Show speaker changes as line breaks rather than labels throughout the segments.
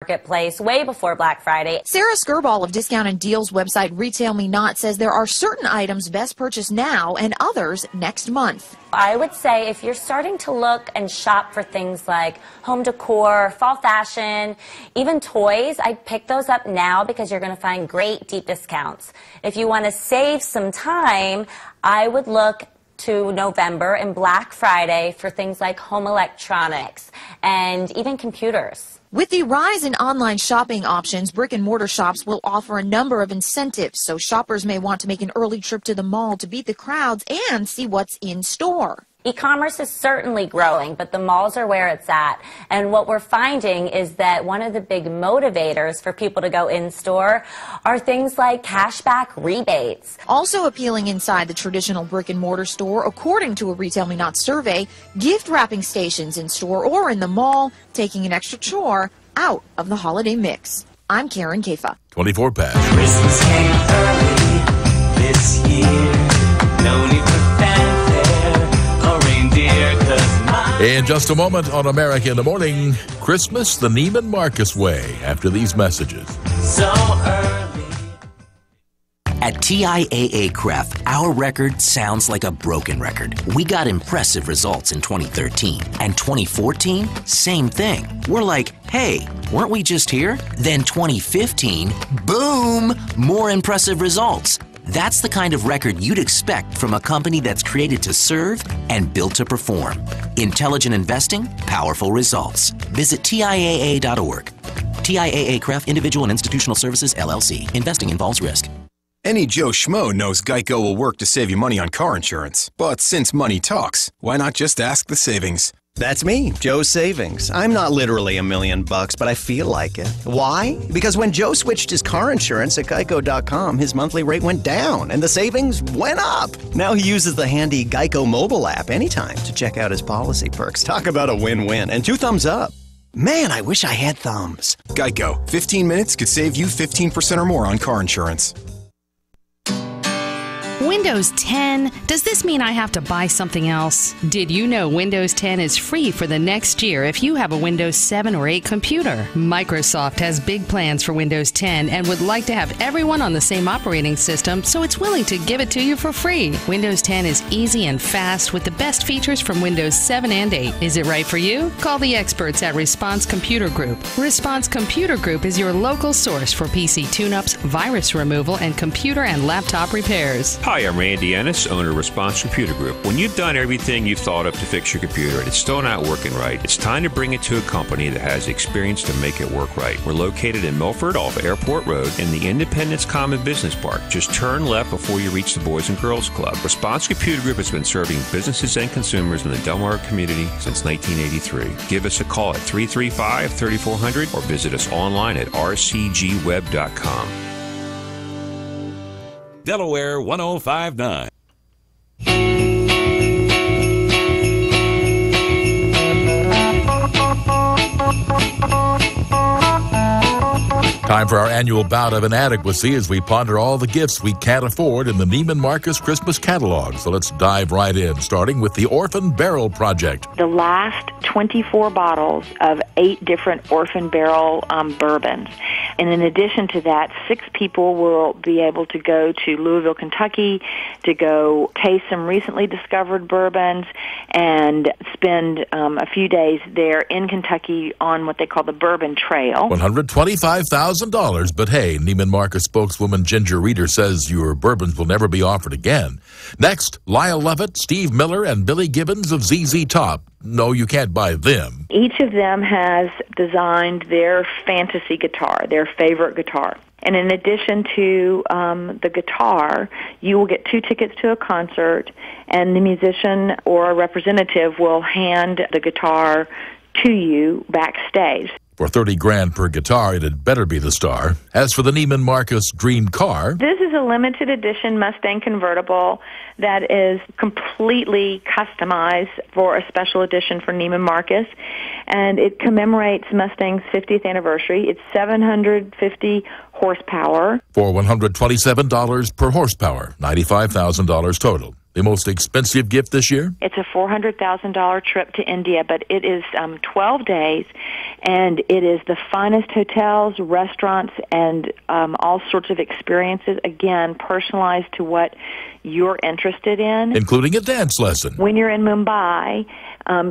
marketplace way before Black Friday.
Sarah Skirball of Discount and Deals website Retail Me Not says there are certain items best purchased now and others next month.
I would say if you're starting to look and shop for things like home decor, fall fashion, even toys, I'd pick those up now because you're going to find great deep discounts. If you want to save some time, I would look to November and Black Friday for things like home electronics and even computers.
With the rise in online shopping options, brick-and-mortar shops will offer a number of incentives, so shoppers may want to make an early trip to the mall to beat the crowds and see what's in store.
E-commerce is certainly growing, but the malls are where it's at. And what we're finding is that one of the big motivators for people to go in-store are things like cashback rebates.
Also appealing inside the traditional brick-and-mortar store, according to a Retail Me Not survey, gift wrapping stations in store or in the mall, taking an extra chore out of the holiday mix. I'm Karen Kafa.
24 Patch.
Christmas came early this year. No need for fanfare or reindeer, 'cause my...
In just a moment on America in the Morning, Christmas the Neiman Marcus way after these messages.
So early.
At TIAA Craft, our record sounds like a broken record. We got impressive results in 2013. And 2014, same thing. We're like, hey, weren't we just here? Then 2015, boom, more impressive results. That's the kind of record you'd expect from a company that's created to serve and built to perform. Intelligent investing, powerful results. Visit TIAA.org. TIAA Craft Individual and Institutional Services, LLC. Investing involves risk.
Any Joe Schmo knows Geico will work to save you money on car insurance. But since money talks, why not just ask the savings?
That's me, Joe Savings. I'm not literally $1 million, but I feel like it. Why? Because when Joe switched his car insurance at Geico.com, his monthly rate went down and the savings went up. Now he uses the handy Geico mobile app anytime to check out his policy perks. Talk about a win-win. And 2 thumbs up. Man, I wish I had thumbs.
Geico. 15 minutes could save you 15% or more on car insurance.
Windows 10? Does this mean I have to buy something else? Did you know Windows 10 is free for the next year if you have a Windows 7 or 8 computer? Microsoft has big plans for Windows 10 and would like to have everyone on the same operating system, so it's willing to give it to you for free. Windows 10 is easy and fast with the best features from Windows 7 and 8. Is it right for you? Call the experts at Response Computer Group. Response Computer Group is your local source for PC tune-ups, virus removal, and computer and laptop repairs.
Hi, I'm Randy Ennis, owner of Response Computer Group. When you've done everything you've thought of to fix your computer and it's still not working right, it's time to bring it to a company that has the experience to make it work right. We're located in Milford off Airport Road in the Independence Common Business Park. Just turn left before you reach the Boys and Girls Club. Response Computer Group has been serving businesses and consumers in the Delaware community since 1983. Give us a call at 335-3400 or visit us online at rcgweb.com.
Delaware 105.9.
Time for our annual bout of inadequacy as we ponder all the gifts we can't afford in the Neiman Marcus Christmas catalog. So let's dive right in, starting with the Orphan Barrel Project.
The last 24 bottles of 8 different Orphan Barrel bourbons. And in addition to that, 6 people will be able to go to Louisville, Kentucky to go taste some recently discovered bourbons and spend a few days there in Kentucky on what they call the Bourbon Trail.
$125,000, but hey, Neiman Marcus spokeswoman Ginger Reeder says your bourbons will never be offered again. Next, Lyle Lovett, Steve Miller, and Billy Gibbons of ZZ Top. No, you can't buy them.
Each of them has designed their fantasy guitar, their favorite guitar. And in addition to the guitar, you will get 2 tickets to a concert, and the musician or a representative will hand the guitar to you backstage.
For $30,000 per guitar, it had better be the Star. As for the Neiman Marcus Dream Car,
this is a limited edition Mustang convertible that is completely customized for a special edition for Neiman Marcus, and it commemorates Mustang's 50th anniversary. It's 750 horsepower.
For $127 per horsepower, $95,000 total. The most expensive gift this year?
It's a $400,000 trip to India, but it is 12 days, and it is the finest hotels, restaurants, and all sorts of experiences, again, personalized to what you're interested in.
Including a dance lesson.
When you're in Mumbai,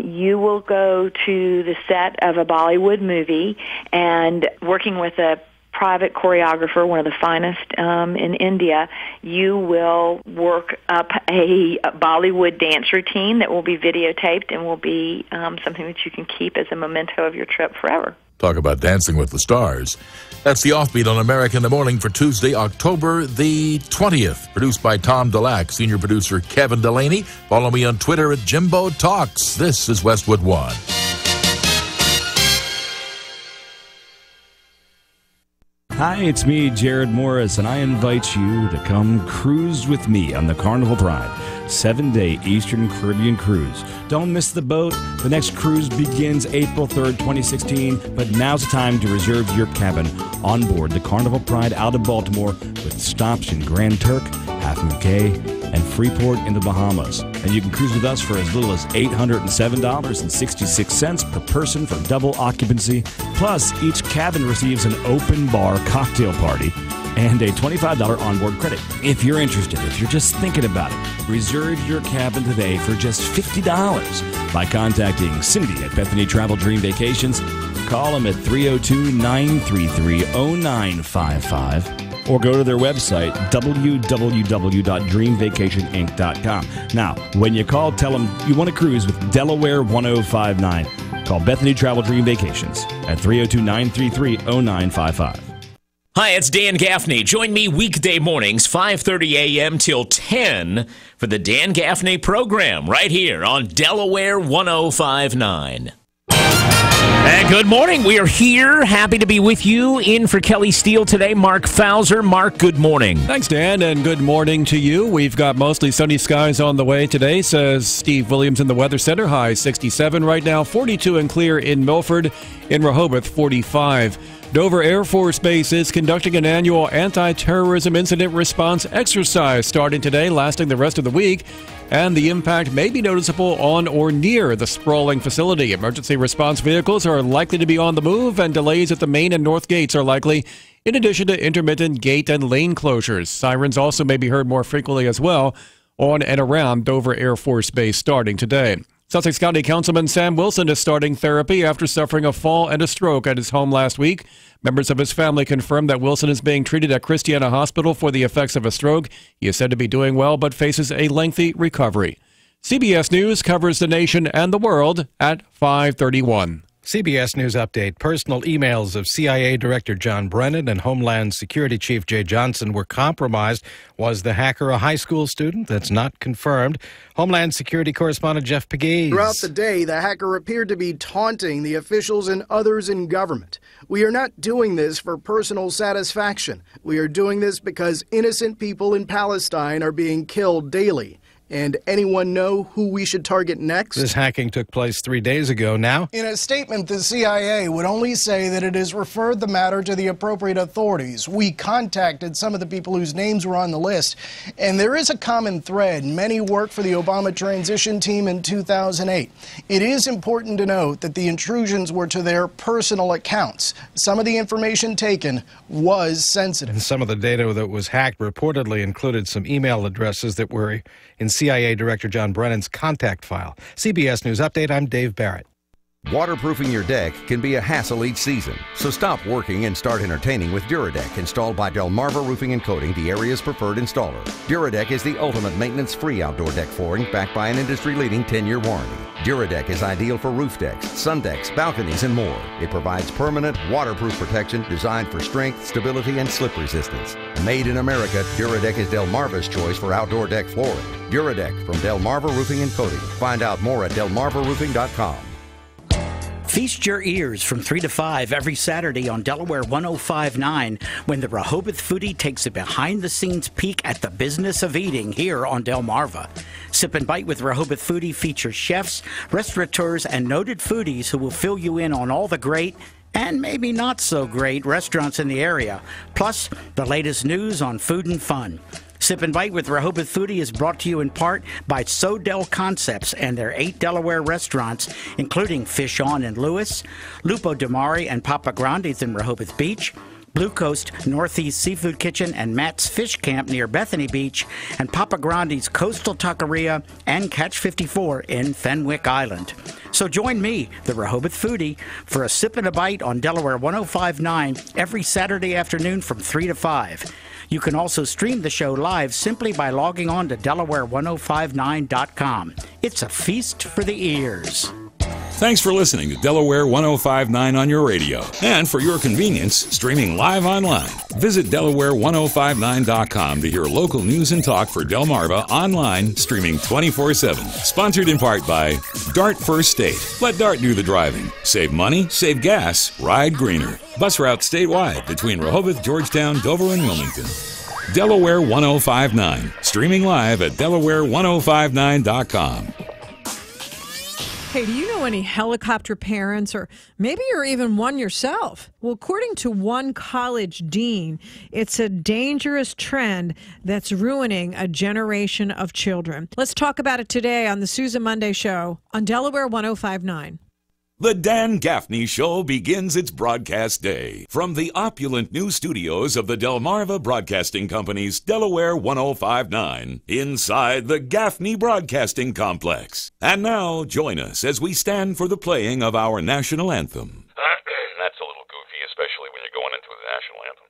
you will go to the set of a Bollywood movie, and working with a private choreographer, one of the finest in India, you will work up a Bollywood dance routine that will be videotaped and will be something that you can keep as a memento of your trip forever.
Talk about dancing with the stars. That's the Offbeat on America in the Morning for Tuesday, October the 20th. Produced by Tom Delac, senior producer Kevin Delaney. Follow me on Twitter at Jimbo Talks. This is Westwood One.
Hi, it's me, Jared Morris, and I invite you to come cruise with me on the Carnival Pride 7-day Eastern Caribbean cruise. Don't miss the boat. The next cruise begins April 3rd, 2016, but now's the time to reserve your cabin on board the Carnival Pride out of Baltimore with stops in Grand Turk, Half Moon Cay, and Freeport in the Bahamas. And you can cruise with us for as little as $807.66 per person for double occupancy. Plus, each cabin receives an open bar cocktail party and a $25 onboard credit. If you're interested, if you're just thinking about it, reserve your cabin today for just $50 by contacting Cindy at Bethany Travel Dream Vacations. Call them at 302-933-0955. or go to their website, www.dreamvacationinc.com. Now, when you call, tell them you want to cruise with Delaware 105.9. Call Bethany Travel Dream Vacations at 302-933-0955.
Hi, it's Dan Gaffney. Join me weekday mornings, 5:30 a.m. till 10 for the Dan Gaffney program right here on Delaware 105.9. And good morning. We are here. Happy to be with you. In for Kelly Steele today, Mark Fauser. Mark, good morning.
Thanks, Dan, and good morning to you. We've got mostly sunny skies on the way today, says Steve Williams in the Weather Center. High 67 right now, 42 and clear in Milford. In Rehoboth, 45. Dover Air Force Base is conducting an annual anti-terrorism incident response exercise starting today, lasting the rest of the week. And the impact may be noticeable on or near the sprawling facility. Emergency response vehicles are likely to be on the move, and delays at the main and north gates are likely, in addition to intermittent gate and lane closures. Sirens also may be heard more frequently as well on and around Dover Air Force Base starting today. Sussex County Councilman Sam Wilson is starting therapy after suffering a fall and a stroke at his home last week. Members of his family confirmed that Wilson is being treated at Christiana Hospital for the effects of a stroke. He is said to be doing well, but faces a lengthy recovery. CBS News covers the nation and the world at 5:31.
CBS News Update. Personal emails of CIA Director John Brennan and Homeland Security Chief Jay Johnson were compromised. Was the hacker a high school student? That's not confirmed. Homeland Security correspondent Jeff Pegues.
Throughout the day, the hacker appeared to be taunting the officials and others in government. We are not doing this for personal satisfaction. We are doing this because innocent people in Palestine are being killed daily. And anyone know who we should target next?
This hacking took place 3 days ago now.
In a statement, the CIA would only say that it has referred the matter to the appropriate authorities. We contacted some of the people whose names were on the list, and there is a common thread. Many worked for the Obama transition team in 2008. It is important to note that the intrusions were to their personal accounts. Some of the information taken was sensitive.
And some of the data that was hacked reportedly included some email addresses that were in CIA Director John Brennan's contact file. CBS News Update, I'm Dave Barrett.
Waterproofing your deck can be a hassle each season, so stop working and start entertaining with Duradeck, installed by Delmarva Roofing and Coating, the area's preferred installer. Duradeck is the ultimate maintenance-free outdoor deck flooring backed by an industry-leading 10-year warranty. Duradeck is ideal for roof decks, sun decks, balconies, and more. It provides permanent, waterproof protection designed for strength, stability, and slip resistance. Made in America, Duradeck is Delmarva's choice for outdoor deck flooring. Duradeck from Delmarva Roofing and Coating. Find out more at delmarvaroofing.com.
Feast your ears from 3 to 5 every Saturday on Delaware 105.9 when the Rehoboth Foodie takes a behind-the-scenes peek at the business of eating here on Delmarva. Sip and Bite with Rehoboth Foodie features chefs, restaurateurs, and noted foodies who will fill you in on all the great and maybe not so great restaurants in the area, plus the latest news on food and fun. Sip and Bite with Rehoboth Foodie is brought to you in part by Sodell Concepts and their 8 Delaware restaurants, including Fish On in Lewis, Lupo Damari and Papa Grande's in Rehoboth Beach, Blue Coast Northeast Seafood Kitchen and Matt's Fish Camp near Bethany Beach, and Papa Grande's Coastal Taqueria and Catch 54 in Fenwick Island. So join me, the Rehoboth Foodie, for a Sip and a Bite on Delaware 105.9 every Saturday afternoon from 3 to 5. You can also stream the show live simply by logging on to Delaware1059.com. It's a feast for the ears.
Thanks for listening to Delaware 105.9 on your radio. And for your convenience, streaming live online. Visit Delaware1059.com to hear local news and talk for Delmarva online, streaming 24/7. Sponsored in part by Dart First State. Let Dart do the driving. Save money, save gas, ride greener. Bus routes statewide between Rehoboth, Georgetown, Dover, and Wilmington. Delaware 105.9. Streaming live at Delaware1059.com.
Hey, do you know any helicopter parents, or maybe you're even one yourself? Well, according to one college dean, it's a dangerous trend that's ruining a generation of children. Let's talk about it today on the Susan Monday Show on Delaware 105.9.
The Dan Gaffney Show begins its broadcast day from the opulent new studios of the Delmarva Broadcasting Company's Delaware 105.9 inside the Gaffney Broadcasting Complex. And now, join us as we stand for the playing of our national anthem.
That's a little goofy, especially when you're going into the national anthem.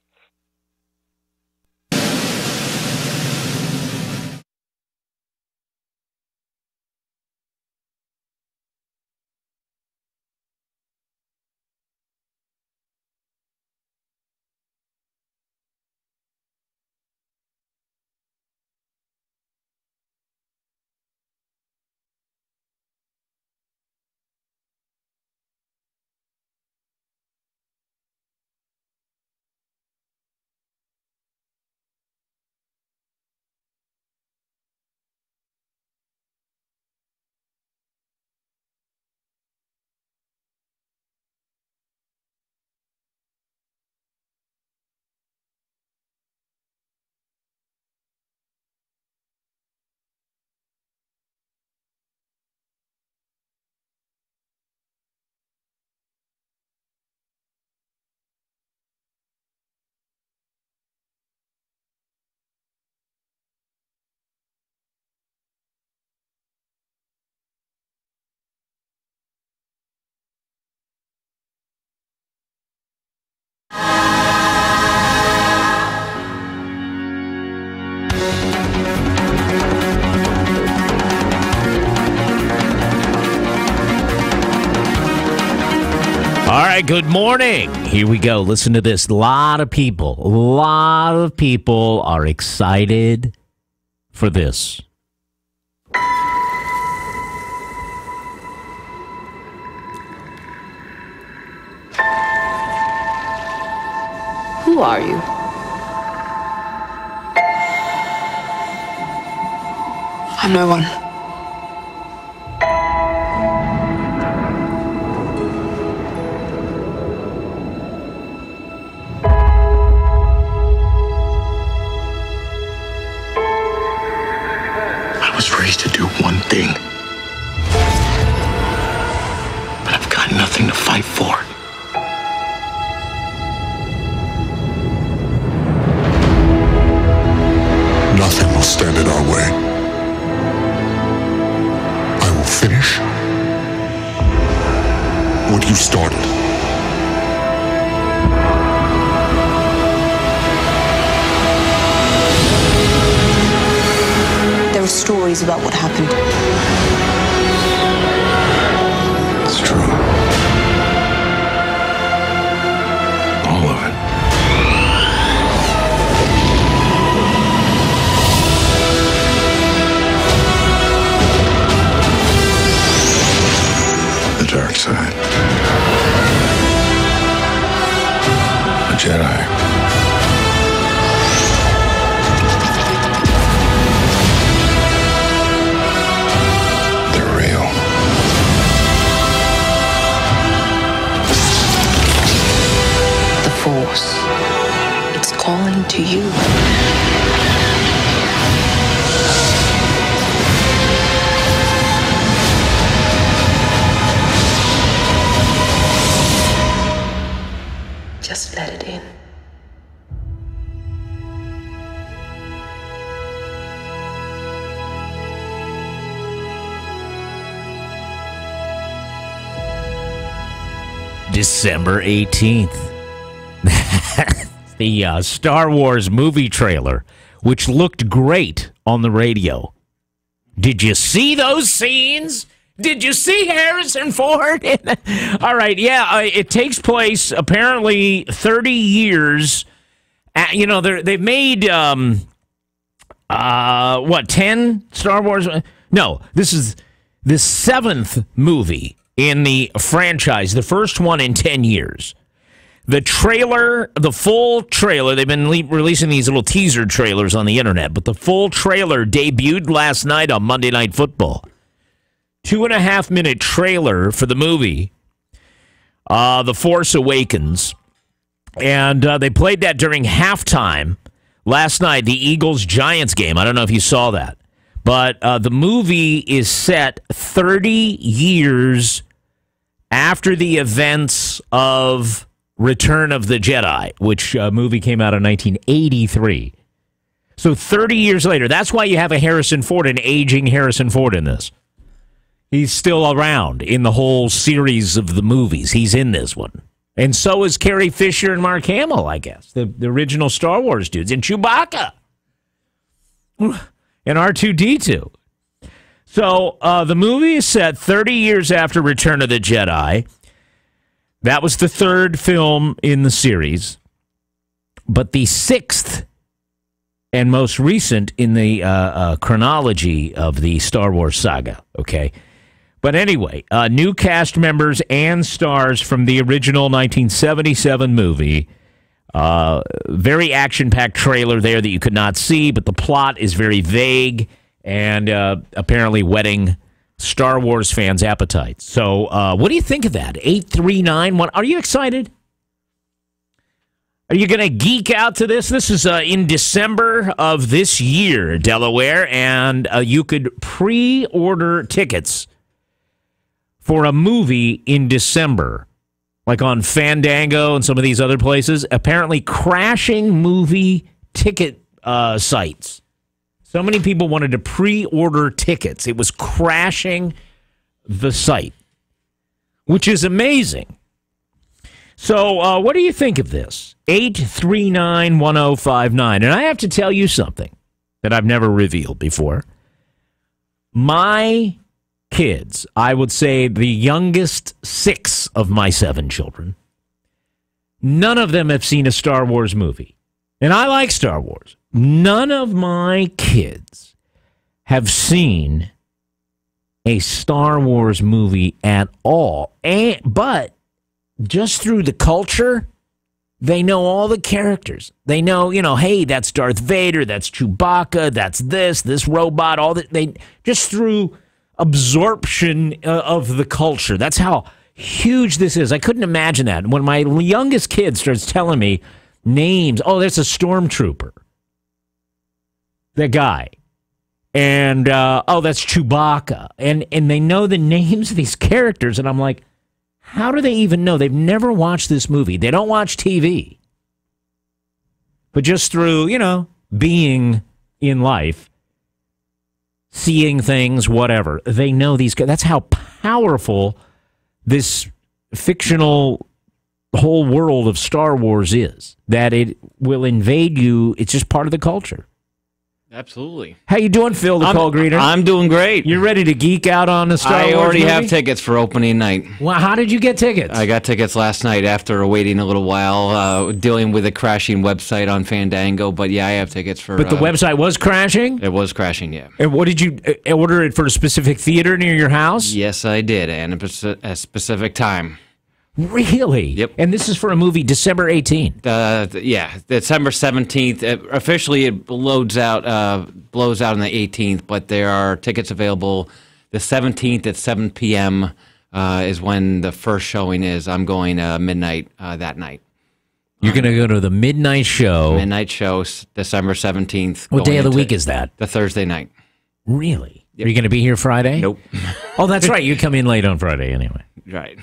All right, good morning. Here we go. Listen to this. A lot of people are excited for this.
Who are you? I'm no one.
I was raised to do one thing, but I've got nothing to fight for.
Nothing will stand in our way. I will finish what you started.
There are stories about what happened.
It's true. All of it. The dark side. A Jedi.
Force. It's calling to you. Just let it in.
December 18th. The Star Wars movie trailer, which looked great on the radio. Did you see those scenes? Did you see Harrison Ford? All right, yeah, it takes place apparently 30 years. They've made, 10 Star Wars? No, this is the 7th movie in the franchise, the first one in 10 years. The trailer, the full trailer, they've been releasing these little teaser trailers on the internet, but the full trailer debuted last night on Monday Night Football. 2.5-minute trailer for the movie, The Force Awakens. And they played that during halftime last night, the Eagles-Giants game. I don't know if you saw that. But the movie is set 30 years after the events of Return of the Jedi, which movie came out in 1983. So 30 years later, that's why you have a Harrison Ford, an aging Harrison Ford in this. He's still around in the whole series of the movies. He's in this one. And so is Carrie Fisher and Mark Hamill, I guess, the original Star Wars dudes, and Chewbacca, and R2-D2. So the movie is set 30 years after Return of the Jedi. That was the third film in the series. But the 6th and most recent in the chronology of the Star Wars saga, okay? But anyway, new cast members and stars from the original 1977 movie. Very action-packed trailer there that you could not see, but the plot is very vague and apparently whetting Star Wars fans' appetites. So what do you think of that? 839-1. Are you excited? Are you going to geek out to this? This is in December of this year, Delaware, and you could pre-order tickets for a movie in December, like on Fandango and some of these other places. Apparently crashing movie ticket sites. So many people wanted to pre-order tickets. It was crashing the site, which is amazing. So what do you think of this? 839-1059. And I have to tell you something that I've never revealed before. My kids, I would say the youngest 6 of my 7 children, none of them have seen a Star Wars movie. And I like Star Wars. None of my kids have seen a Star Wars movie at all. But just through the culture, they know all the characters. They know, hey, that's Darth Vader, that's Chewbacca, that's this robot, all that. They just through absorption of the culture. That's how huge this is. I couldn't imagine that. When my youngest kid starts telling me names, oh, there's a stormtrooper. That guy. And, oh, that's Chewbacca. And they know the names of these characters, and I'm like, how do they even know? They've never watched this movie. They don't watch TV. But just through, being in life, seeing things, whatever, they know these guys. That's how powerful this fictional whole world of Star Wars is, that it will invade you. It's just part of the culture.
Absolutely.
How you doing, Phil, the call greeter?
I'm doing great.
You're ready to geek out on the Star Wars
I already
movie?
have tickets for opening night.
Well, how did you get tickets?
I got tickets last night after waiting a little while, dealing with a crashing website on Fandango. But yeah, I have tickets for...
But the website was crashing?
It was crashing, yeah.
And what did you order it for a specific theater near your house?
Yes, I did, and a specific time.
Really?
Yep.
And this is for a movie December 18th?
Yeah, December 17th. Officially, it blows out on the 18th, but there are tickets available. The 17th at 7 p.m. Is when the first showing is. I'm going midnight that night.
You're going to go to the midnight show?
Midnight show, December 17th.
What day of the week is that?
The Thursday night.
Really? Yep. Are you going to be here Friday?
Nope.
Oh, that's right. You come in late on Friday anyway.
Right.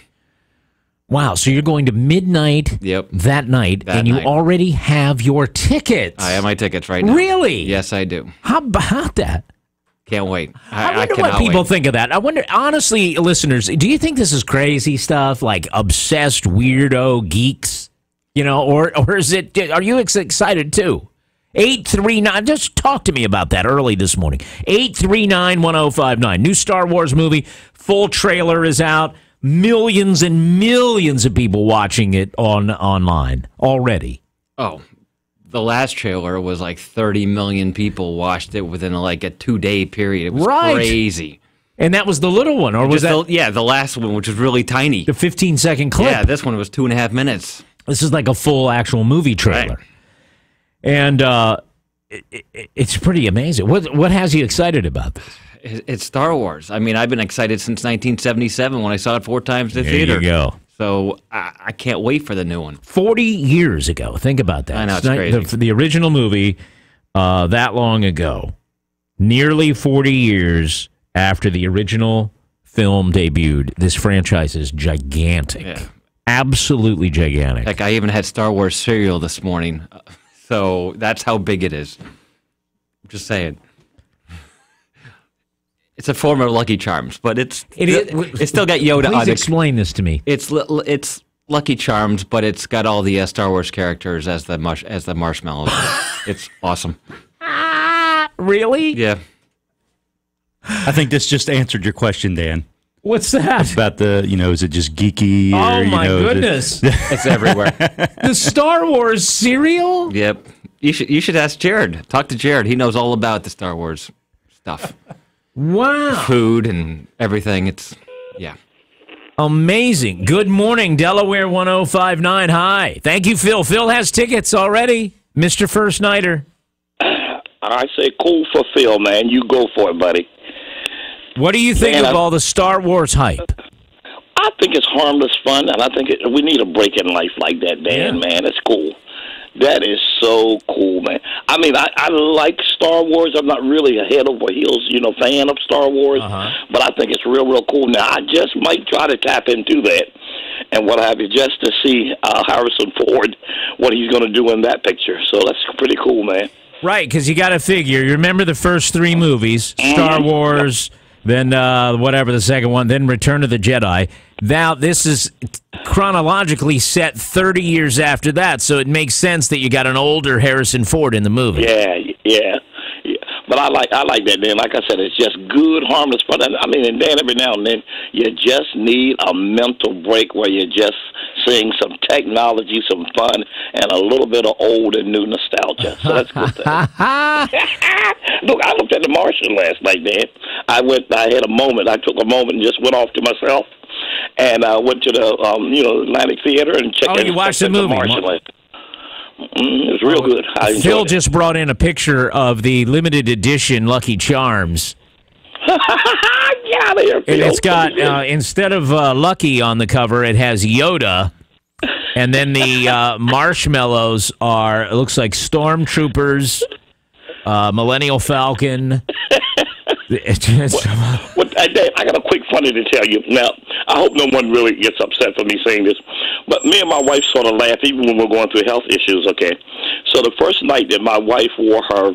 Wow, so you're going to midnight that night, and you already have your tickets.
I have my tickets right now.
Really?
Yes, I do.
How about that?
Can't wait.
I wonder what people think of that. I wonder, honestly, listeners, do you think this is crazy stuff, like obsessed weirdo geeks? Or is it, are you excited too? 839, just talk to me about that early this morning. 839-1059. New Star Wars movie, full trailer is out. Millions and millions of people watching it online already.
Oh, the last trailer was like 30 million people watched it within like a 2-day period. It was crazy.
And that was the little one, or was that?
The last one, which was really tiny.
The 15-second clip.
Yeah, this one was 2.5 minutes.
This is like a full actual movie trailer. Right. And it's pretty amazing. What has you excited about this?
It's Star Wars. I mean, I've been excited since 1977 when I saw it 4 times in the theater.
There you go.
So I can't wait for the new one.
40 years ago. Think about that.
I know, it's crazy.
The original movie that long ago. Nearly 40 years after the original film debuted. This franchise is gigantic. Yeah. Absolutely gigantic.
Heck, I even had Star Wars cereal this morning. So that's how big it is. I'm just saying. It's a form of Lucky Charms, but it's still got Yoda on it.
Please explain this to me.
It's Lucky Charms, but it's got all the Star Wars characters as the marshmallows. It's awesome.
Really?
Yeah.
I think this just answered your question, Dan.
What's that?
About the, is it just geeky?
Oh, my goodness.
It's everywhere.
The Star Wars cereal?
Yep. You should ask Jared. Talk to Jared. He knows all about the Star Wars stuff.
Wow.
Food and everything. Yeah.
Amazing. Good morning, Delaware 105.9. Hi. Thank you, Phil. Phil has tickets already. Mr. First Nighter.
I say cool for Phil, man. You go for it, buddy.
What do you think of all the Star Wars hype?
I think it's harmless fun, and I think we need a break in life like that, Dan, man. It's cool. That is so cool, man. I mean, I like Star Wars. I'm not really a head over heels, fan of Star Wars, but I think it's real, real cool. Now, I just might try to tap into that and what have you, just to see Harrison Ford, what he's going to do in that picture. So that's pretty cool, man.
Right, because you got to figure. You remember the first 3 movies, Star Wars, then whatever the second one, then Return of the Jedi. Now, this is chronologically set 30 years after that, so it makes sense that you got an older Harrison Ford in the movie.
Yeah. But I like that, Dan. Like I said, it's just good, harmless fun. I mean, and Dan, every now and then, you just need a mental break where you're just seeing some technology, some fun, and a little bit of old and new nostalgia. So that's good. Look, I looked at The Martian last night, Dan. I had a moment. I took a moment and just went off to myself. And I went to the Atlantic Theater and checked out.
Oh, you watched the movie?
It was real good.
Phil just brought in a picture of the limited edition Lucky Charms.
Get out of here, Phil.
And it's got, instead of Lucky on the cover, it has Yoda. And then the marshmallows it looks like Stormtroopers, Millennial Falcon.
I got a quick funny to tell you. Now, I hope no one really gets upset for me saying this, but me and my wife sort of laugh even when we're going through health issues, okay? So the first night that my wife wore her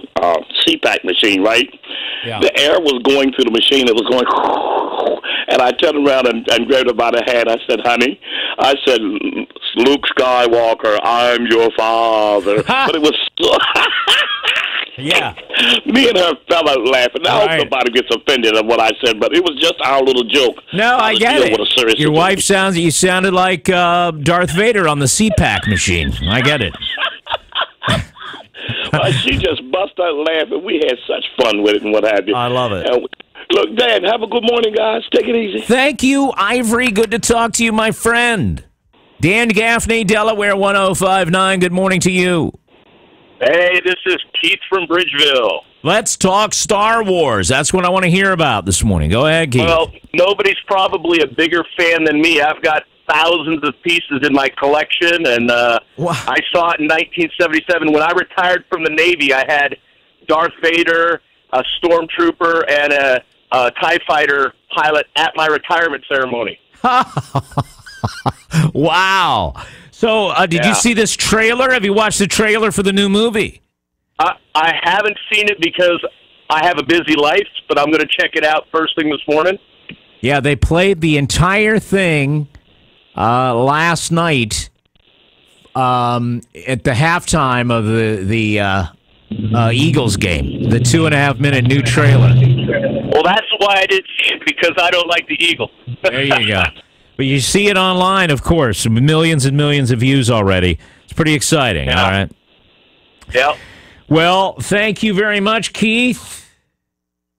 CPAP machine, right? Yeah. The air was going through the machine. It was going, and I turned around and grabbed her by the hand. I said, honey, Luke Skywalker, I'm your father. But it was so...
Yeah.
Me and her fell out laughing. I hope nobody gets offended at what I said, but it was just our little joke.
No, I get it. Your wife sounded like Darth Vader on the CPAC machine. I get it.
She just busted out laughing. We had such fun with it and what have you.
I love it.
Look, Dan, have a good morning, guys. Take it easy.
Thank you, Ivory. Good to talk to you, my friend. Dan Gaffney, Delaware 105.9. Good morning to you.
Hey, this is Keith from Bridgeville.
Let's talk Star Wars. That's what I want to hear about this morning. Go ahead, Keith.
Well, nobody's probably a bigger fan than me. I've got thousands of pieces in my collection, and I saw it in 1977. When I retired from the Navy, I had Darth Vader, a Stormtrooper, and a TIE Fighter pilot at my retirement ceremony.
Wow. So, did you see this trailer? Have you watched the trailer for the new movie?
I haven't seen it because I have a busy life, but I'm going to check it out first thing this morning.
Yeah, they played the entire thing last night at the halftime of the Eagles game, the 2.5-minute new trailer.
Well, that's why I didn't see it, because I don't like the Eagles.
There you go. But you see it online, of course. Millions and millions of views already. It's pretty exciting, all right?
Yeah.
Well, thank you very much, Keith.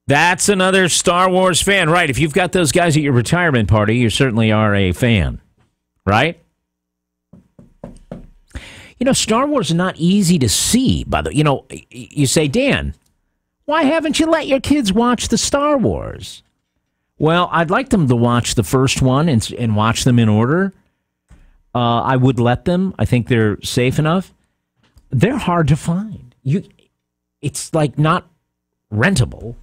That's another Star Wars fan. Right, if you've got those guys at your retirement party, you certainly are a fan, right? You know, Star Wars is not easy to see. You say, Dan, why haven't you let your kids watch the Star Wars? Well, I'd like them to watch the first one and watch them in order. I would let them. I think they're safe enough. They're hard to find. It's like not rentable.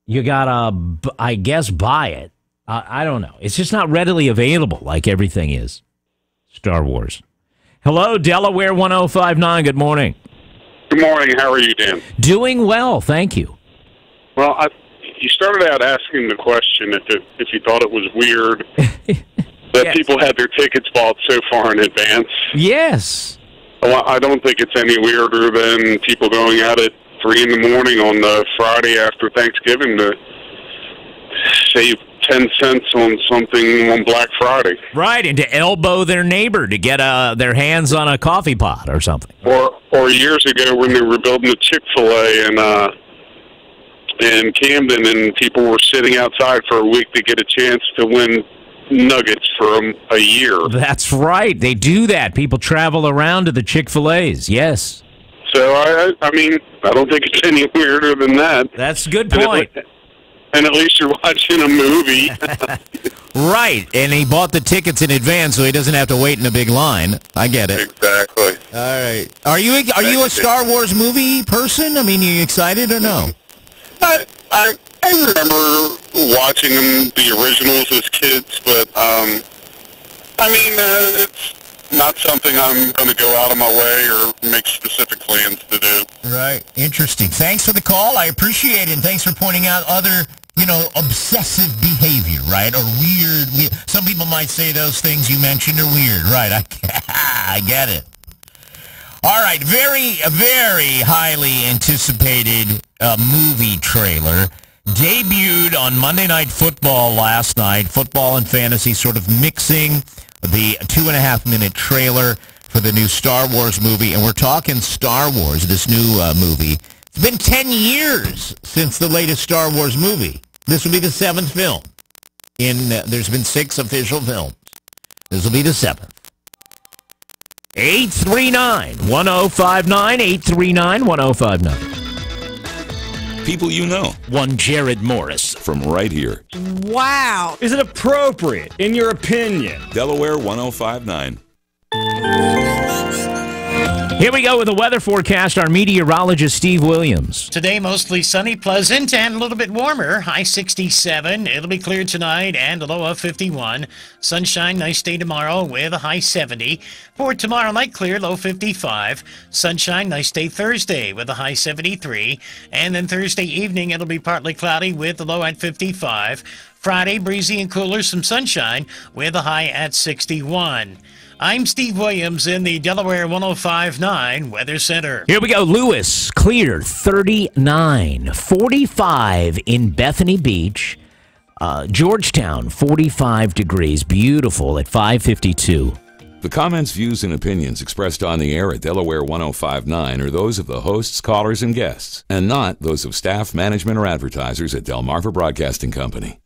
You gotta, I guess, buy it. I don't know. It's just not readily available like everything is. Star Wars. Hello, Delaware 105.9. Good morning.
Good morning. How are you, Dan?
Doing well, thank you.
Well, you started out asking the question if you thought it was weird that people had their tickets bought so far in advance.
Yes.
Well, I don't think it's any weirder than people going out at 3 in the morning on the Friday after Thanksgiving to save 10 cents on something on Black Friday.
Right, and to elbow their neighbor to get their hands on a coffee pot or something.
Or years ago when they were building a Chick-fil-A in Camden, and people were sitting outside for a week to get a chance to win nuggets for a year.
That's right. They do that. People travel around to the Chick-fil-A's. Yes.
So, I mean, I don't think it's any weirder than that.
That's a good point.
And at least you're watching a movie.
Right. And he bought the tickets in advance so he doesn't have to wait in a big line. I get it.
Exactly.
All right. Are you a Star Wars movie person? I mean, are you excited or no?
I remember watching them, the originals, as kids, but, it's not something I'm going to go out of my way or make specific plans to do.
Right. Interesting. Thanks for the call. I appreciate it, and thanks for pointing out other, obsessive behavior, right, or weird. Some people might say those things you mentioned are weird, right? I get it. All right. Very, very highly anticipated movie trailer. Debuted on Monday Night Football last night. Football and fantasy sort of mixing. The 2.5-minute trailer for the new Star Wars movie. And we're talking Star Wars, this new movie. It's been 10 years since the latest Star Wars movie. This will be the 7th film. There's been 6 official films. This will be the 7th. 839-1059, 839-1059.
People you know.
One Jared Morris.
From right here.
Wow.
Is it appropriate, in your opinion?
Delaware 105.9.
Here we go with the weather forecast. Our meteorologist, Steve Williams.
Today, mostly sunny, pleasant, and a little bit warmer. High 67. It'll be clear tonight and a low of 51. Sunshine, nice day tomorrow with a high 70. For tomorrow night, clear, low 55. Sunshine, nice day Thursday with a high 73. And then Thursday evening, it'll be partly cloudy with a low at 55. Friday, breezy and cooler, some sunshine with a high at 61. I'm Steve Williams in the Delaware 105.9 Weather Center.
Here we go. Lewis, clear, 39. 45 in Bethany Beach. Georgetown, 45 degrees. Beautiful at 552.
The comments, views, and opinions expressed on the air at Delaware 105.9 are those of the hosts, callers, and guests, and not those of staff, management, or advertisers at Delmarva Broadcasting Company.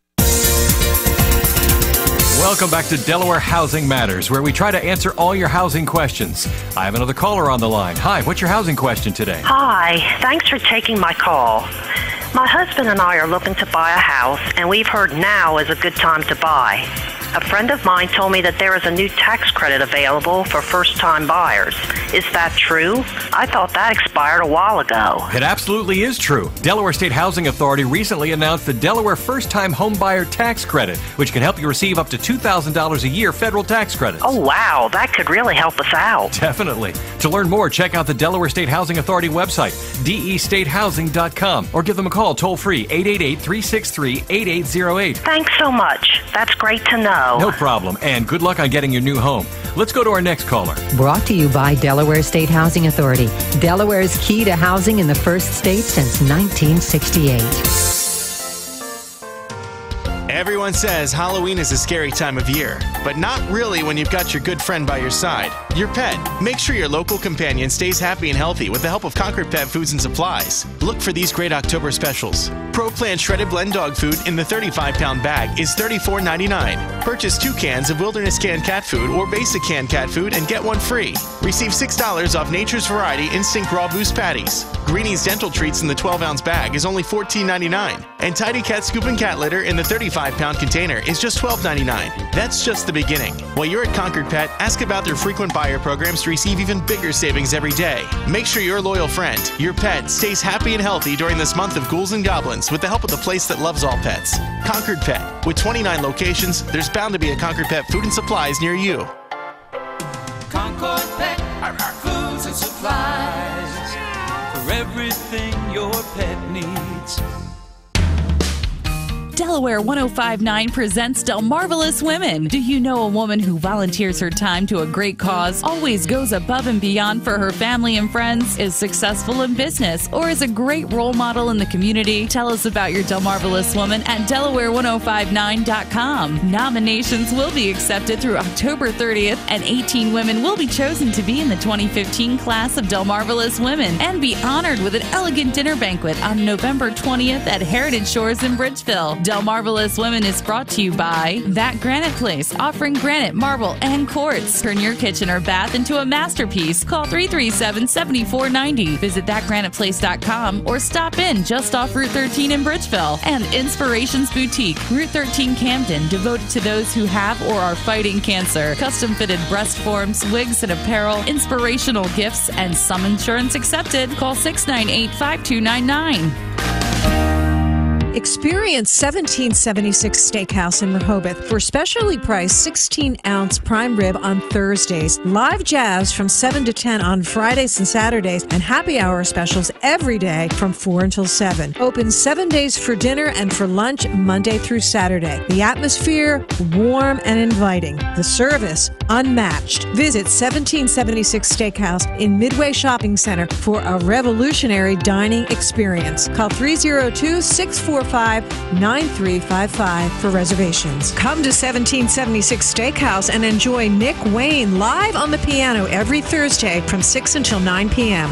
Welcome back to Delaware Housing Matters, where we try to answer all your housing questions. I have another caller on the line. Hi, what's your housing question today?
Hi, thanks for taking my call. My husband and I are looking to buy a house, and we've heard now is a good time to buy. A friend of mine told me that there is a new tax credit credit available for first-time buyers. Is that true? I thought that expired a while ago.
It absolutely is true. Delaware State Housing Authority recently announced the Delaware First-Time Homebuyer Tax Credit, which can help you receive up to $2,000 a year federal tax credits.
Oh, wow. That could really help us out.
Definitely. To learn more, check out the Delaware State Housing Authority website, destatehousing.com, or give them a call toll-free, 888-363-8808.
Thanks so much. That's great to know.
No problem, and good luck on getting your new home. Let's go to our next caller.
Brought to you by Delaware State Housing Authority. Delaware's key to housing in the first state since 1968.
Everyone says Halloween is a scary time of year, but not really when you've got your good friend by your side, your pet. Make sure your local companion stays happy and healthy with the help of Concord Pet Foods and Supplies. Look for these great October specials. Pro Plan Shredded Blend Dog Food in the 35-pound bag is $34.99. Purchase 2 cans of Wilderness Canned Cat Food or Basic Canned Cat Food and get one free. Receive $6 off Nature's Variety Instinct Raw Boost Patties. Greenie's Dental Treats in the 12-ounce bag is only $14.99. And Tidy Cat Scoop and Cat Litter in the 35-pound container is just $12.99. That's just the beginning. While you're at Concord Pet, ask about their frequent buyer programs to receive even bigger savings every day. Make sure your loyal friend, your pet, stays happy and healthy during this month of Ghouls and Goblins with the help of the place that loves all pets. Concord Pet. With 29 locations, there's bound to be a Concord Pet Food and Supplies near you.
Concord Pet Foods and Supplies for everything your pet needs.
Delaware 105.9 presents Delmarvelous Women. Do you know a woman who volunteers her time to a great cause, always goes above and beyond for her family and friends, is successful in business, or is a great role model in the community? Tell us about your Delmarvelous Woman at Delaware105.9.com. Nominations will be accepted through October 30th, and 18 women will be chosen to be in the 2015 class of Delmarvelous Women and be honored with an elegant dinner banquet on November 20th at Heritage Shores in Bridgeville. Delmarvelous Women is brought to you by That Granite Place, offering granite, marble, and quartz. Turn your kitchen or bath into a masterpiece. Call 337-7490. Visit thatgraniteplace.com or stop in just off Route 13 in Bridgeville. And Inspirations Boutique, Route 13 Camden, devoted to those who have or are fighting cancer. Custom-fitted breast forms, wigs, and apparel, inspirational gifts, and some insurance accepted. Call 698-5299.
Experience 1776 Steakhouse in Rehoboth for specially priced 16-ounce prime rib on Thursdays, live jazz from 7 to 10 on Fridays and Saturdays, and happy hour specials every day from 4 until 7. Open 7 days for dinner and for lunch Monday through Saturday. The atmosphere, warm and inviting. The service, unmatched. Visit 1776 Steakhouse in Midway Shopping Center for a revolutionary dining experience. Call 302-645-9355 for reservations. Come to 1776 Steakhouse and enjoy Nick Wayne live on the piano every Thursday from 6 until 9 p.m.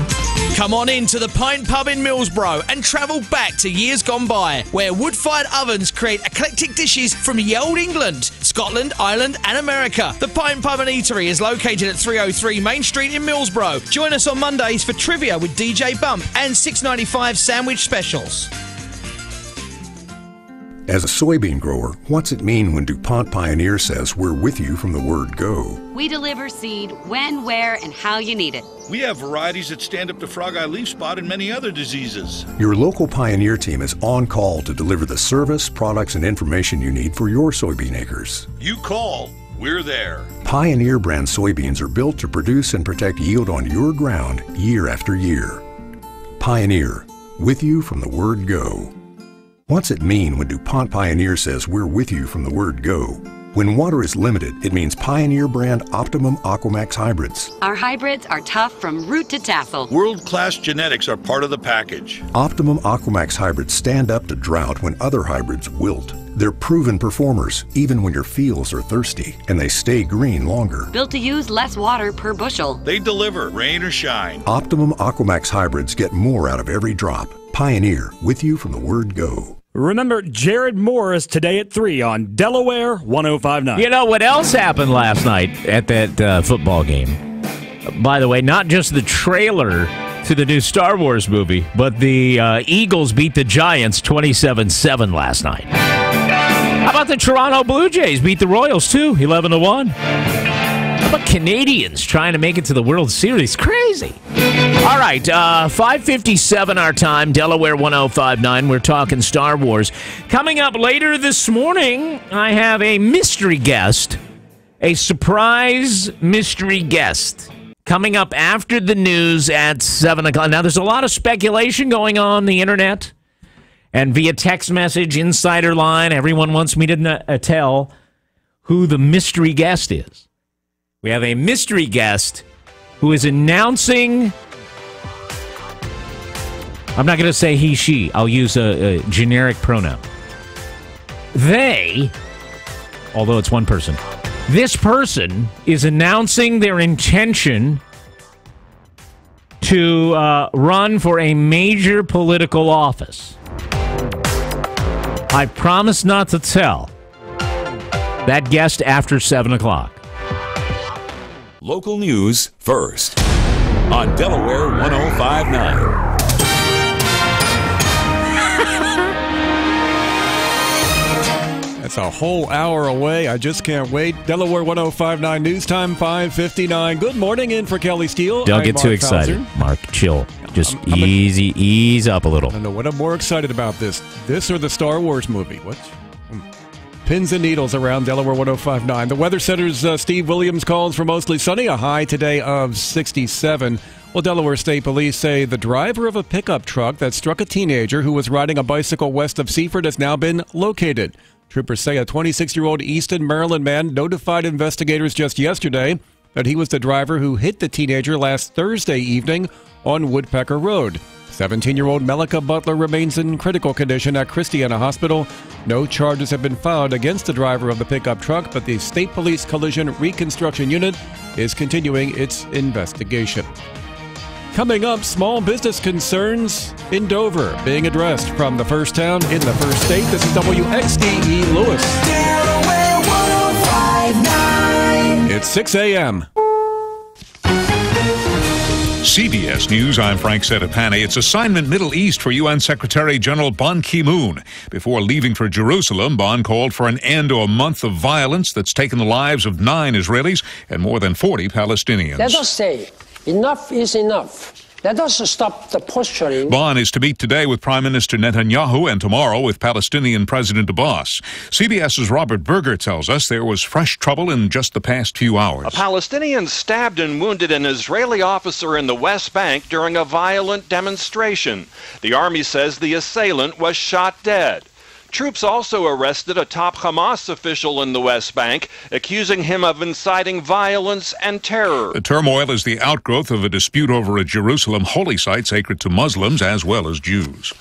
Come on in to the Pint Pub in Millsborough and travel back to years gone by, where wood-fired ovens create eclectic dishes from ye olde England, Scotland, Ireland and America. The Pint Pub and Eatery is located at 303 Main Street in Millsborough. Join us on Mondays for trivia with DJ Bump and $6.95 sandwich specials.
As a soybean grower, what's it mean when DuPont Pioneer says we're with you from the word go?
We deliver seed when, where, and how you need it.
We have varieties that stand up to frog eye leaf spot and many other diseases.
Your local Pioneer team is on call to deliver the service, products, and information you need for your soybean acres.
You call, we're there.
Pioneer brand soybeans are built to produce and protect yield on your ground year after year. Pioneer, with you from the word go. What's it mean when DuPont Pioneer says we're with you from the word go? When water is limited, it means Pioneer brand Optimum Aquamax hybrids.
Our hybrids are tough from root to tassel.
World-class genetics are part of the package.
Optimum Aquamax hybrids stand up to drought when other hybrids wilt. They're proven performers, even when your fields are thirsty, and they stay green longer.
Built to use less water per bushel.
They deliver, rain or shine.
Optimum Aquamax hybrids get more out of every drop. Pioneer, with you from the word go.
Remember Jared Morris today at 3 on Delaware 105.9.
You know what else happened last night at that football game? By the way, not just the trailer to the new Star Wars movie, but the Eagles beat the Giants 27-7 last night. How about the Toronto Blue Jays beat the Royals too, 11-1? How about Canadians trying to make it to the World Series? Crazy. All right, 5:57 our time, Delaware 105.9. We're talking Star Wars. Coming up later this morning, I have a mystery guest, a surprise mystery guest. Coming up after the news at 7 o'clock. Now, there's a lot of speculation going on the internet and via text message, insider line. Everyone wants me to tell who the mystery guest is. We have a mystery guest who is announcing... I'm not going to say he, she. I'll use a generic pronoun. They, although it's one person, this person is announcing their intention to run for a major political office. I promise not to tell. That guest after 7 o'clock.
Local news first on Delaware 105.9.
It's a whole hour away. I just can't wait. Delaware 105.9 News Time, 5:59. Good morning in for Kelly Steele.
Don't get too excited, Mark. Chill. Just ease up a little.
I don't know what I'm more excited about, this or the Star Wars movie. What? Pins and needles around Delaware 105.9. The Weather Center's Steve Williams calls for mostly sunny, a high today of 67. Well, Delaware State Police say the driver of a pickup truck that struck a teenager who was riding a bicycle west of Seaford has now been located. Troopers say a 26-year-old Easton, Maryland man notified investigators just yesterday that he was the driver who hit the teenager last Thursday evening on Woodpecker Road. 17-year-old Melika Butler remains in critical condition at Christiana Hospital. No charges have been filed against the driver of the pickup truck, but the State Police Collision Reconstruction Unit is continuing its investigation. Coming up, small business concerns in Dover being addressed from the first town in the first state. This is WXDE Lewis. Delaware 105.9. It's 6 a.m.
CBS News, I'm Frank Sedapani. It's assignment Middle East for UN Secretary General Ban Ki-moon. Before leaving for Jerusalem, Ban called for an end to a month of violence that's taken the lives of 9 Israelis and more than 40 Palestinians.
Let us say, enough is enough. Let us stop the posturing.
Ban is to meet today with Prime Minister Netanyahu and tomorrow with Palestinian President Abbas. CBS's Robert Berger tells us there was fresh trouble in just the past few hours.
A Palestinian stabbed and wounded an Israeli officer in the West Bank during a violent demonstration. The army says the assailant was shot dead. Troops also arrested a top Hamas official in the West Bank, accusing him of inciting violence and terror.
The turmoil is the outgrowth of a dispute over a Jerusalem holy site sacred to Muslims as well as Jews.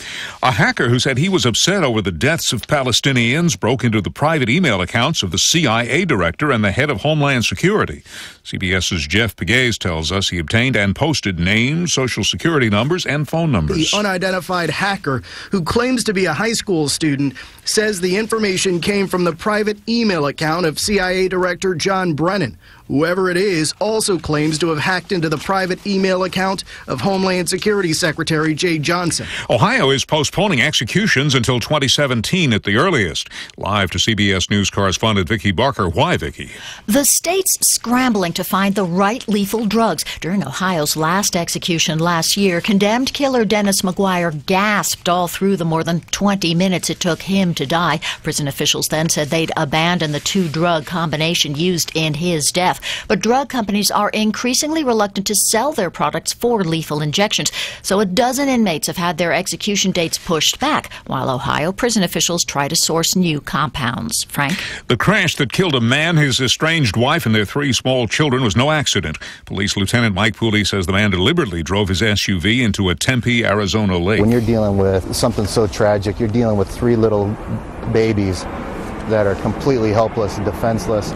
A hacker who said he was upset over the deaths of Palestinians broke into the private email accounts of the CIA director and the head of Homeland Security. CBS's Jeff Pegues tells us he obtained and posted names, social security numbers, and phone numbers.
The unidentified hacker, who claims to be a high school student, says the information came from the private email account of CIA Director John Brennan. Whoever it is also claims to have hacked into the private email account of Homeland Security Secretary Jay Johnson.
Ohio is postponing executions until 2017 at the earliest. Live to CBS News correspondent Vicki Barker. Why, Vicki?
The state's scrambling to find the right lethal drugs. During Ohio's last execution last year, condemned killer Dennis McGuire gasped all through the more than 20 minutes it took him to die. Prison officials then said they'd abandon the 2-drug combination used in his death. But drug companies are increasingly reluctant to sell their products for lethal injections. So a dozen inmates have had their execution dates pushed back, while Ohio prison officials try to source new compounds. Frank?
The crash that killed a man, his estranged wife, and their 3 small children was no accident. Police Lieutenant Mike Pooley says the man deliberately drove his SUV into a Tempe, Arizona lake.
When you're dealing with something so tragic, you're dealing with 3 little babies that are completely helpless and defenseless.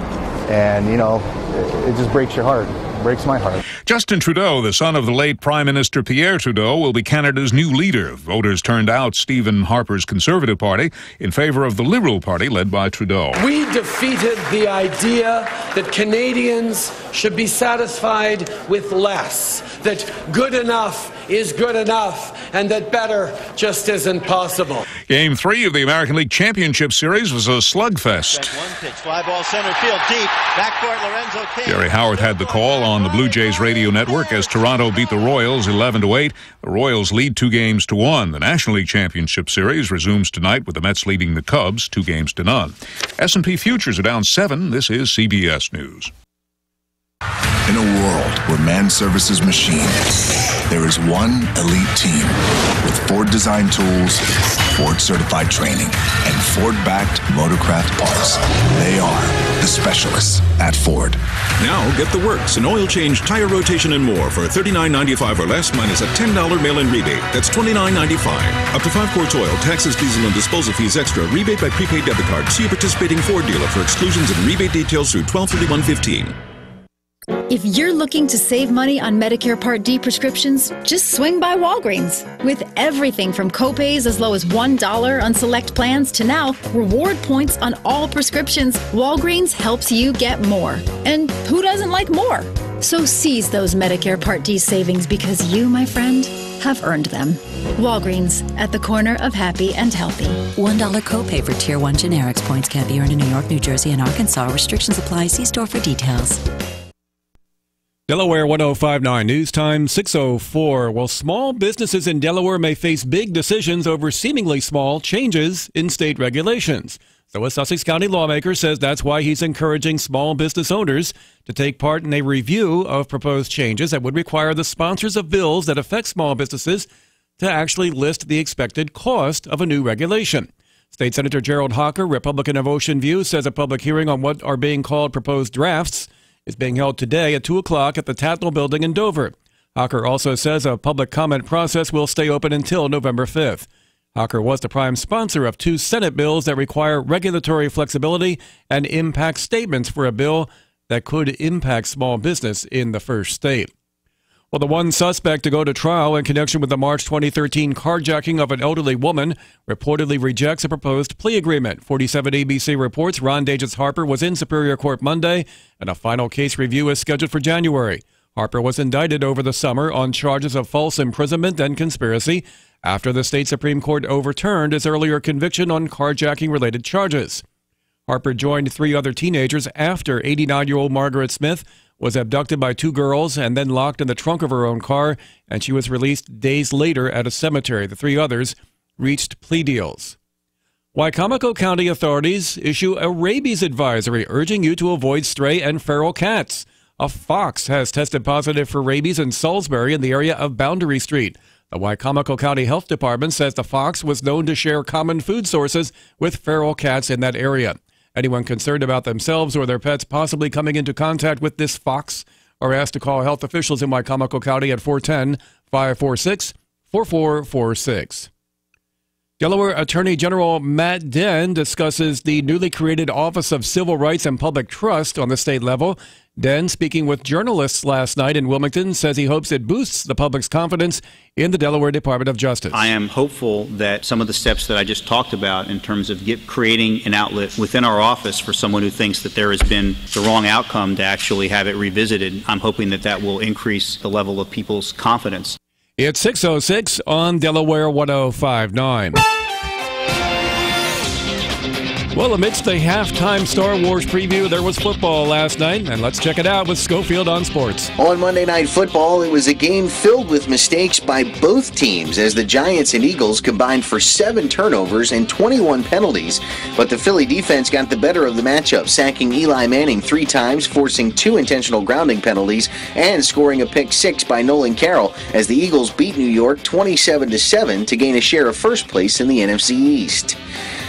And, you know, it just breaks your heart. It breaks my heart.
Justin Trudeau, the son of the late Prime Minister Pierre Trudeau, will be Canada's new leader. Voters turned out Stephen Harper's Conservative Party in favor of the Liberal Party led by Trudeau.
We defeated the idea that Canadians should be satisfied with less, that good enough is good enough, and that better just isn't possible.
Game 3 of the American League Championship Series was a slugfest.
One pitch, fly ball center field, deep, backcourt, Lorenzo King.
Gary Howard had the call on the Blue Jays radio network as Toronto beat the Royals 11-8. The Royals lead 2-1. The National League Championship Series resumes tonight with the Mets leading the Cubs 2-0. S&P futures are down 7. This is CBS News.
In a world where man services machine, there is one elite team with Ford-designed tools, Ford-certified training, and Ford-backed motorcraft parts. They are the specialists at Ford.
Now get the works, an oil change, tire rotation, and more for $39.95 or less minus a $10 mail-in rebate. That's $29.95. Up to 5 quarts oil, taxes, diesel, and disposal fees extra. Rebate by prepaid debit card. See a participating Ford dealer for exclusions and rebate details through 12/31/15.
If you're looking to save money on Medicare Part D prescriptions, just swing by Walgreens. With everything from copays as low as $1 on select plans to now reward points on all prescriptions, Walgreens helps you get more. And who doesn't like more? So seize those Medicare Part D savings because you, my friend, have earned them. Walgreens, at the corner of happy and healthy.
$1 copay for Tier 1 generics. Points can be earned in New York, New Jersey, and Arkansas. Restrictions apply. See store for details.
Delaware 105.9 News Time 6:04. Well, small businesses in Delaware may face big decisions over seemingly small changes in state regulations. So a Sussex County lawmaker says that's why he's encouraging small business owners to take part in a review of proposed changes that would require the sponsors of bills that affect small businesses to actually list the expected cost of a new regulation. State Senator Gerald Hocker, Republican of Ocean View, says a public hearing on what are being called proposed drafts is being held today at 2 o'clock at the Tatnall Building in Dover. Hocker also says a public comment process will stay open until November 5th. Hocker was the prime sponsor of 2 Senate bills that require regulatory flexibility and impact statements for a bill that could impact small business in the first state. Well, the one suspect to go to trial in connection with the March 2013 carjacking of an elderly woman reportedly rejects a proposed plea agreement. 47 ABC reports Ron Dages Harper was in Superior Court Monday, and a final case review is scheduled for January. Harper was indicted over the summer on charges of false imprisonment and conspiracy after the state Supreme Court overturned his earlier conviction on carjacking-related charges. Harper joined 3 other teenagers after 89-year-old Margaret Smith was abducted by 2 girls and then locked in the trunk of her own car, and she was released days later at a cemetery. The 3 others reached plea deals. Wicomico County authorities issue a rabies advisory urging you to avoid stray and feral cats. A fox has tested positive for rabies in Salisbury in the area of Boundary Street. The Wicomico County Health Department says the fox was known to share common food sources with feral cats in that area. Anyone concerned about themselves or their pets possibly coming into contact with this fox are asked to call health officials in Wicomico County at 410-546-4446. Delaware Attorney General Matt Dehn discusses the newly created Office of Civil Rights and Public Trust on the state level. Dehn, speaking with journalists last night in Wilmington, says he hopes it boosts the public's confidence in the Delaware Department of Justice.
I am hopeful that some of the steps that I just talked about in terms of creating an outlet within our office for someone who thinks that there has been the wrong outcome to actually have it revisited, I'm hoping that that will increase the level of people's confidence.
It's 6:06 on Delaware 105.9. Well, amidst the halftime Star Wars preview, there was football last night, and let's check it out with Schofield on Sports.
On Monday Night Football, it was a game filled with mistakes by both teams as the Giants and Eagles combined for 7 turnovers and 21 penalties. But the Philly defense got the better of the matchup, sacking Eli Manning 3 times, forcing 2 intentional grounding penalties, and scoring a pick 6 by Nolan Carroll as the Eagles beat New York 27-7 to gain a share of first place in the NFC East.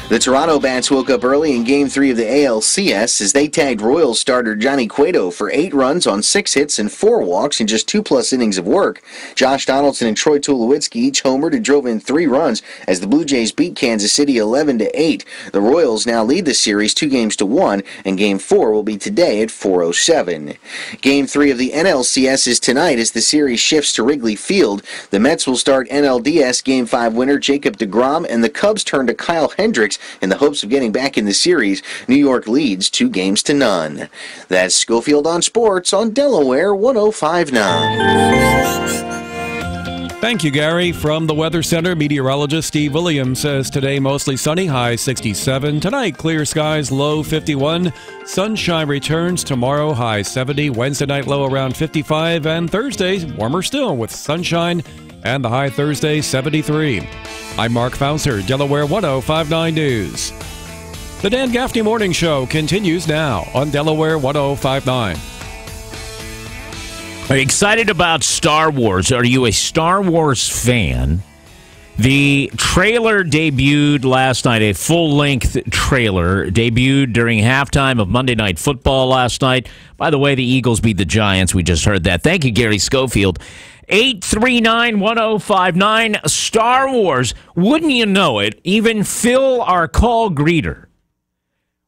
The Toronto Bats woke up early in Game 3 of the ALCS as they tagged Royals starter Johnny Cueto for 8 runs on 6 hits and 4 walks in just 2+ innings of work. Josh Donaldson and Troy Tulowitzki each homered and drove in 3 runs as the Blue Jays beat Kansas City 11-8. The Royals now lead the series 2-1, and Game 4 will be today at 4:07. Game 3 of the NLCS is tonight as the series shifts to Wrigley Field. The Mets will start NLDS Game 5 winner Jacob deGrom, and the Cubs turn to Kyle Hendricks in the hopes of getting back in the series. New York leads 2-0. That's Schofield on Sports on Delaware 105.9.
Thank you, Gary. From the Weather Center, meteorologist Steve Williams says today mostly sunny, high 67. Tonight, clear skies, low 51. Sunshine returns tomorrow, high 70. Wednesday night, low around 55. And Thursday, warmer still with sunshine and the high Thursday, 73. I'm Mark Fauser, Delaware 105.9 News. The Dan Gaffney Morning Show continues now on Delaware 105.9.
Are you excited about Star Wars? Are you a Star Wars fan? The trailer debuted last night, a full-length trailer debuted during halftime of Monday Night Football last night. By the way, the Eagles beat the Giants. We just heard that. Thank you, Gary Schofield. 839-1059, Star Wars. Wouldn't you know it, even Phil, our call greeter,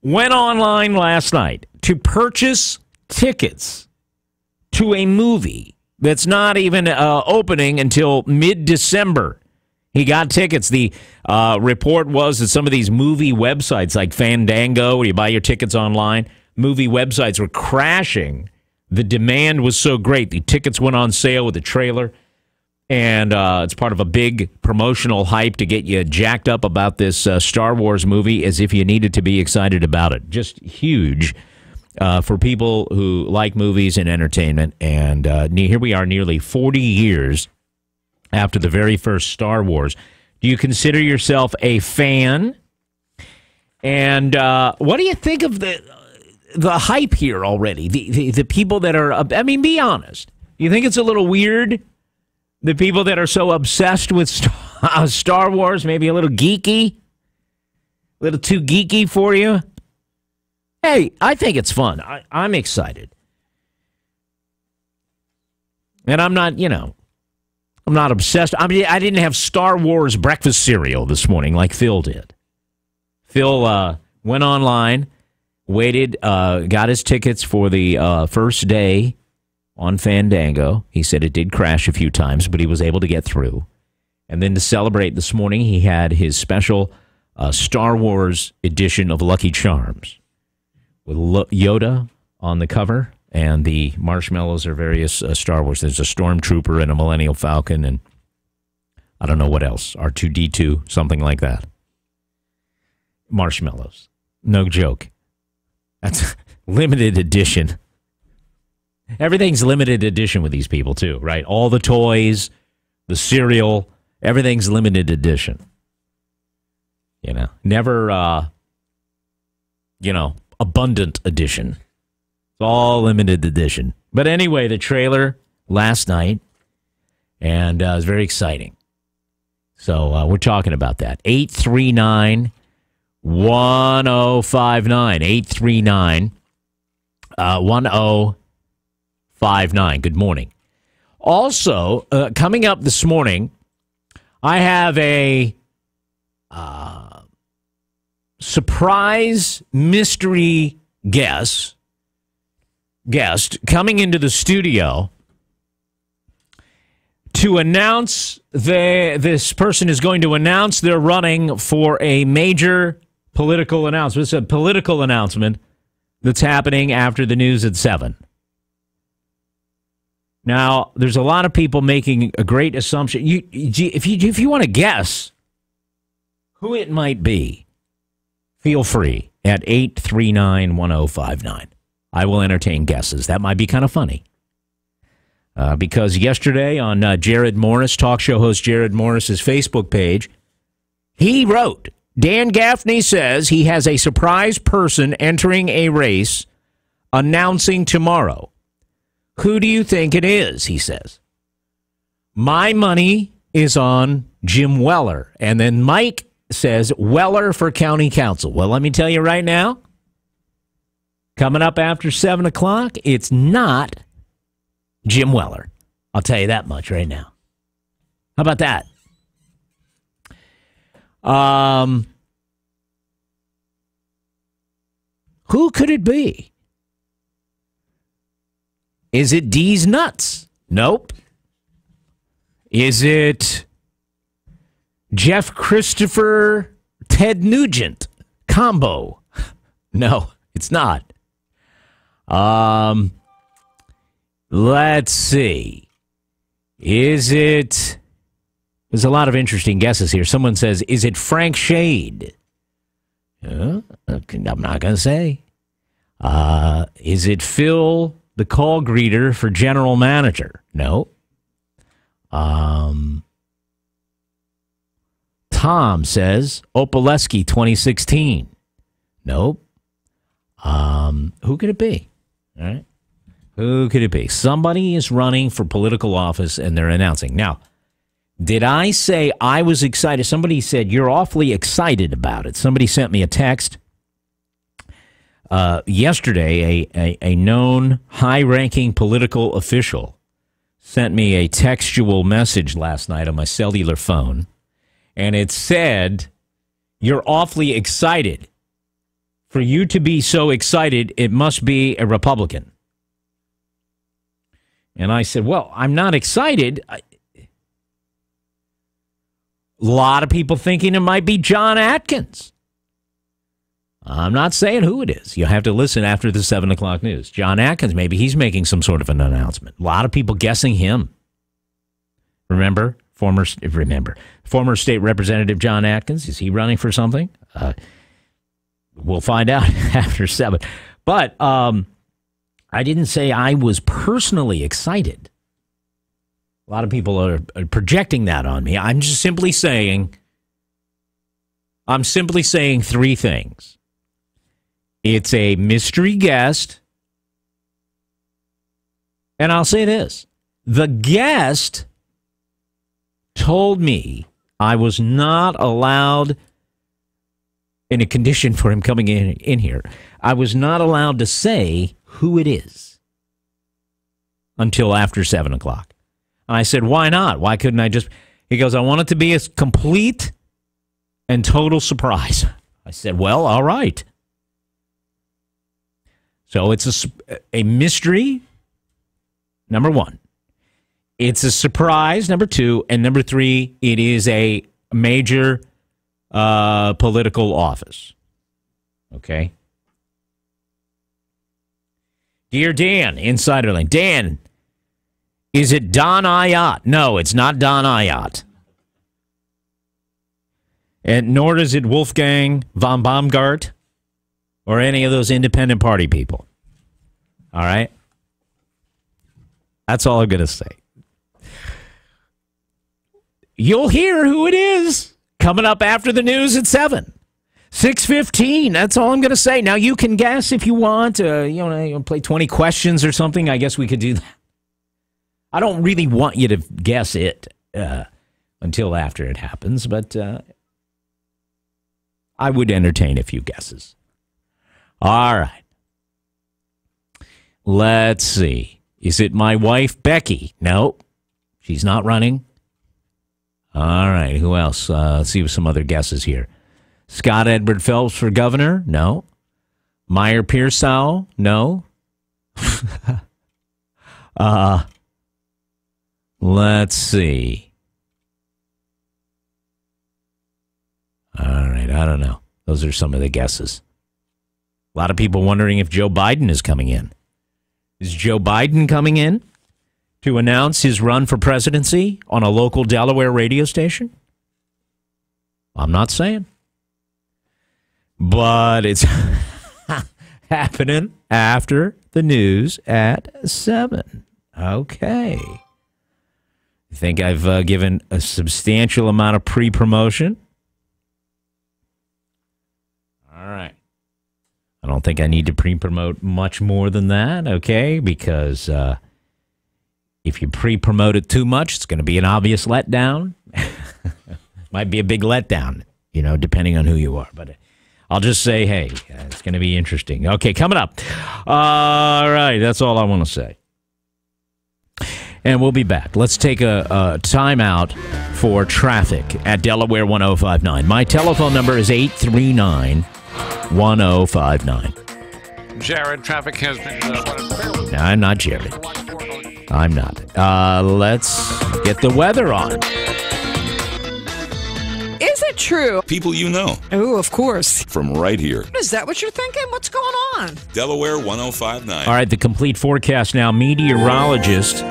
went online last night to purchase tickets to a movie that's not even opening until mid-December. He got tickets. The report was that some of these movie websites like Fandango, where you buy your tickets online, movie websites were crashing. The demand was so great. The tickets went on sale with the trailer, and it's part of a big promotional hype to get you jacked up about this Star Wars movie as if you needed to be excited about it. Just huge. For people who like movies and entertainment. And here we are nearly 40 years after the very first Star Wars. Do you consider yourself a fan? And what do you think of the hype here already? The people that are, I mean, be honest. You think it's a little weird? The people that are so obsessed with Star Wars, maybe a little geeky? A little too geeky for you? Hey, I think it's fun. I'm excited. And I'm not, I'm not obsessed. I mean, I didn't have Star Wars breakfast cereal this morning like Phil did. Phil went online, waited, got his tickets for the first day on Fandango. He said it did crash a few times, but he was able to get through. And then to celebrate this morning, he had his special Star Wars edition of Lucky Charms, with Yoda on the cover, and the marshmallows are various Star Wars. There's a Stormtrooper and a Millennial Falcon, and I don't know what else, R2-D2, something like that. Marshmallows. No joke. That's limited edition. Everything's limited edition with these people, too, right? All the toys, the cereal, everything's limited edition. Never, abundant edition. It's all limited edition. But anyway, the trailer last night, and it was very exciting. So we're talking about that. 839-1059. 839-1059. Good morning. Also, coming up this morning, I have a surprise mystery guest coming into the studio to announce this person is going to announce they're running for a major political announcement. It's a political announcement that's happening after the news at 7. Now, there's a lot of people making a great assumption. If you want to guess who it might be, feel free at 839-1059. I will entertain guesses. That might be kind of funny. Because yesterday on Jared Morris, talk show host Jared Morris's Facebook page, he wrote, Dan Gaffney says he has a surprise person entering a race announcing tomorrow. Who do you think it is, he says. My money is on Jim Weller. And then Mike says Weller for county council. Well, let me tell you right now, coming up after 7 o'clock, it's not Jim Weller. I'll tell you that much right now. How about that? Who could it be? Is it D's Nuts? Nope. Is it Jeff Christopher Ted Nugent combo? No, it's not. Let's see. Is it There's a lot of interesting guesses here. Someone says, is it Frank Shade? I'm not going to say. Is it Phil, the call greeter for general manager? No. Tom says, Opaleski 2016. Nope. Who could it be? All right. Who could it be? Somebody is running for political office and they're announcing. Now, did I say I was excited? Somebody said, you're awfully excited about it. Somebody sent me a text yesterday. A known high-ranking political official sent me a textual message last night on my cellular phone, and it said, you're awfully excited. For you to be so excited, it must be a Republican. And I said, well, I'm not excited. A lot of people thinking it might be John Atkins. I'm not saying who it is. You'll have to listen after the 7 o'clock news. John Atkins, maybe he's making some sort of an announcement. A lot of people guessing him. Remember? Former State Representative John Atkins. Is he running for something? We'll find out after 7. But I didn't say I was personally excited. A lot of people are projecting that on me. I'm simply saying 3 things. It's a mystery guest. And I'll say this. The guest told me I was not allowed, in a condition for him coming in here, I was not allowed to say who it is until after 7 o'clock. And I said, why not? Why couldn't I just... He goes, I want it to be a complete and total surprise. I said, well, all right. So it's a mystery, number 1. It's a surprise, number 2. And number 3, it is a major political office. Okay? Dear Dan, Insiderland. Dan, is it Don Ayotte? No, it's not Don Ayotte. And nor is it Wolfgang von Baumgart or any of those independent party people. All right? That's all I'm going to say. You'll hear who it is coming up after the news at 7. 6:15. That's all I'm going to say. Now, you can guess if you want. You play 20 questions or something. I guess we could do that. I don't really want you to guess it until after it happens, but I would entertain a few guesses. All right. Let's see. Is it my wife, Becky? No, she's not running. All right. Who else? Let's see some other guesses here. Scott Edward Phelps for governor? No. Meyer Pearsall? No. Let's see. All right. I don't know. Those are some of the guesses. A lot of people wondering if Joe Biden is coming in. Is Joe Biden coming in to announce his run for presidency on a local Delaware radio station? I'm not saying. But it's happening after the news at 7. Okay. I think I've given a substantial amount of pre-promotion. All right. I don't think I need to pre-promote much more than that, okay? Because if you pre-promote it too much, it's going to be an obvious letdown. Might be a big letdown, depending on who you are. But I'll just say, hey, it's going to be interesting. Okay, coming up. All right, that's all I want to say. And we'll be back. Let's take a timeout for traffic at Delaware 105.9. My telephone number is 839-1059.
Jared, traffic has been...
No, I'm not Jared. I'm not. Let's get the weather on.
Is it true?
People you know.
Oh, of course.
From right here.
Is that what you're thinking? What's going on?
Delaware 105.9.
All right, the complete forecast now. Meteorologist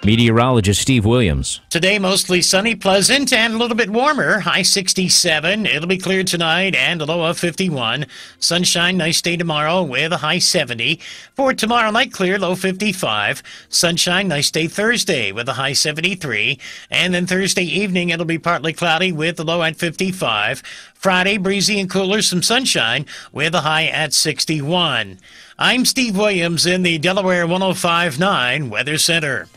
Meteorologist Steve Williams.
Today, mostly sunny, pleasant, and a little bit warmer. High 67. It'll be clear tonight and a low of 51. Sunshine, nice day tomorrow with a high 70. For tomorrow night, clear, low 55. Sunshine, nice day Thursday with a high 73. And then Thursday evening, it'll be partly cloudy with a low at 55. Friday, breezy and cooler, some sunshine with a high at 61. I'm Steve Williams in the Delaware 105.9 Weather Center.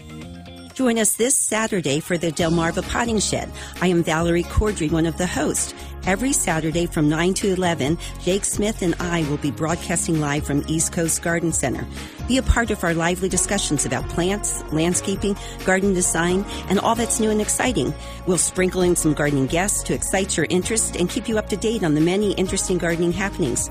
Join us this Saturday for the Delmarva Potting Shed. I am Valerie Cordry, one of the hosts. Every Saturday from 9 to 11, Jake Smith and I will be broadcasting live from East Coast Garden Center. Be a part of our lively discussions about plants, landscaping, garden design, and all that's new and exciting. We'll sprinkle in some gardening guests to excite your interest and keep you up to date on the many interesting gardening happenings.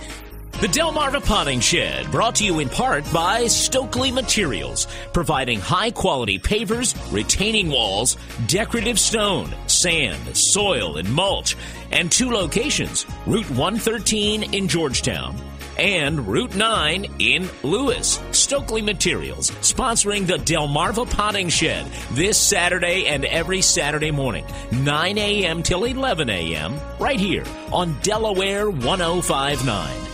The Delmarva Potting Shed, brought to you in part by Stokely Materials, providing high-quality pavers, retaining walls, decorative stone, sand, soil, and mulch, and 2 locations, Route 113 in Georgetown and Route 9 in Lewis. Stokely Materials, sponsoring the Delmarva Potting Shed this Saturday and every Saturday morning, 9 a.m. till 11 a.m., right here on Delaware 105.9.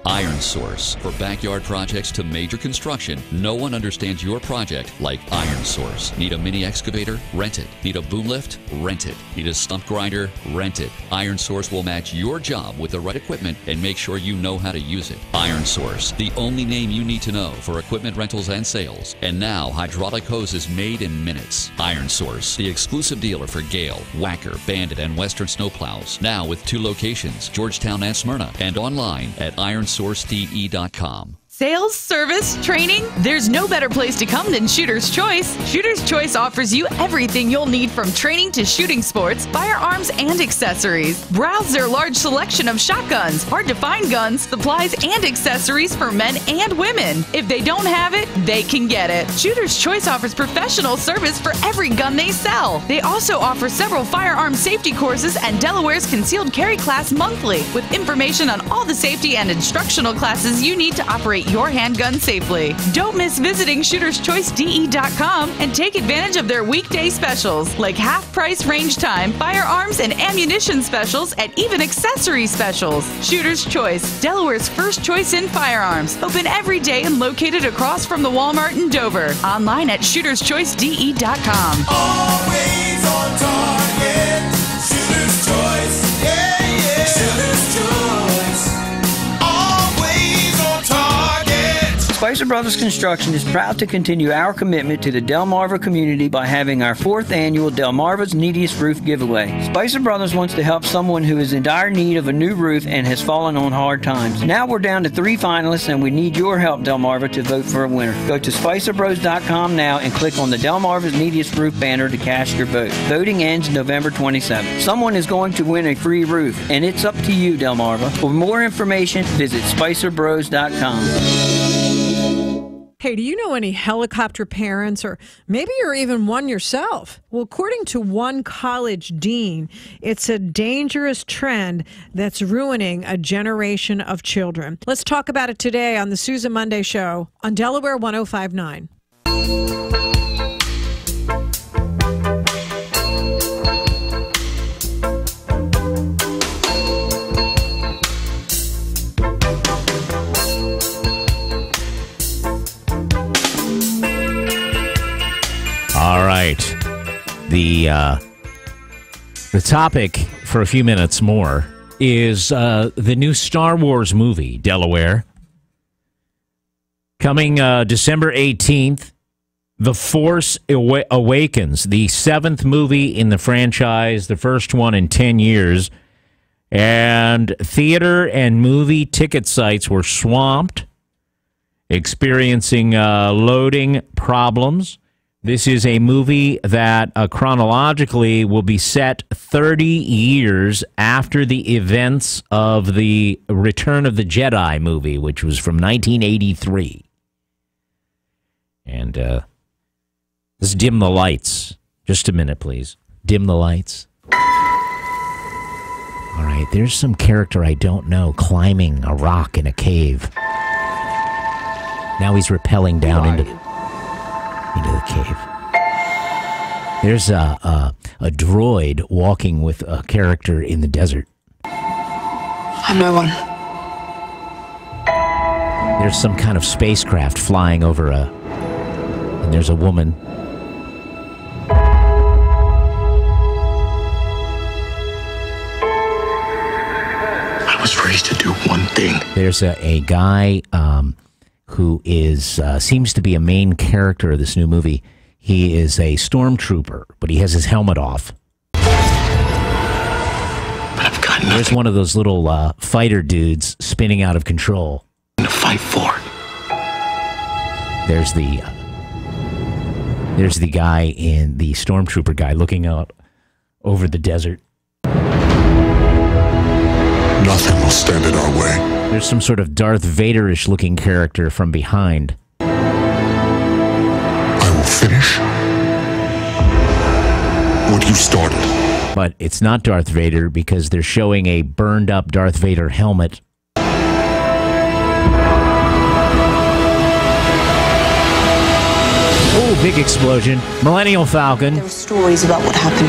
Iron Source. For backyard projects to major construction, no one understands your project like Iron Source. Need a mini excavator? Rent it. Need a boom lift? Rent it. Need a stump grinder? Rent it. Iron Source will match your job with the right equipment and make sure you know how to use it. Iron Source, the only name you need to know for equipment rentals and sales. And now, hydraulic hoses made in minutes. Iron Source, the exclusive dealer for Gale, Whacker, Bandit, and Western snowplows. Now with 2 locations, Georgetown and Smyrna, and online at ironsourcede.com.
Sales, service, training, there's no better place to come than Shooter's Choice. Shooter's Choice offers you everything you'll need from training to shooting sports, firearms, and accessories. Browse their large selection of shotguns, hard-to-find guns, supplies, and accessories for men and women. If they don't have it, they can get it. Shooter's Choice offers professional service for every gun they sell. They also offer several firearm safety courses and Delaware's concealed carry class monthly, with information on all the safety and instructional classes you need to operate your handgun safely. Don't miss visiting shooterschoicede.com and take advantage of their weekday specials like half-price range time, firearms and ammunition specials, and even accessory specials. Shooter's Choice, Delaware's first choice in firearms. Open every day and located across from the Walmart in Dover. Online at shooterschoicede.com.
Always on target. Shooter's Choice. Yeah, yeah. Shooter's Choice.
Spicer Brothers Construction is proud to continue our commitment to the Delmarva community by having our 4th annual Delmarva's Neediest Roof Giveaway. Spicer Brothers wants to help someone who is in dire need of a new roof and has fallen on hard times. Now we're down to 3 finalists and we need your help, Delmarva, to vote for a winner. Go to SpicerBros.com now and click on the Delmarva's Neediest Roof banner to cast your vote. Voting ends November 27th. Someone is going to win a free roof, and it's up to you, Delmarva. For more information, visit SpicerBros.com.
Hey, do you know any helicopter parents, or maybe you're even one yourself? Well, according to one college dean, it's a dangerous trend that's ruining a generation of children. Let's talk about it today on the Susan Monday Show on Delaware 105.9.
All right. The topic for a few minutes more is the new Star Wars movie, Delaware. Coming December 18th, The Force Awakens, the 7th movie in the franchise, the first one in 10 years. And theater and movie ticket sites were swamped, experiencing loading problems. This is a movie that chronologically will be set 30 years after the events of the Return of the Jedi movie, which was from 1983. And let's dim the lights. Just a minute, please. Dim the lights. All right, there's some character I don't know climbing a rock in a cave.
Now he's rappelling down into the cave. There's a droid walking with a character in the desert.
I'm no one.
There's some kind of spacecraft flying over and there's a woman.
I was raised to do one thing.
There's a guy who seems to be a main character of this new movie. He is a stormtrooper, but he has his helmet off. There's one of those little fighter dudes spinning out of control.
To fight for.
There's the guy in the stormtrooper guy looking out over the desert.
Nothing will stand in our way.
There's some sort of Darth Vader-ish looking character from behind.
I will finish what you started.
But it's not Darth Vader because they're showing a burned up Darth Vader helmet. Oh, big explosion. Millennial Falcon.
There were stories about what happened.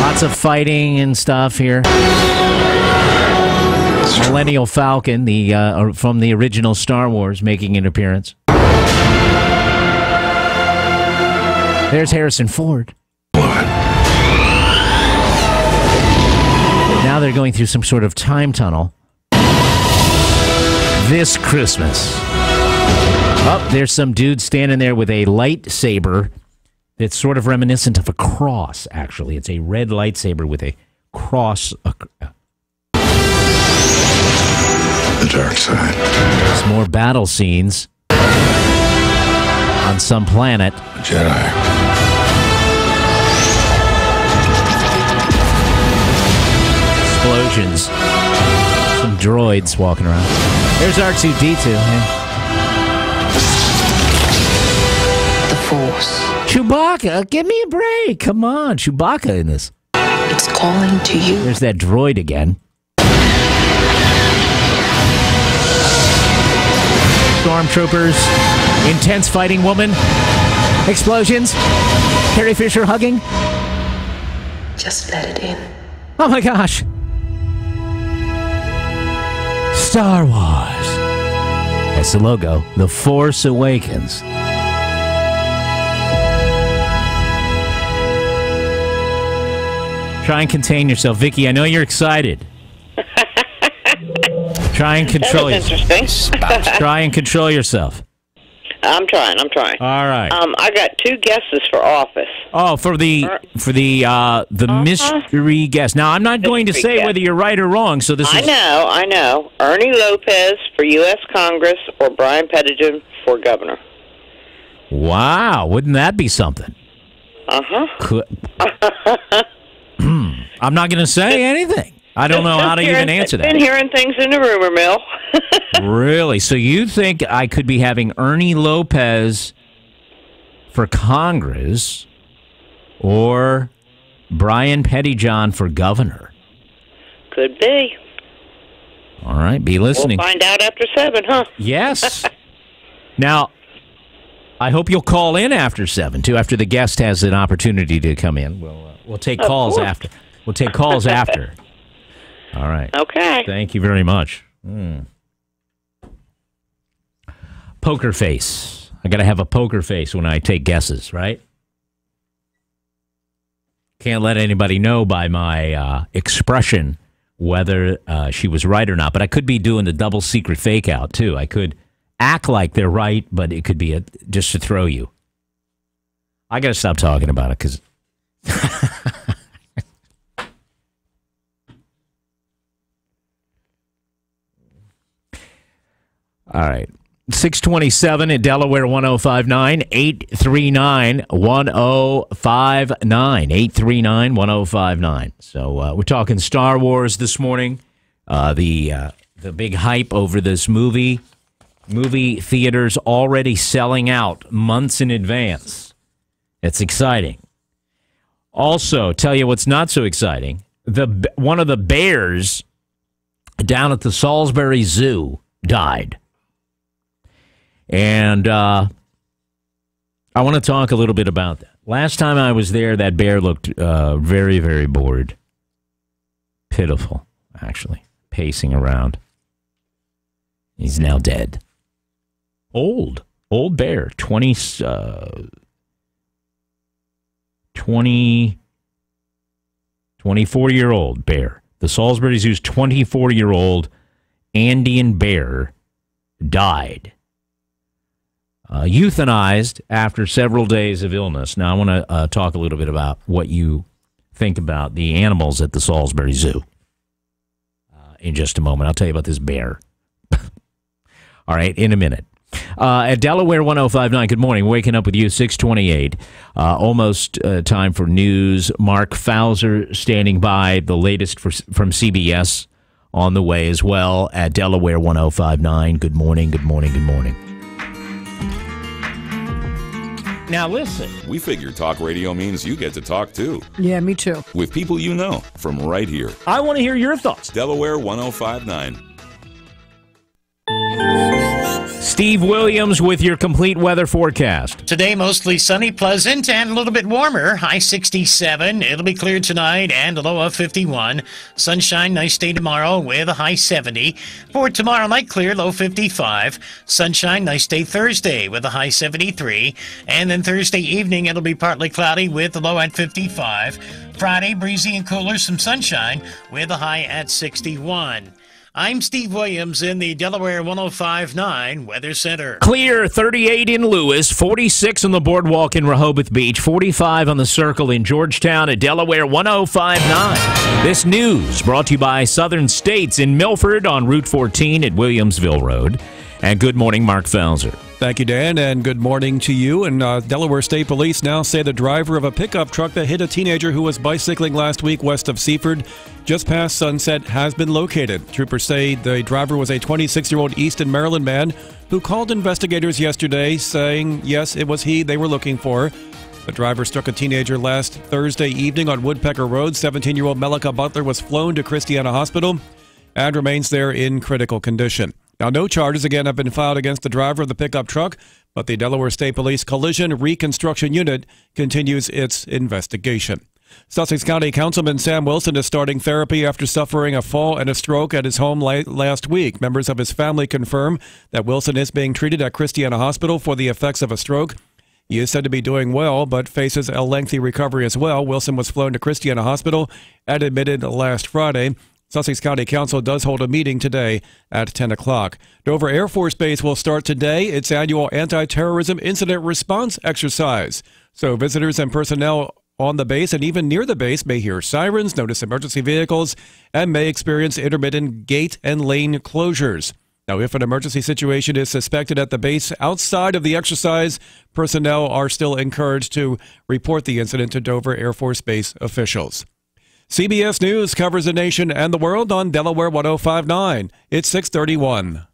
Lots of fighting and stuff here. Millennial Falcon, from the original Star Wars, making an appearance. There's Harrison Ford. Now they're going through some sort of time tunnel. This Christmas. Oh, there's some dude standing there with a lightsaber that's sort of reminiscent of a cross, actually. It's a red lightsaber with a cross.
The dark side.
There's more battle scenes on some planet.
Jedi.
Explosions. Some droids walking around. There's R2-D2. Yeah.
The Force.
Chewbacca, give me a break. Come on, Chewbacca in this.
It's calling to you.
There's that droid again. Stormtroopers. Intense fighting woman. Explosions. Carrie Fisher hugging.
Just let it in.
Oh my gosh. Star Wars. That's the logo. The Force Awakens. Try and contain yourself. Vicky, I know you're excited. Try and control yourself.
Interesting.
Try and control yourself.
I'm trying.
All right.
I got 2 guesses for office.
Oh, for the mystery guest. Now, I'm not going to say whether you're right or wrong. So this is.
I know. Ernie Lopez for U.S. Congress or Brian Pettigrew for governor.
Wow, wouldn't that be something? I'm not going to say anything. I don't know how to even answer that.
Been hearing things in the rumor mill.
Really? So you think I could be having Ernie Lopez for Congress or Brian Pettyjohn for governor?
Could be.
All right, be listening.
We'll find out after 7, huh?
Yes. Now, I hope you'll call in after 7, too, after the guest has an opportunity to come in. We'll take calls after. We'll take calls after. All right.
Okay.
Thank you very much. Poker face. I got to have a poker face when I take guesses, right? Can't let anybody know by my expression whether she was right or not. But I could be doing the double secret fake out, too. I could act like they're right, but it could be just to throw you. I got to stop talking about it because... All right. 627 at Delaware 105.9, 839-1059, 839-1059. So we're talking Star Wars this morning. The big hype over this movie. Movie theaters already selling out months in advance. It's exciting. Also, tell you what's not so exciting. One of the bears down at the Salisbury Zoo died.
And I want to talk a little bit about that. Last time I was there, that bear looked very, very bored. Pitiful, actually, pacing around. He's now dead. Old bear, 24-year-old bear. The Salisbury Zoo's 24-year-old Andean bear died. Euthanized after several days of illness. Now, I want to talk a little bit about what you think about the animals at the Salisbury Zoo in just a moment. I'll tell you about this bear. All right, in a minute. At Delaware 105.9, good morning. Waking up with you, 628. Almost time for news. Mark Fauser standing by. The latest from CBS on the way as well at Delaware 105.9. Good morning, good morning, good morning. Now listen.
We figure talk radio means you get to talk too.
Yeah, me too.
With people you know from right here.
I want to hear your thoughts.
Delaware 105.9.
Steve Williams with your complete weather forecast.
Today, mostly sunny, pleasant, and a little bit warmer. High 67. It'll be clear tonight and a low of 51. Sunshine, nice day tomorrow with a high 70. For tomorrow night, clear, low 55. Sunshine, nice day Thursday with a high 73. And then Thursday evening, it'll be partly cloudy with a low at 55. Friday, breezy and cooler, some sunshine with a high at 61. I'm Steve Williams in the Delaware 105.9 Weather Center.
Clear, 38 in Lewis, 46 on the boardwalk in Rehoboth Beach, 45 on the Circle in Georgetown at Delaware 105.9. This news brought to you by Southern States in Milford on Route 14 at Williamsville Road. And good morning, Mark Fauser.
Thank you, Dan, and good morning to you. And Delaware State Police now say the driver of a pickup truck that hit a teenager who was bicycling last week west of Seaford, just past Sunset, has been located. Troopers say the driver was a 26-year-old Easton, Maryland man who called investigators yesterday saying, yes, it was he they were looking for. The driver struck a teenager last Thursday evening on Woodpecker Road. 17-year-old Melika Butler was flown to Christiana Hospital and remains there in critical condition. Now, no charges again have been filed against the driver of the pickup truck, but the Delaware State Police Collision Reconstruction Unit continues its investigation. Sussex County Councilman Sam Wilson is starting therapy after suffering a fall and a stroke at his home last week. Members of his family confirm that Wilson is being treated at Christiana Hospital for the effects of a stroke. He is said to be doing well, but faces a lengthy recovery as well. Wilson was flown to Christiana Hospital and admitted last Friday. Sussex County Council does hold a meeting today at 10 o'clock. Dover Air Force Base will start today its annual anti-terrorism incident response exercise. So visitors and personnel on the base and even near the base may hear sirens, notice emergency vehicles, and may experience intermittent gate and lane closures. Now, if an emergency situation is suspected at the base outside of the exercise, personnel are still encouraged to report the incident to Dover Air Force Base officials. CBS News covers the nation and the world on Delaware 105.9. It's 6:31.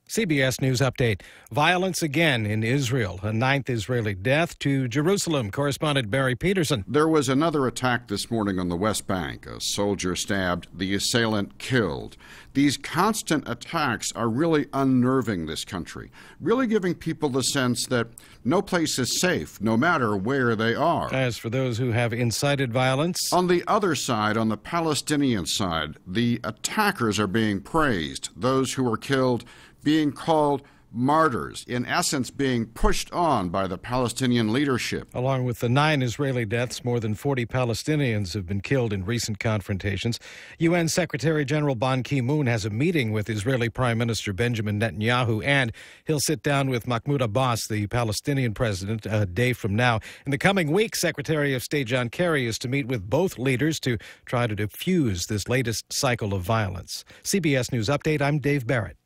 CBS News update. Violence again in Israel. A 9th Israeli death to Jerusalem. Correspondent Barry Peterson.
There was another attack this morning on the West Bank. A soldier stabbed, the assailant killed. These constant attacks are really unnerving this country, really giving people the sense that no place is safe, no matter where they are.
As for those who have incited violence,
on the other side, on the Palestinian side, the attackers are being praised. Those who were killed being called martyrs, in essence being pushed on by the Palestinian leadership.
Along with the 9 Israeli deaths, more than 40 Palestinians have been killed in recent confrontations. UN Secretary General Ban Ki-moon has a meeting with Israeli Prime Minister Benjamin Netanyahu, and he'll sit down with Mahmoud Abbas, the Palestinian president, a day from now. In the coming week, Secretary of State John Kerry is to meet with both leaders to try to defuse this latest cycle of violence. CBS News Update, I'm Dave Barrett.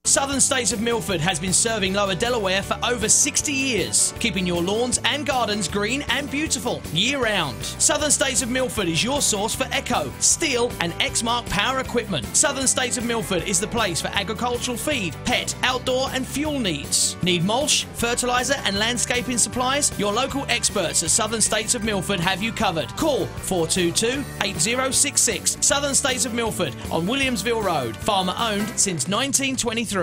Southern States of Milford has been serving Lower Delaware for over 60 years, keeping your lawns and gardens green and beautiful year-round. Southern States of Milford is your source for Echo, Steel and Exmark power equipment. Southern States of Milford is the place for agricultural feed, pet, outdoor and fuel needs. Need mulch, fertilizer and landscaping supplies? Your local experts at Southern States of Milford have you covered. Call 422-8066. Southern States of Milford on Williamsville Road. Farmer owned since 1923.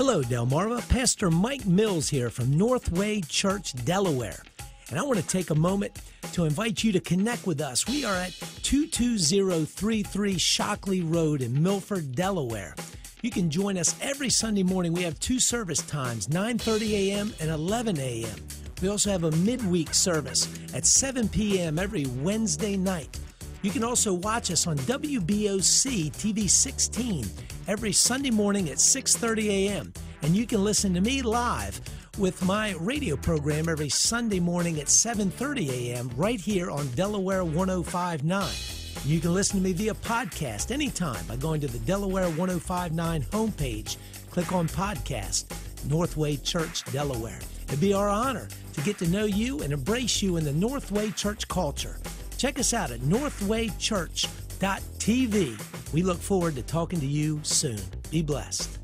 Hello, Delmarva. Pastor Mike Mills here from Northway Church, Delaware. And I want to take a moment to invite you to connect with us. We are at 22033 Shockley Road in Milford, Delaware. You can join us every Sunday morning. We have 2 service times, 9:30 a.m. and 11 a.m. We also have a midweek service at 7 p.m. every Wednesday night. You can also watch us on WBOC TV 16 every Sunday morning at 6:30 a.m. And you can listen to me live with my radio program every Sunday morning at 7:30 a.m. right here on Delaware 105.9. You can listen to me via podcast anytime by going to the Delaware 105.9 homepage. Click on podcast, Northway Church, Delaware. It'd be our honor to get to know you and embrace you in the Northway Church culture. Check us out at northwaychurch.tv. We look forward to talking to you soon. Be blessed.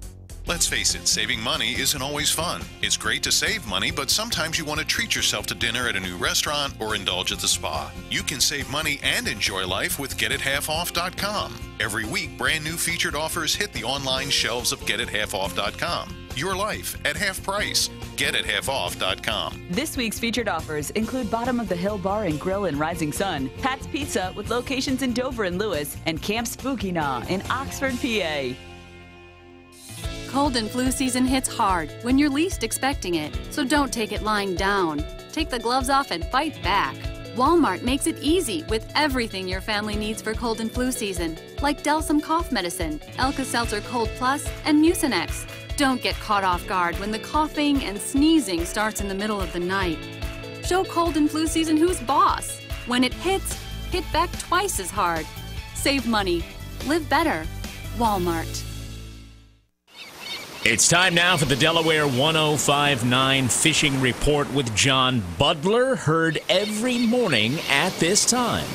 Let's face it, saving money isn't always fun. It's great to save money, but sometimes you want to treat yourself to dinner at a new restaurant or indulge at the spa. You can save money and enjoy life with GetItHalfOff.com. Every week, brand new featured offers hit the online shelves of GetItHalfOff.com. Your life at half price. GetItHalfOff.com.
This week's featured offers include Bottom of the Hill Bar and Grill in Rising Sun, Pat's Pizza with locations in Dover and Lewis, and Camp Spooky Gnaw in Oxford, PA.
Cold and flu season hits hard when you're least expecting it, so don't take it lying down. Take the gloves off and fight back. Walmart makes it easy with everything your family needs for cold and flu season, like Delsum cough medicine, Alka-Seltzer Cold Plus, and Mucinex. Don't get caught off guard when the coughing and sneezing starts in the middle of the night. Show cold and flu season who's boss. When it hits, hit back twice as hard. Save money. Live better. Walmart.
It's time now for the Delaware 105.9 Fishing Report with John Butler, heard every morning at this time.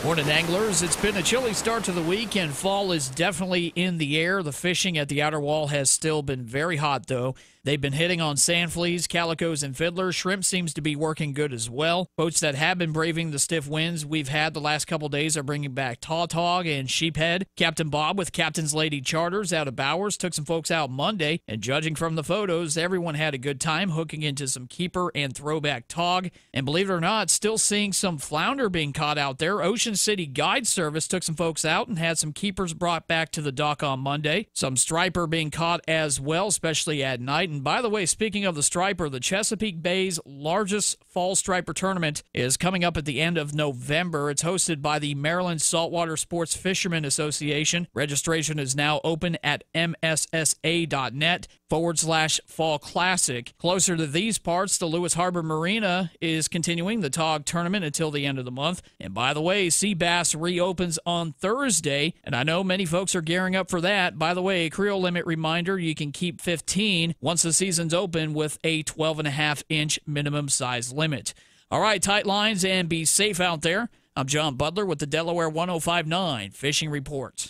Morning, anglers. It's been a chilly start to the week, and fall is definitely in the air. The fishing at the outer wall has still been very hot, though. They've been hitting on sand fleas, calicos, and fiddlers. Shrimp seems to be working good as well. Boats that have been braving the stiff winds we've had the last couple days are bringing back tautog and sheephead. Captain Bob with Captain's Lady Charters out of Bowers took some folks out Monday, and judging from the photos, everyone had a good time hooking into some keeper and throwback tog. And believe it or not, still seeing some flounder being caught out there. Ocean City Guide Service took some folks out and had some keepers brought back to the dock on Monday. Some striper being caught as well, especially at night. And by the way, speaking of the striper, the Chesapeake Bay's largest fall striper tournament is coming up at the end of November. It's hosted by the Maryland Saltwater Sports Fishermen Association. Registration is now open at mssa.net/Fall Classic. Closer to these parts, the Lewis Harbor Marina is continuing the TOG tournament until the end of the month. And by the way, Sea Bass reopens on Thursday, and I know many folks are gearing up for that. By the way, creel limit reminder, you can keep 15 once the season's open with a 12.5-inch minimum size limit. All right, tight lines and be safe out there. I'm John Butler with the Delaware 105.9 Fishing Report.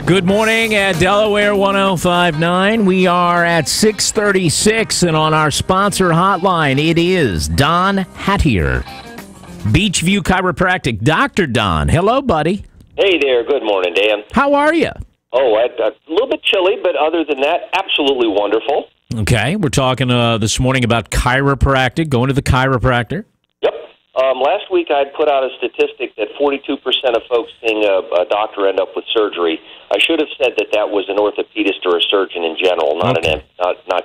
Good morning at Delaware 105.9. We are at 6:36, and on our sponsor hotline, it is Don Hattier, Beachview Chiropractic. Dr. Don, hello, buddy.
Hey there. Good morning, Dan.
How are you?
Oh, a little bit chilly, but other than that, absolutely wonderful.
Okay, we're talking this morning about chiropractic, going to the chiropractor.
Yep. Last week I'd put out a statistic that 42% of folks seeing a doctor end up with surgery. I should have said that was an orthopedist or a surgeon in general, not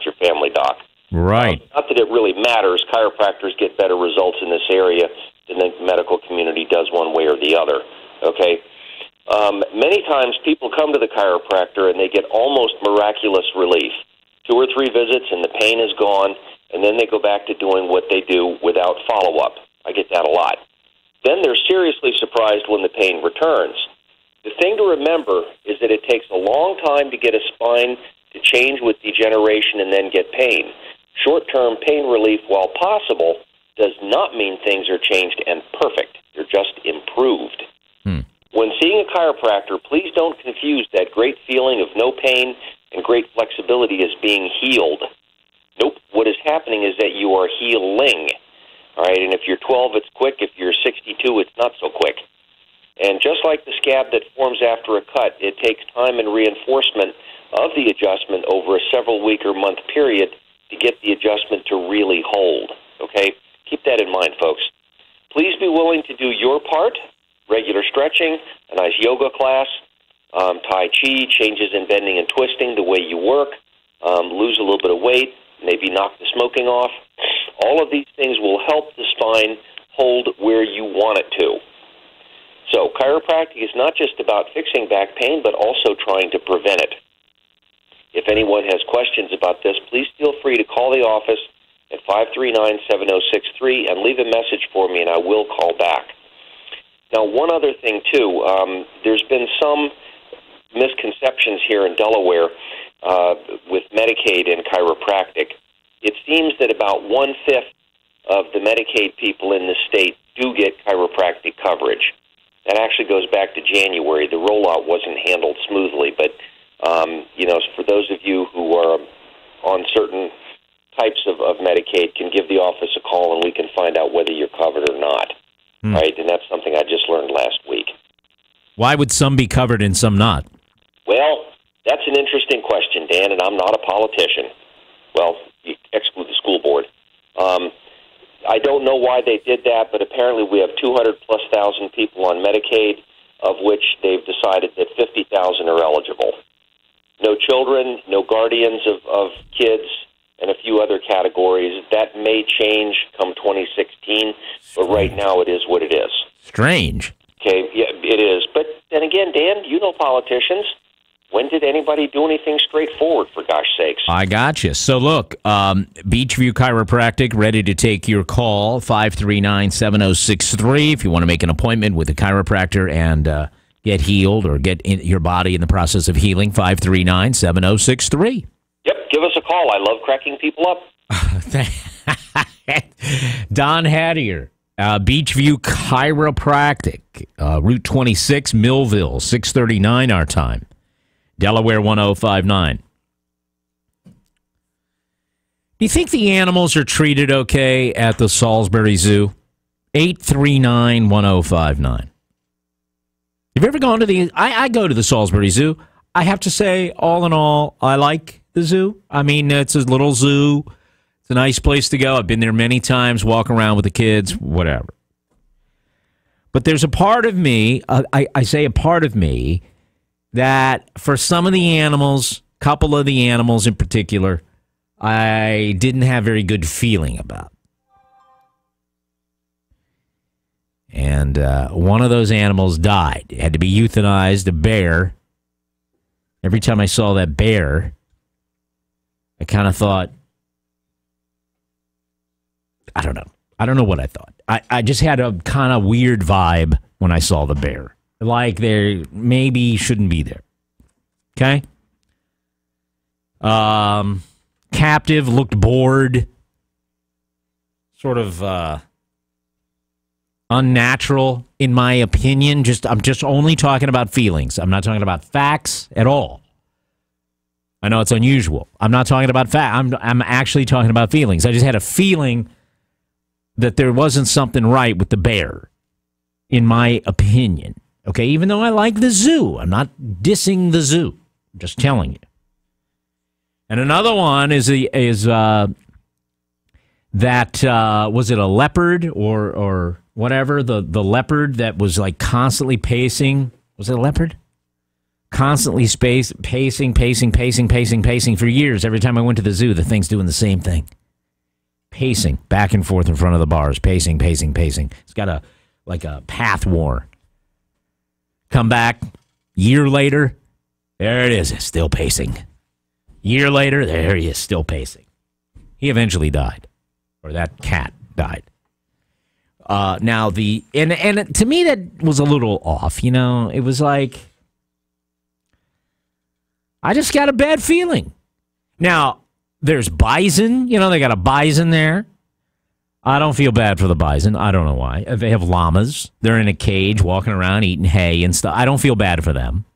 your family doc.
Right.
Not that it really matters. Chiropractors get better results in this area than the medical community does one way or the other. Okay. Many times people come to the chiropractor and they get almost miraculous relief. 2 or 3 visits and the pain is gone, and then they go back to doing what they do without follow-up. I get that a lot. Then they're seriously surprised when the pain returns. The thing to remember is that it takes a long time to get a spine to change with degeneration and then get pain. Short-term pain relief, while possible, does not mean things are changed and perfect. They're just improved. When seeing a chiropractor, please don't confuse that great feeling of no pain and great flexibility as being healed. Nope. What is happening is that you are healing. All right, and if you're 12, it's quick. If you're 62, it's not so quick. And just like the scab that forms after a cut, it takes time and reinforcement of the adjustment over a several week or month period to get the adjustment to really hold. Okay? Keep that in mind, folks. Please be willing to do your part, regular stretching, a nice yoga class, Tai Chi, changes in bending and twisting, the way you work, lose a little bit of weight, maybe knock the smoking off. All of these things will help the spine hold where you want it to. So chiropractic is not just about fixing back pain, but also trying to prevent it. If anyone has questions about this, please feel free to call the office at 539-7063 and leave a message for me, and I will call back. Now, one other thing, too. There's been some misconceptions here in Delaware with Medicaid and chiropractic. It seems that about 1/5 of the Medicaid people in the state do get chiropractic coverage. That actually goes back to January. The rollout wasn't handled smoothly, but for those of you who are on certain types of Medicaid, can give the office a call and we can find out whether you're covered or not. Right? And that's something I just learned last week.
Why would some be covered and some not?
Well, that's an interesting question, Dan, and I'm not a politician. Well, you exclude the school board. I don't know why they did that, but apparently we have 200,000+ people on Medicaid, of which they've decided that 50,000 are eligible. No children, no guardians of kids, and a few other categories. That may change come 2016, but right now it is what it is.
Strange.
Okay, yeah, it is. But then again, Dan, you know politicians. When did anybody do anything straightforward, for gosh sakes?
I got you. So look, Beachview Chiropractic, ready to take your call, 539-7063. If you want to make an appointment with a chiropractor and get healed or get your body in the process of healing, 539-7063.
Yep, give us a call. I love cracking people up.
Don Hattier, Beachview Chiropractic, Route 26, Millville, 639 our time. Delaware 105.9. Do you think the animals are treated okay at the Salisbury Zoo? 839-1059. Have you ever gone to the... I go to the Salisbury Zoo. I have to say, all in all, I like the zoo. I mean, it's a little zoo. It's a nice place to go. I've been there many times, walk around with the kids, whatever. But there's a part of me, I say a part of me, that for some of the animals, couple of the animals in particular, I didn't have very good feeling about. And one of those animals died. It had to be euthanized, a bear. Every time I saw that bear, I kind of thought, I don't know. I don't know what I thought. I just had a kind of weird vibe when I saw the bear. Like they maybe shouldn't be there. Okay? Captive, looked bored. Sort of unnatural, in my opinion. I'm just only talking about feelings. I'm not talking about facts at all. I know it's unusual. I'm not talking about facts. I'm actually talking about feelings. I just had a feeling that there wasn't something right with the bear, in my opinion. Okay, even though I like the zoo. I'm not dissing the zoo. I'm just telling you. And another one is that, was it a leopard or whatever? The leopard that was like constantly pacing. Was it a leopard? Constantly pacing for years. Every time I went to the zoo, the thing's doing the same thing. Pacing back and forth in front of the bars. Pacing. It's got a path war. Come back, year later, there it is, still pacing. Year later, there he is, still pacing. He eventually died, or that cat died. Now and to me that was a little off. You know, it was like I just got a bad feeling. Now there's bison. You know, they got a bison there. I don't feel bad for the bison. I don't know why. They have llamas. They're in a cage walking around eating hay and stuff. I don't feel bad for them.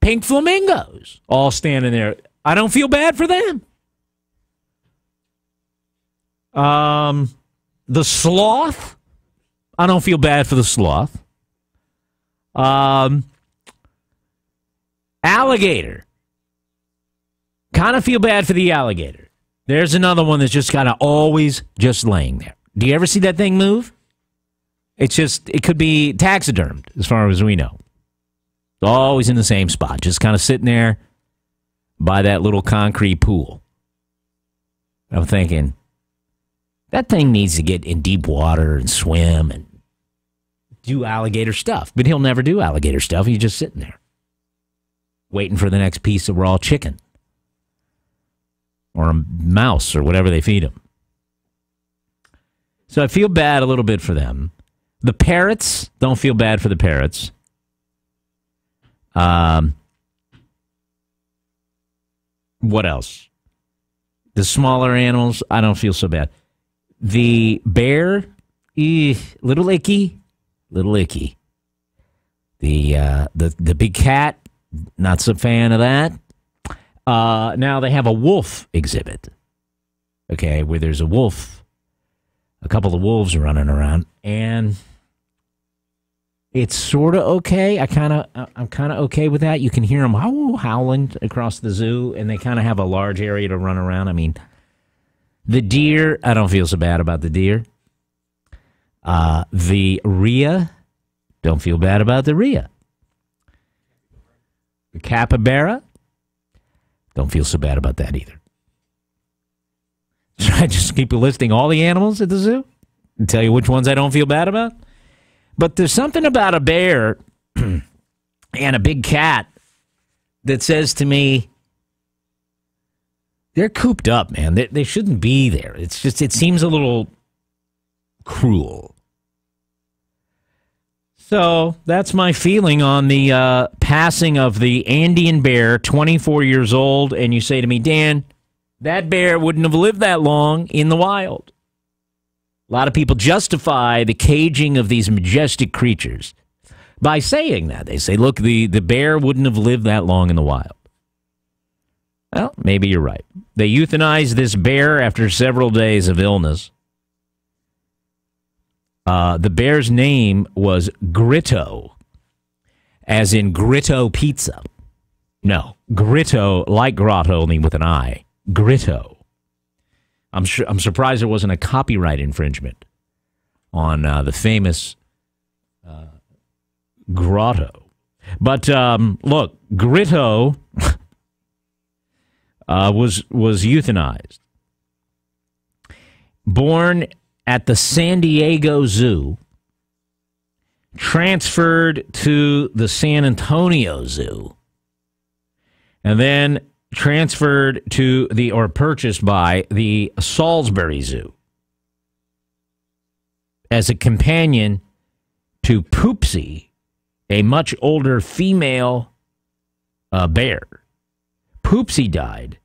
Pink flamingos all standing there. I don't feel bad for them. The sloth. I don't feel bad for the sloth. Alligator.
Kind of feel bad for the alligator. There's another one that's just kind of always just laying there. Do you ever see that thing move? It could be taxidermed, as far as we know. Always in the same spot, just kind of sitting there by that little concrete pool. I'm thinking, that thing needs to get in deep water and swim and do alligator stuff. But he'll never do alligator stuff. He's just sitting there, waiting for the next piece of raw chicken or a mouse or whatever they feed him. So I feel bad a little bit for them. The parrots, don't feel bad for the parrots. What else? The smaller animals, I don't feel so bad. The bear, little icky. The big cat, not so fan of that. Now they have a wolf exhibit, okay, where there's a wolf, a couple of wolves running around, and it's sort of okay. I'm kind of okay with that. You can hear them howling across the zoo, and they kind of have a large area to run around. I mean, the deer, I don't feel so bad about the deer. The rhea, don't feel bad about the rhea. The capybara, don't feel so bad about that either. Should I just keep listing all the animals at the zoo and tell you which ones I don't feel bad about? But there's something about a bear and a big cat that says to me, they're cooped up, man. They shouldn't be there. It's just, it seems a little cruel. So that's my feeling on the passing of the Andean bear, 24 years old. And you say to me, Dan, that bear wouldn't have lived that long in the wild. A lot of people justify the caging of these majestic creatures by saying that. They say, look, the bear wouldn't have lived that long in the wild. Well, maybe you're right. They euthanized this bear after several days of illness. The bear's name was Gritto, as in Gritto pizza. No, Gritto, like grotto, only with an I. Gritto. I'm surprised there wasn't a copyright infringement on the famous grotto. But look, Gritto was euthanized. Born at the San Diego Zoo, transferred to the San Antonio Zoo, and then transferred to purchased by the Salisbury Zoo as a companion to Poopsie, a much older female bear. Poopsie died,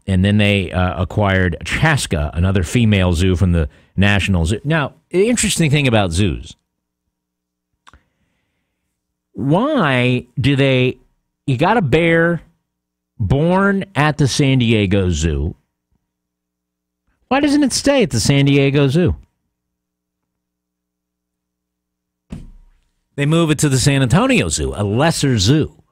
and then they acquired Chaska, another female zoo from the National Zoo. Now, the interesting thing about zoos, why do they... You got a bear born at the San Diego Zoo. Why doesn't it stay at the San Diego Zoo? They move it to the San Antonio Zoo, a lesser zoo.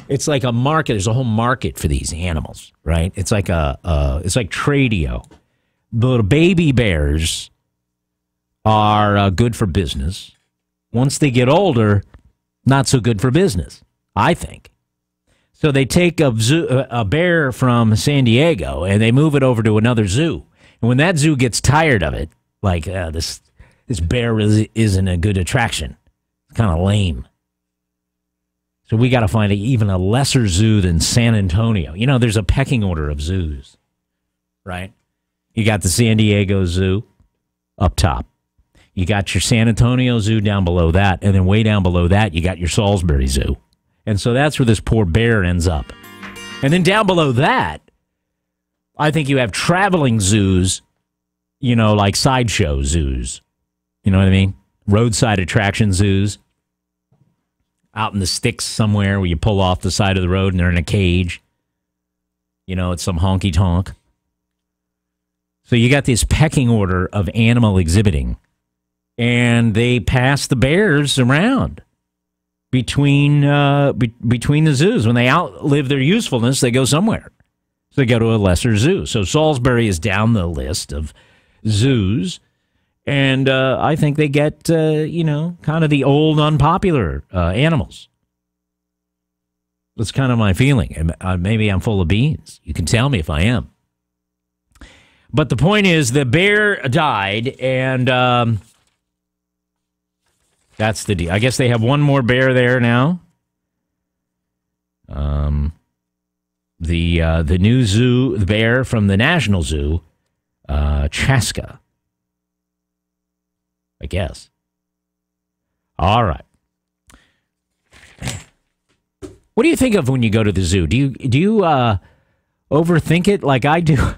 It's like a market. There's a whole market for these animals, right? It's like it's like Tradio. The baby bears are good for business. Once they get older, not so good for business, I think. So they take a bear from San Diego and they move it over to another zoo. And when that zoo gets tired of it, like this bear really isn't a good attraction. It's kind of lame. So we got to find even a lesser zoo than San Antonio. You know, there's a pecking order of zoos, right? You got the San Diego Zoo up top. You got your San Antonio Zoo down below that. And then way down below that, you got your Salisbury Zoo. And so that's where this poor bear ends up. And then down below that, I think you have traveling zoos, you know, like sideshow zoos. You know what I mean? Roadside attraction zoos. Out in the sticks somewhere where you pull off the side of the road and they're in a cage. You know, it's some honky-tonk. So you got this pecking order of animal exhibiting. And they pass the bears around. between the zoos. When they outlive their usefulness, they go somewhere. So they go to a lesser zoo. So Salisbury is down the list of zoos, and I think they get kind of the old, unpopular animals. That's kind of my feeling. Maybe I'm full of beans. You can tell me if I am. But the point is, the bear died, and that's the deal. I guess they have one more bear there now. The new zoo, the bear from the National Zoo, Chaska, I guess. All right. What do you think of when you go to the zoo? Do you overthink it like I do,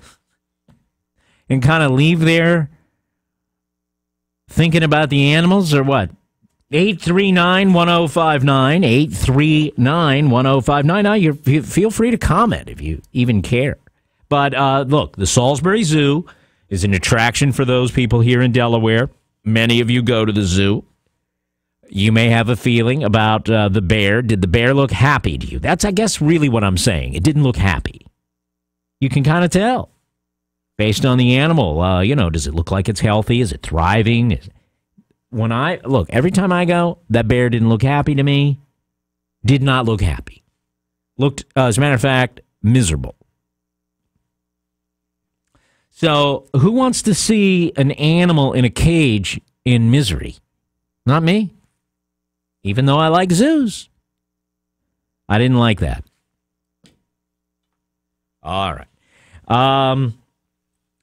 and kind of leave there thinking about the animals, or what? 839-1059, 839-1059. Now, you feel free to comment if you even care. But look, the Salisbury Zoo is an attraction for those people here in Delaware. Many of you go to the zoo. You may have a feeling about the bear. Did the bear look happy to you? That's, I guess, really what I'm saying. It didn't look happy. You can kind of tell based on the animal. Does it look like it's healthy? Is it thriving? Every time I go, that bear didn't look happy to me. Did not look happy. Looked, as a matter of fact, miserable. So, who wants to see an animal in a cage in misery? Not me. Even though I like zoos. I didn't like that. All right.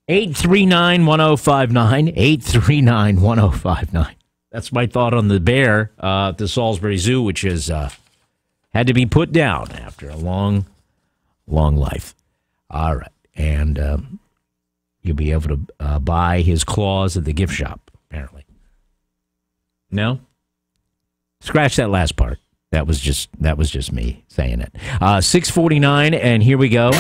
839-1059, 839-1059. That's my thought on the bear at the Salisbury Zoo, which has had to be put down after a long, long life. All right. And you'll be able to buy his claws at the gift shop, apparently. No? Scratch that last part. That was just me saying it. 6:49, and here we go.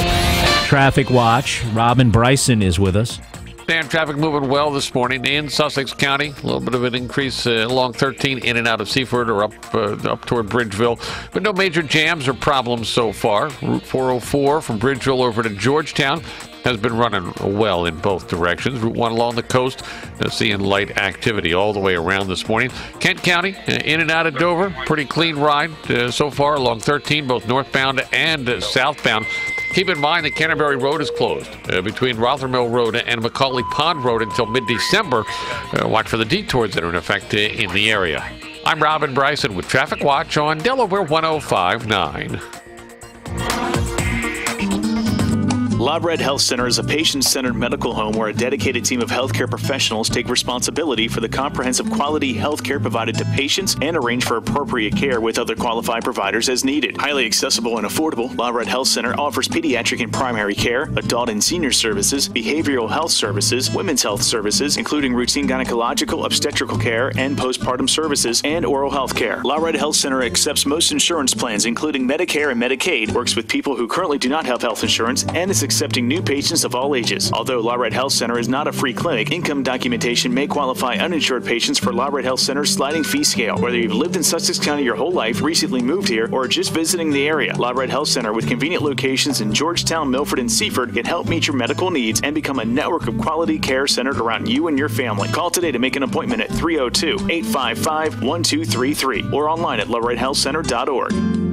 Traffic Watch. Robin Bryson is with us.
Dan, traffic moving well this morning in Sussex County. A little bit of an increase along 13 in and out of Seaford or up toward Bridgeville. But no major jams or problems so far. Route 404 from Bridgeville over to Georgetown has been running well in both directions. Route 1 along the coast, seeing light activity all the way around this morning. Kent County, in and out of Dover, pretty clean ride so far along 13, both northbound and southbound. Keep in mind that Canterbury Road is closed between Rothermill Road and Macaulay Pond Road until mid-December. Watch for the detours that are in effect in the area. I'm Robin Bryson with Traffic Watch on Delaware 105.9.
LaRed Health Center is a patient-centered medical home where a dedicated team of healthcare professionals take responsibility for the comprehensive quality healthcare provided to patients and arrange for appropriate care with other qualified providers as needed. Highly accessible and affordable, LaRed Health Center offers pediatric and primary care, adult and senior services, behavioral health services, women's health services, including routine gynecological, obstetrical care, and postpartum services, and oral health care. LaRed Health Center accepts most insurance plans, including Medicare and Medicaid, works with people who currently do not have health insurance, and is accepting new patients of all ages. Although LaRed Health Center is not a free clinic, income documentation may qualify uninsured patients for LaRed Health Center's sliding fee scale. Whether you've lived in Sussex County your whole life, recently moved here, or are just visiting the area, LaRed Health Center with convenient locations in Georgetown, Milford, and Seaford can help meet your medical needs and become a network of quality care centered around you and your family. Call today to make an appointment at 302-855-1233 or online at LaRedHealthCenter.org.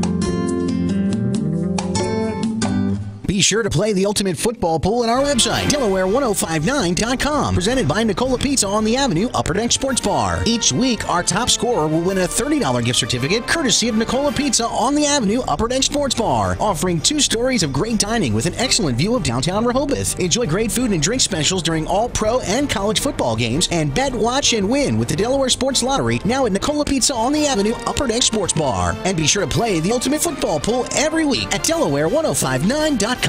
Be sure to play the ultimate football pool on our website, Delaware1059.com. Presented by Nicola Pizza on the Avenue, Upper Deck Sports Bar. Each week, our top scorer will win a $30 gift certificate courtesy of Nicola Pizza on the Avenue, Upper Deck Sports Bar. Offering 2 stories of great dining with an excellent view of downtown Rehoboth. Enjoy great food and drink specials during all pro and college football games. And bet, watch, and win with the Delaware Sports Lottery now at Nicola Pizza on the Avenue, Upper Deck Sports Bar. And be sure to play the ultimate football pool every week at Delaware1059.com.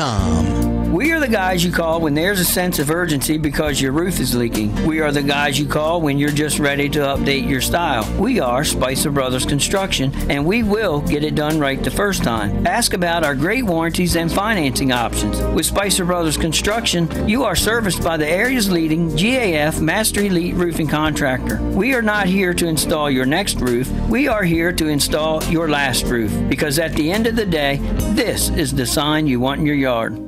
We are the guys you call when there's a sense of urgency because your roof is leaking. We are the guys you call when you're just ready to update your style. We are Spicer Brothers Construction, and we will get it done right the first time. Ask about our great warranties and financing options. With Spicer Brothers Construction, you are serviced by the area's leading GAF Master Elite Roofing Contractor. We are not here to install your next roof. We are here to install your last roof, because at the end of the day, this is the sign you want in your yard.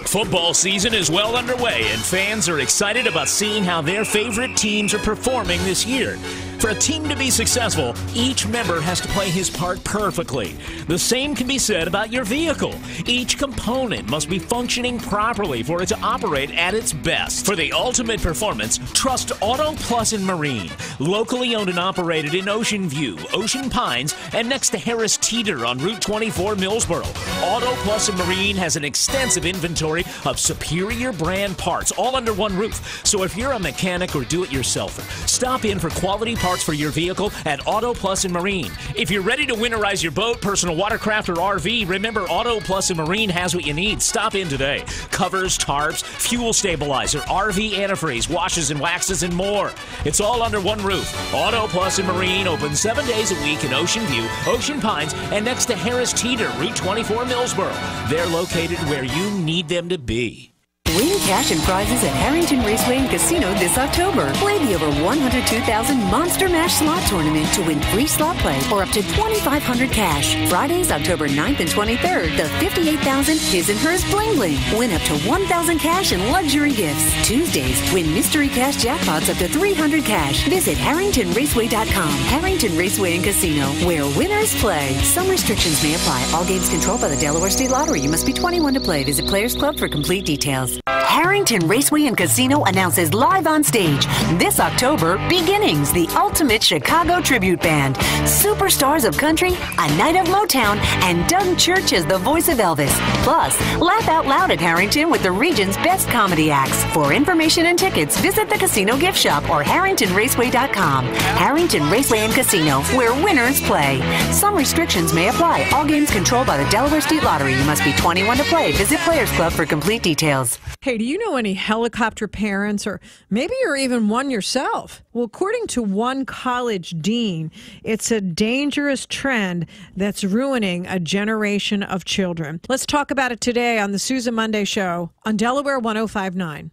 Football season is well underway, and fans are excited about seeing how their favorite teams are performing this year. For a team to be successful, each member has to play his part perfectly. The same can be said about your vehicle. Each component must be functioning properly for it to operate at its best. For the ultimate performance, trust Auto Plus and Marine. Locally owned and operated in Ocean View, Ocean Pines, and next to Harris Teeter on Route 24 Millsboro. Auto Plus and Marine has an extensive inventory of superior brand parts all under one roof. So if you're a mechanic or do-it-yourselfer, stop in for quality parts for your vehicle at Auto Plus and Marine. If you're ready to winterize your boat, personal watercraft, or RV, remember Auto Plus and Marine has what you need. Stop in today. Covers, tarps, fuel stabilizer, RV antifreeze, washes and waxes, and more. It's all under one roof. Auto Plus and Marine open 7 days a week in Ocean View, Ocean Pines, and next to Harris Teeter, Route 24 Millsboro. They're located where you need them to be.
Win cash and prizes at Harrington Raceway and Casino this October. Play the over 102,000 Monster Mash Slot Tournament to win free slot play or up to $2,500 cash. Fridays, October 9th and 23rd, the 58,000 His and Hers Bling Bling. Win up to $1,000 cash and luxury gifts. Tuesdays, win mystery cash jackpots up to $300 cash. Visit HarringtonRaceway.com. Harrington Raceway and Casino, where winners play. Some restrictions may apply. All games controlled by the Delaware State Lottery. You must be 21 to play. Visit Players Club for complete details. Harrington Raceway and Casino announces live on stage this October, Beginnings, the ultimate Chicago tribute band. Superstars of country, a night of Motown, and Doug Church as the voice of Elvis. Plus, laugh out loud at Harrington with the region's best comedy acts. For information and tickets, visit the casino gift shop or HarringtonRaceway.com. Harrington Raceway and Casino, where winners play. Some restrictions may apply. All games controlled by the Delaware State Lottery. You must be 21 to play. Visit Players Club for complete details.
Hey, do you know any helicopter parents, or maybe you're even one yourself? Well, according to one college dean, it's a dangerous trend that's ruining a generation of children. Let's talk about it today on the Susan Monday Show on Delaware 105.9.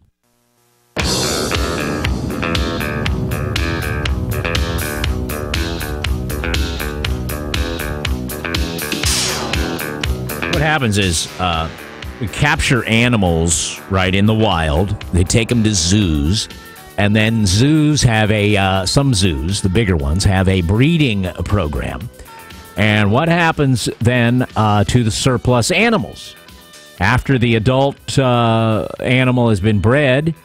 What happens is we capture animals right in the wild. They take them to zoos, and then zoos have some zoos, the bigger ones, have a breeding program. And what happens then to the surplus animals after the adult animal has been bred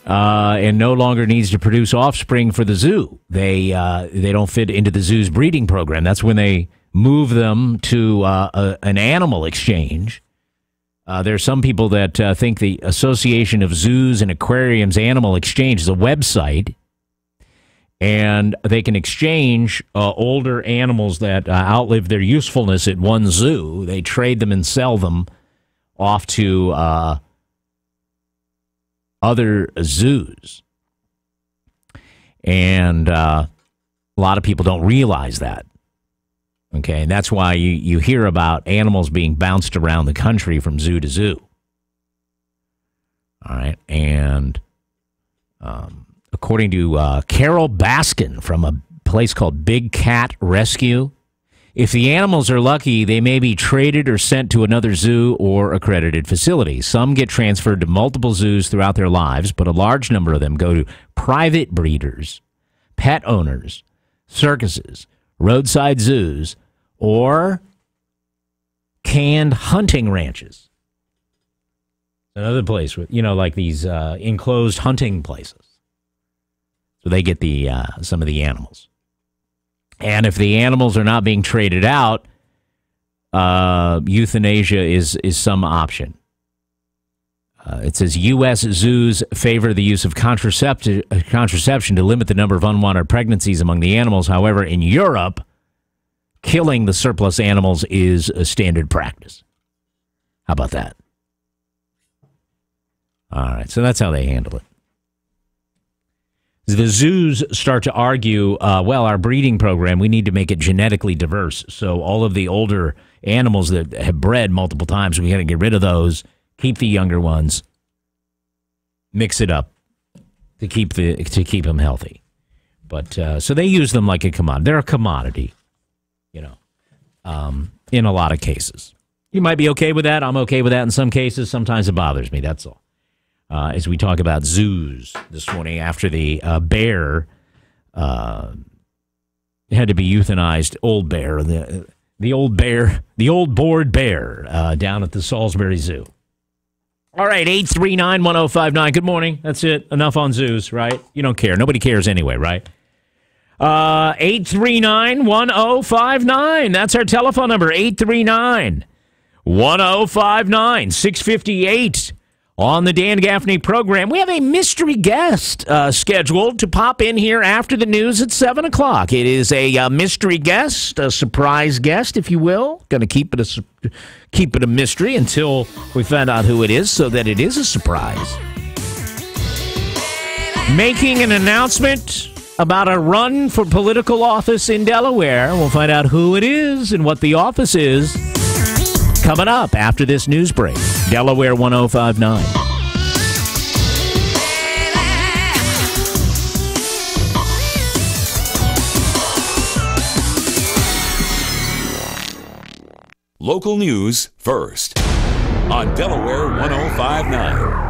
and no longer needs to produce offspring for the zoo? They don't fit into the zoo's breeding program. That's when they move them to an animal exchange. There's some people that think the Association of Zoos and Aquariums Animal Exchange is a website, and they can exchange older animals that outlive their usefulness at one zoo. They trade them and sell them off to other zoos. And a lot of people don't realize that. Okay, and that's why you hear about animals being bounced around the country from zoo to zoo. All right, and according to Carol Baskin from a place called Big Cat Rescue, if the animals are lucky, they may be traded or sent to another zoo or accredited facility. Some get transferred to multiple zoos throughout their lives, but a large number of them go to private breeders, pet owners, circuses, roadside zoos, or canned hunting ranches. Another place with, like these enclosed hunting places. So they get some of the animals. And if the animals are not being traded out, euthanasia is some option. It says U.S. zoos favor the use of contraception to limit the number of unwanted pregnancies among the animals. However, in Europe, killing the surplus animals is a standard practice. How about that? All right, so that's how they handle it. The zoos start to argue, well, our breeding program, we need to make it genetically diverse. So all of the older animals that have bred multiple times, we got to get rid of those, keep the younger ones, mix it up to keep them healthy. But so they use them like a commodity. They're a commodity, in a lot of cases. You might be okay with that. I'm okay with that in some cases. Sometimes it bothers me. That's all. As we talk about zoos this morning after the bear had to be euthanized, old bear, the old bored bear down at the Salisbury Zoo. All right, 839-1059. Good morning. That's it. Enough on zoos, right? You don't care. Nobody cares anyway, right? 839-1059. That's our telephone number, 839-1059. 658 on the Dan Gaffney program. We have a mystery guest scheduled to pop in here after the news at 7 o'clock. It is a mystery guest, a surprise guest, if you will. Going to keep it a mystery until we find out who it is so that it is a surprise. Making an announcement about a run for political office in Delaware. We'll find out who it is and what the office is coming up after this news break. Delaware 105.9.
Local news first on Delaware 105.9.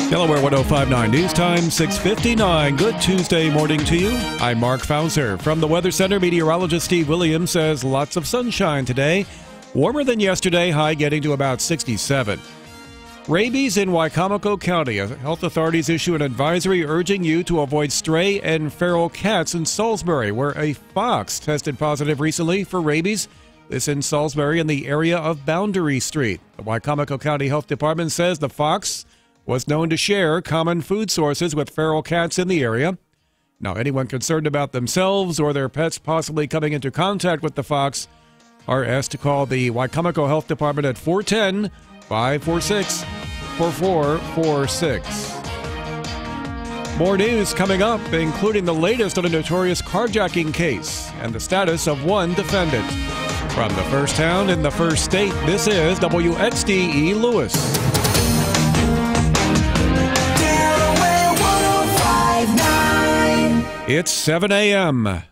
Delaware 105.9 News Time, 6:59. Good Tuesday morning to you. I'm Mark Fauser. From the Weather Center, meteorologist Steve Williams says lots of sunshine today. Warmer than yesterday, high getting to about 67. Rabies in Wicomico County. Health authorities issue an advisory urging you to avoid stray and feral cats in Salisbury, where a fox tested positive recently for rabies. This in Salisbury in the area of Boundary Street. The Wicomico County Health Department says the fox was known to share common food sources with feral cats in the area. Now, anyone concerned about themselves or their pets possibly coming into contact with the fox are asked to call the Wicomico Health Department at 410-546-4446. More news coming up, including the latest on a notorious carjacking case and the status of one defendant. From the first town in the first state, this is WXDE Lewis. It's 7 a.m.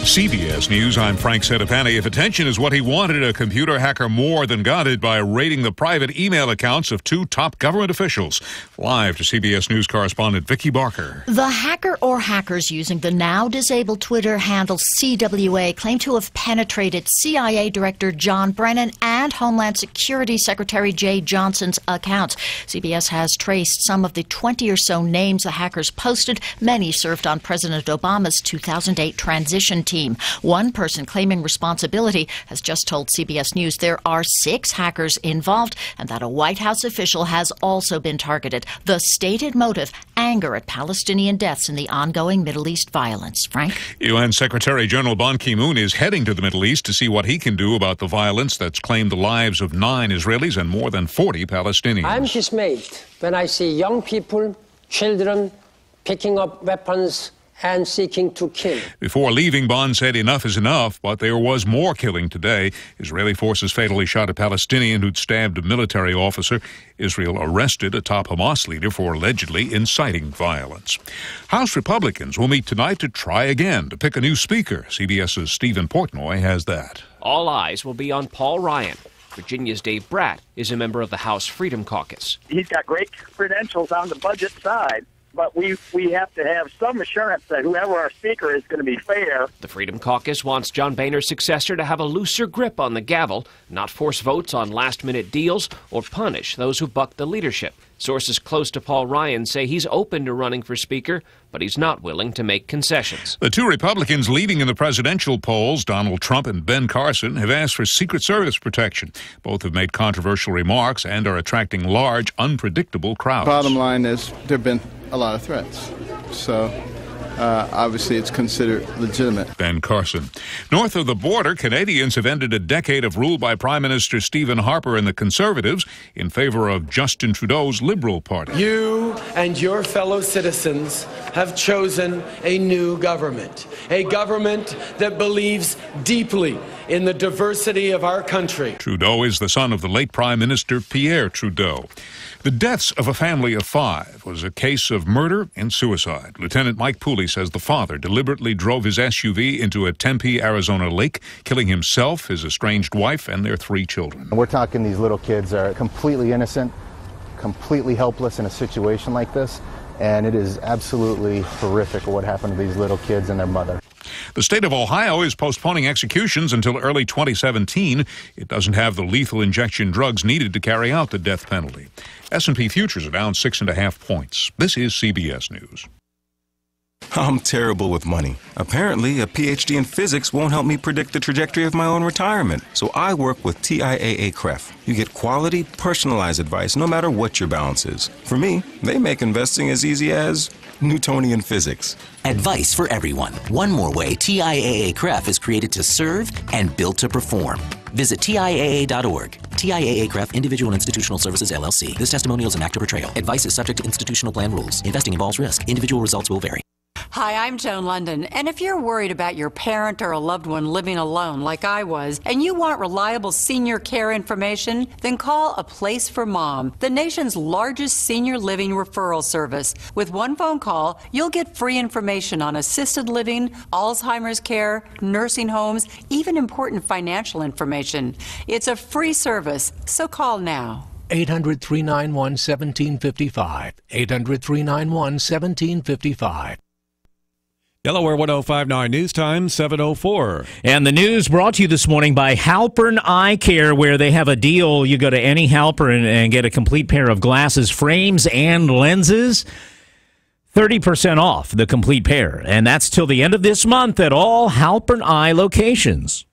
CBS News, I'm Frank Sedapani. If attention is what he wanted, a computer hacker more than got it by raiding the private email accounts of two top government officials. Live to CBS News correspondent Vicki Barker.
The hacker or hackers using the now disabled Twitter handle CWA claim to have penetrated CIA Director John Brennan and Homeland Security Secretary Jay Johnson's accounts. CBS has traced some of the 20 or so names the hackers posted. Many served on President Obama's 2008 transition team. One person claiming responsibility has just told CBS News there are 6 hackers involved and that a White House official has also been targeted. The stated motive, anger at Palestinian deaths in the ongoing Middle East violence. Frank?
UN Secretary General Ban Ki-moon is heading to the Middle East to see what he can do about the violence that's claimed the lives of 9 Israelis and more than 40 Palestinians.
I'm dismayed when I see young people, children, picking up weapons and seeking to kill.
Before leaving, Bond said enough is enough, but there was more killing today. Israeli forces fatally shot a Palestinian who'd stabbed a military officer. Israel arrested a top Hamas leader for allegedly inciting violence. House Republicans will meet tonight to try again to pick a new speaker. CBS's Stephen Portnoy has that.
All eyes will be on Paul Ryan. Virginia's Dave Bratt is a member of the House Freedom Caucus.
He's got great credentials on the budget side, but we have to have some assurance that whoever our speaker is going to be fair.
The Freedom Caucus wants John Boehner's successor to have a looser grip on the gavel, not force votes on last-minute deals or punish those who buck the leadership. Sources close to Paul Ryan say he's open to running for speaker, but he's not willing to make concessions.
The two Republicans leading in the presidential polls, Donald Trump and Ben Carson, have asked for Secret Service protection. Both have made controversial remarks and are attracting large, unpredictable crowds.
Bottom line is there have been a lot of threats. So
obviously it's considered legitimate.
Ben Carson. North of the border, Canadians have ended a decade of rule by Prime Minister Stephen Harper and the Conservatives in favor of Justin Trudeau's Liberal Party.
You and your fellow citizens have chosen a new government, a government that believes deeply in the diversity of our country.
Trudeau is the son of the late Prime Minister Pierre Trudeau. The deaths of a family of 5 was a case of murder and suicide. Lieutenant Mike Pooley says the father deliberately drove his SUV into a Tempe, Arizona lake, killing himself, his estranged wife, and their 3 children.
We're talking these little kids are completely innocent, completely helpless in a situation like this, and it is absolutely horrific what happened to these little kids and their mother.
The state of Ohio is postponing executions until early 2017. It doesn't have the lethal injection drugs needed to carry out the death penalty. S&P futures are down 6.5 points. This is CBS News.
I'm terrible with money. Apparently, a PhD in physics won't help me predict the trajectory of my own retirement. So I work with TIAA-CREF. You get quality, personalized advice no matter what your balance is. For me, they make investing as easy as Newtonian physics.
Advice for everyone. One more way TIAA-CREF is created to serve and built to perform. Visit TIAA.org. TIAA-CREF Individual Institutional Services, LLC. This testimonial is an actor portrayal. Advice is subject to institutional plan rules. Investing involves risk. Individual results will vary.
Hi, I'm Joan London, and if you're worried about your parent or a loved one living alone like I was, and you want reliable senior care information, then call A Place for Mom, the nation's largest senior living referral service. With one phone call, you'll get free information on assisted living, Alzheimer's care, nursing homes, even important financial information. It's a free service, so call now.
800-391-1755. 800-391-1755.
Delaware 105.9 News Time, 7:04.
And the news brought to you this morning by Halpern Eye Care, where they have a deal. You go to any Halpern and get a complete pair of glasses, frames, and lenses. 30% off the complete pair. And that's till the end of this month at all Halpern Eye locations.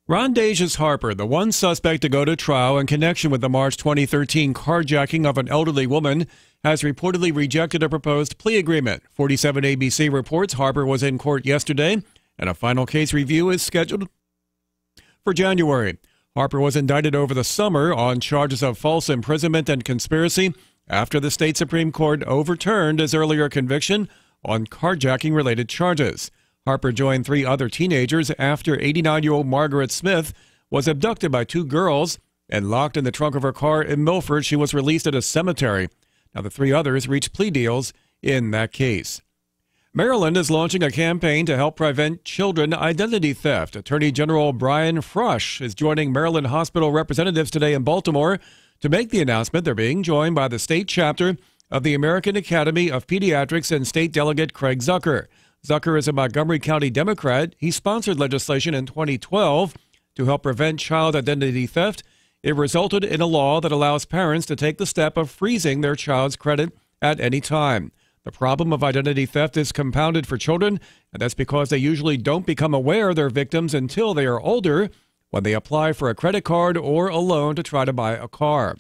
Ron Dejas Harper, the one suspect to go to trial in connection with the March 2013 carjacking of an elderly woman, has reportedly rejected a proposed plea agreement. 47 ABC reports Harper was in court yesterday, and a final case review is scheduled for January. Harper was indicted over the summer on charges of false imprisonment and conspiracy after the state Supreme Court overturned his earlier conviction on carjacking-related charges. Harper joined 3 other teenagers after 89-year-old Margaret Smith was abducted by 2 girls and locked in the trunk of her car in Milford. She was released at a cemetery. Now, the 3 others reached plea deals in that case. Maryland is launching a campaign to help prevent children identity theft. Attorney General Brian Frush is joining Maryland hospital representatives today in Baltimore to make the announcement. They're being joined by the state chapter of the American Academy of Pediatrics and State Delegate Craig Zucker. Zucker is a Montgomery County Democrat. He sponsored legislation in 2012 to help prevent child identity theft. It resulted in a law that allows parents to take the step of freezing their child's credit at any time. The problem of identity theft is compounded for children, and that's because they usually don't become aware they're victims until they are older, when they apply for a credit card or a loan to try to buy a car.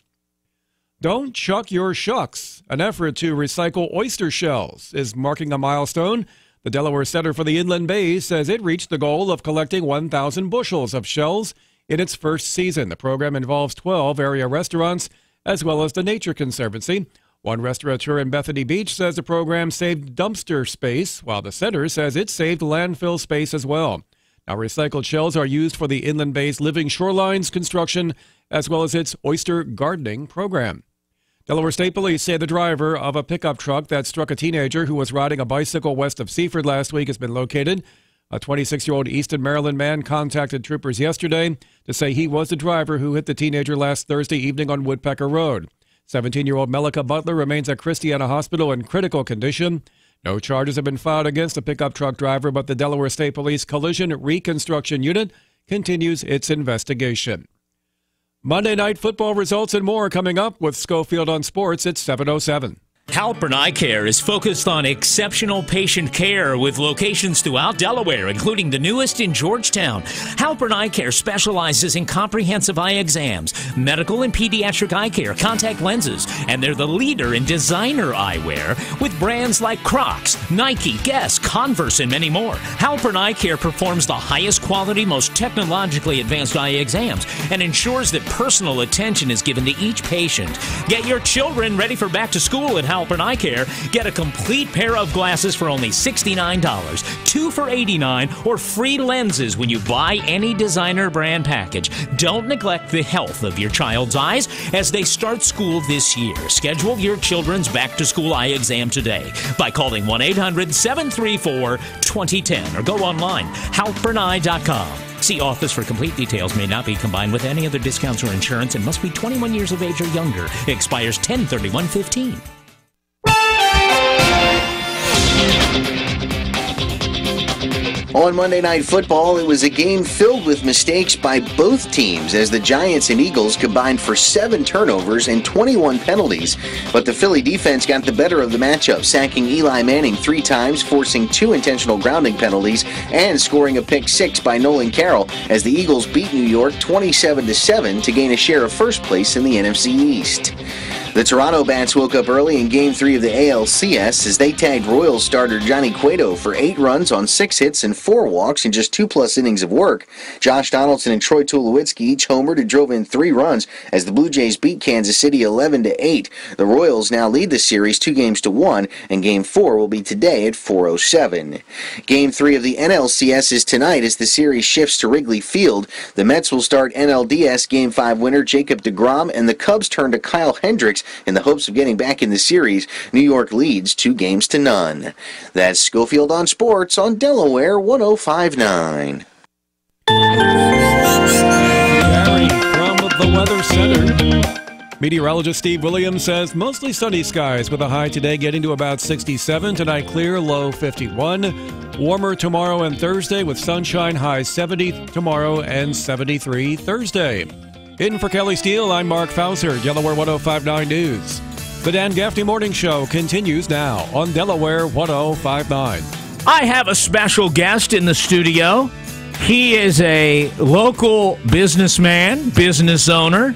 Don't chuck your shucks. An effort to recycle oyster shells is marking a milestone. The Delaware Center for the Inland Bays says it reached the goal of collecting 1,000 bushels of shells in its first season. The program involves 12 area restaurants as well as the Nature Conservancy. One restaurateur in Bethany Beach says the program saved dumpster space, while the center says it saved landfill space as well. Now, recycled shells are used for the Inland Bay's Living Shorelines construction as well as its oyster gardening program. Delaware State Police say the driver of a pickup truck that struck a teenager who was riding a bicycle west of Seaford last week has been located. A 26-year-old Easton, Maryland man contacted troopers yesterday to say he was the driver who hit the teenager last Thursday evening on Woodpecker Road. 17-year-old Melika Butler remains at Christiana Hospital in critical condition. No charges have been filed against the pickup truck driver, but the Delaware State Police Collision Reconstruction Unit continues its investigation. Monday Night Football results and more coming up with Schofield on Sports at 7:07.
Halpern Eye Care is focused on exceptional patient care with locations throughout Delaware, including the newest in Georgetown. Halpern Eye Care specializes in comprehensive eye exams, medical and pediatric eye care, contact lenses, and they're the leader in designer eyewear with brands like Crocs, Nike, Guess, Converse, and many more. Halpern Eye Care performs the highest quality, most technologically advanced eye exams and ensures that personal attention is given to each patient. Get your children ready for back to school at Halpern Eye Care. Get a complete pair of glasses for only $69, 2 for $89, or free lenses when you buy any designer brand package. Don't neglect the health of your child's eyes as they start school this year. Schedule your children's back to school eye exam today by calling 1-800-734-2010 or go online, halperneye.com. See office for complete details. May not be combined with any other discounts or insurance and must be 21 years of age or younger. Expires 10/31/15.
On Monday Night Football, it was a game filled with mistakes by both teams as the Giants and Eagles combined for 7 turnovers and 21 penalties. But the Philly defense got the better of the matchup, sacking Eli Manning 3 times, forcing 2 intentional grounding penalties, and scoring a pick 6 by Nolan Carroll as the Eagles beat New York 27-7 to gain a share of first place in the NFC East. The Toronto Bats woke up early in Game 3 of the ALCS as they tagged Royals starter Johnny Cueto for 8 runs on 6 hits and 4 walks in just 2+ innings of work. Josh Donaldson and Troy Tulowitzki each homered and drove in 3 runs as the Blue Jays beat Kansas City 11-8. The Royals now lead the series 2-1, and Game 4 will be today at 4:07. Game 3 of the NLCS is tonight as the series shifts to Wrigley Field. The Mets will start NLDS Game 5 winner Jacob deGrom, and the Cubs turn to Kyle Hendricks in the hopes of getting back in the series. New York leads 2-0. That's Schofield on Sports on Delaware 105.9.
Gary from the Weather Center. Meteorologist Steve Williams says mostly sunny skies with a high today getting to about 67. Tonight clear, low 51. Warmer tomorrow and Thursday with sunshine, high 70 tomorrow and 73 Thursday. In for Kelly Steele, I'm Mark Fauser, Delaware 105.9 News. The Dan Gaffney Morning Show continues now on Delaware 105.9.
I have a special guest in the studio. He is a local businessman, business owner,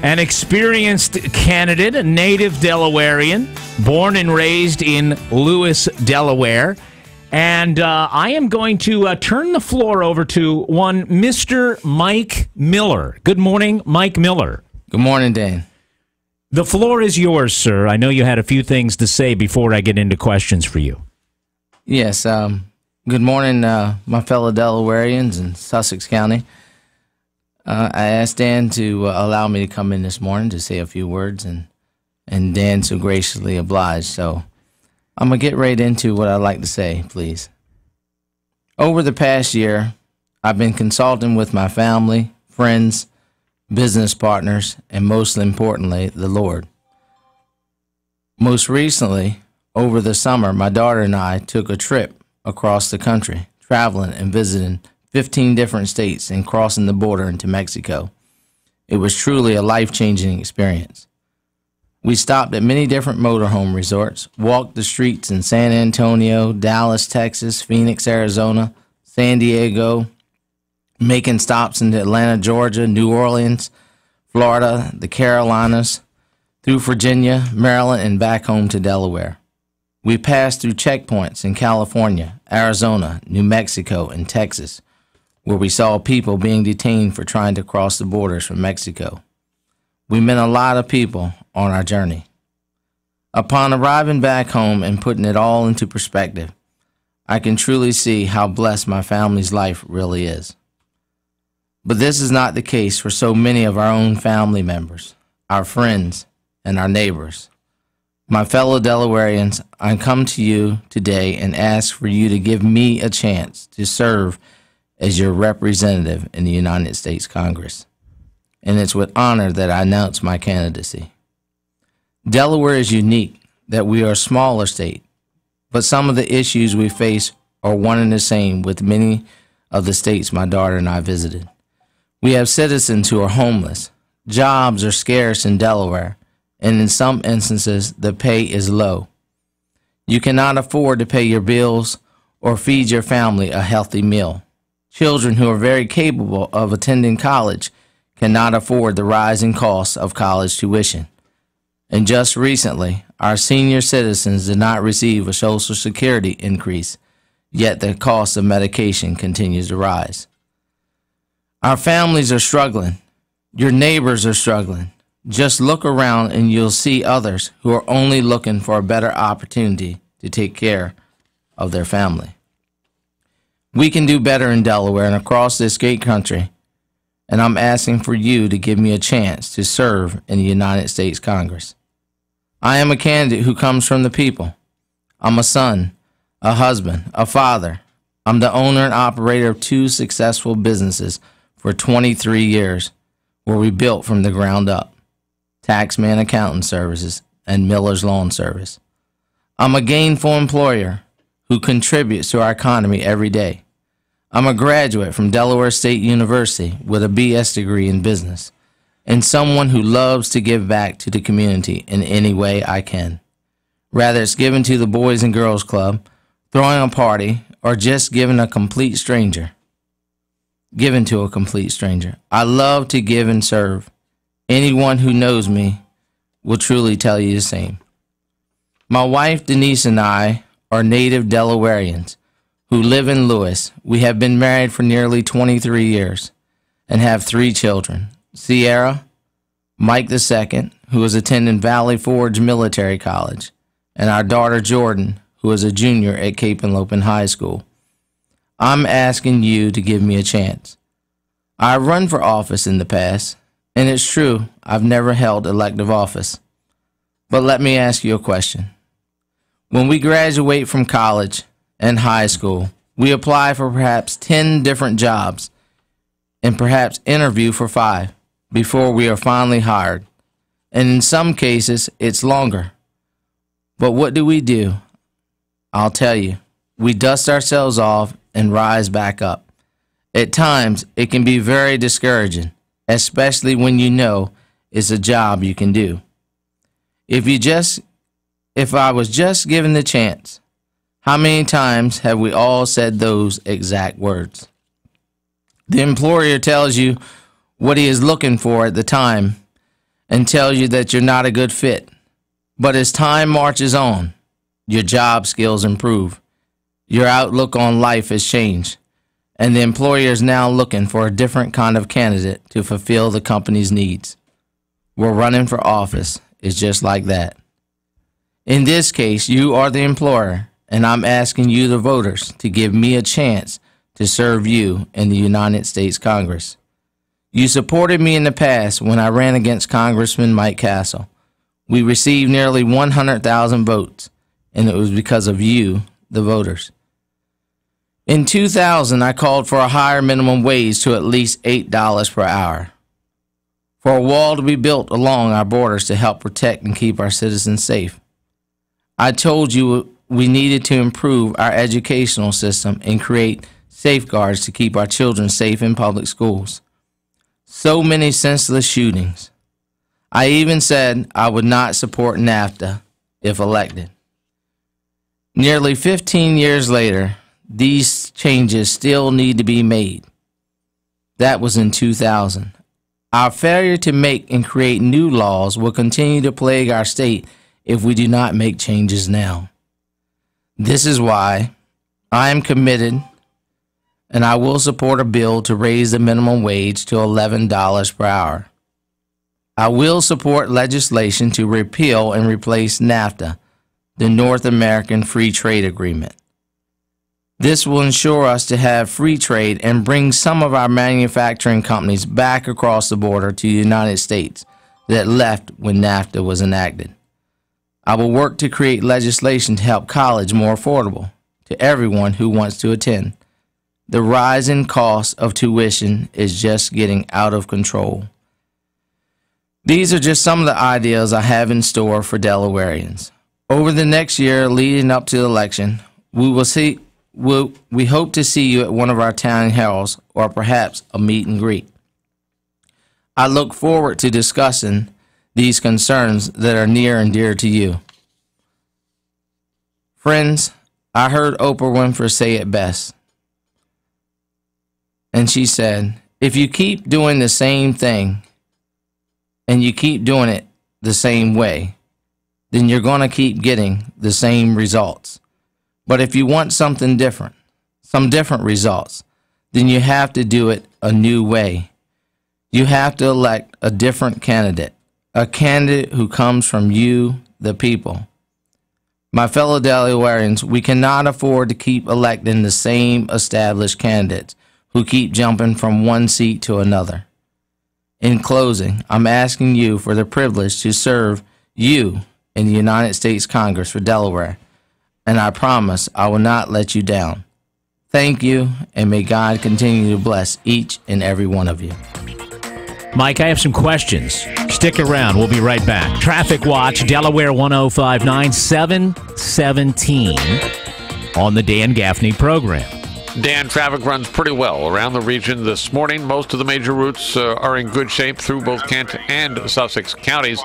an experienced candidate, a native Delawarean, born and raised in Lewis, Delaware. And I am going to turn the floor over to one Mr. Mike Miller. Good morning, Mike Miller.
Good morning, Dan.
The floor is yours, sir. I know you had a few things to say before I get into questions for you.
Yes. Good morning, my fellow Delawareans in Sussex County. I asked Dan to allow me to come in this morning to say a few words, and Dan so graciously obliged. So I'm going to get right into what I'd like to say, please. Over the past year, I've been consulting with my family, friends, business partners, and most importantly, the Lord. Most recently, over the summer, my daughter and I took a trip across the country, traveling and visiting 15 different states and crossing the border into Mexico. It was truly a life-changing experience. We stopped at many different motorhome resorts, walked the streets in San Antonio, Dallas, Texas, Phoenix, Arizona, San Diego, making stops in Atlanta, Georgia, New Orleans, Florida, the Carolinas, through Virginia, Maryland, and back home to Delaware. We passed through checkpoints in California, Arizona, New Mexico, and Texas, where we saw people being detained for trying to cross the borders from Mexico. We met a lot of people on our journey. Upon arriving back home and putting it all into perspective, I can truly see how blessed my family's life really is. But this is not the case for so many of our own family members, our friends, and our neighbors. My fellow Delawareans, I come to you today and ask for you to give me a chance to serve as your representative in the United States Congress. And it's with honor that I announce my candidacy. Delaware is unique that we are a smaller state, but some of the issues we face are one and the same with many of the states my daughter and I visited. We have citizens who are homeless. Jobs are scarce in Delaware, and in some instances, the pay is low. You cannot afford to pay your bills or feed your family a healthy meal. Children who are very capable of attending college cannot afford the rising costs of college tuition. And just recently, our senior citizens did not receive a Social Security increase, yet the cost of medication continues to rise. Our families are struggling. Your neighbors are struggling. Just look around and you'll see others who are only looking for a better opportunity to take care of their family. We can do better in Delaware and across this great country, and I'm asking for you to give me a chance to serve in the United States Congress. I am a candidate who comes from the people. I'm a son, a husband, a father. I'm the owner and operator of 2 successful businesses for 23 years, where we built from the ground up: Taxman Accounting Services and Miller's Lawn Service. I'm a gainful employer who contributes to our economy every day. I'm a graduate from Delaware State University with a BS degree in business, and someone who loves to give back to the community in any way I can. Whether it's giving to the Boys and Girls Club, throwing a party, or just giving to a complete stranger. I love to give and serve. Anyone who knows me will truly tell you the same. My wife Denise and I are native Delawareans who live in Lewis. We have been married for nearly 23 years and have 3 children: Sierra, Mike II, who is attending Valley Forge Military College, and our daughter Jordan, who is a junior at Cape and Lopin High School. I'm asking you to give me a chance. I've run for office in the past, and it's true I've never held elective office. But let me ask you a question. When we graduate from college and high school, we apply for perhaps 10 different jobs and perhaps interview for 5 before we are finally hired. And in some cases, it's longer. But what do? I'll tell you, we dust ourselves off and rise back up. At times, it can be very discouraging, especially when you know it's a job you can do. If I was just given the chance, how many times have we all said those exact words? The employer tells you what he is looking for at the time and tells you that you're not a good fit. But as time marches on, your job skills improve. Your outlook on life has changed, and the employer is now looking for a different kind of candidate to fulfill the company's needs. Well, running for office is just like that. In this case, you are the employer, and I'm asking you, the voters, to give me a chance to serve you in the United States Congress. You supported me in the past when I ran against Congressman Mike Castle. We received nearly 100,000 votes, and it was because of you, the voters. In 2000, I called for a higher minimum wage to at least $8 per hour, for a wall to be built along our borders to help protect and keep our citizens safe. I told you we needed to improve our educational system and create safeguards to keep our children safe in public schools. So many senseless shootings. I even said I would not support NAFTA if elected. Nearly 15 years later, these changes still need to be made. That was in 2000. Our failure to make and create new laws will continue to plague our state if we do not make changes now. This is why I am committed, and I will support a bill to raise the minimum wage to $11 per hour. I will support legislation to repeal and replace NAFTA, the North American Free Trade Agreement. This will ensure us to have free trade and bring some of our manufacturing companies back across the border to the United States that left when NAFTA was enacted. I will work to create legislation to help college more affordable to everyone who wants to attend. The rising cost of tuition is just getting out of control. These are just some of the ideas I have in store for Delawareans. Over the next year leading up to the election, we hope to see you at one of our town halls or perhaps a meet and greet. I look forward to discussing these concerns that are near and dear to you. Friends, I heard Oprah Winfrey say it best. And she said, if you keep doing the same thing and you keep doing it the same way, then you're going to keep getting the same results. But if you want something different, some different results, then you have to do it a new way. You have to elect a different candidate, a candidate who comes from you, the people. My fellow Delawareans, we cannot afford to keep electing the same established candidates who keep jumping from one seat to another. In closing, I'm asking you for the privilege to serve you in the United States Congress for Delaware, and I promise I will not let you down. Thank you, and may God continue to bless each and every one of you.
Mike, I have some questions. Stick around. We'll be right back. Traffic Watch, Delaware 105.9, 717 on the Dan Gaffney program.
Dan, traffic runs pretty well around the region this morning. Most of the major routes are in good shape through both Kent and Sussex counties.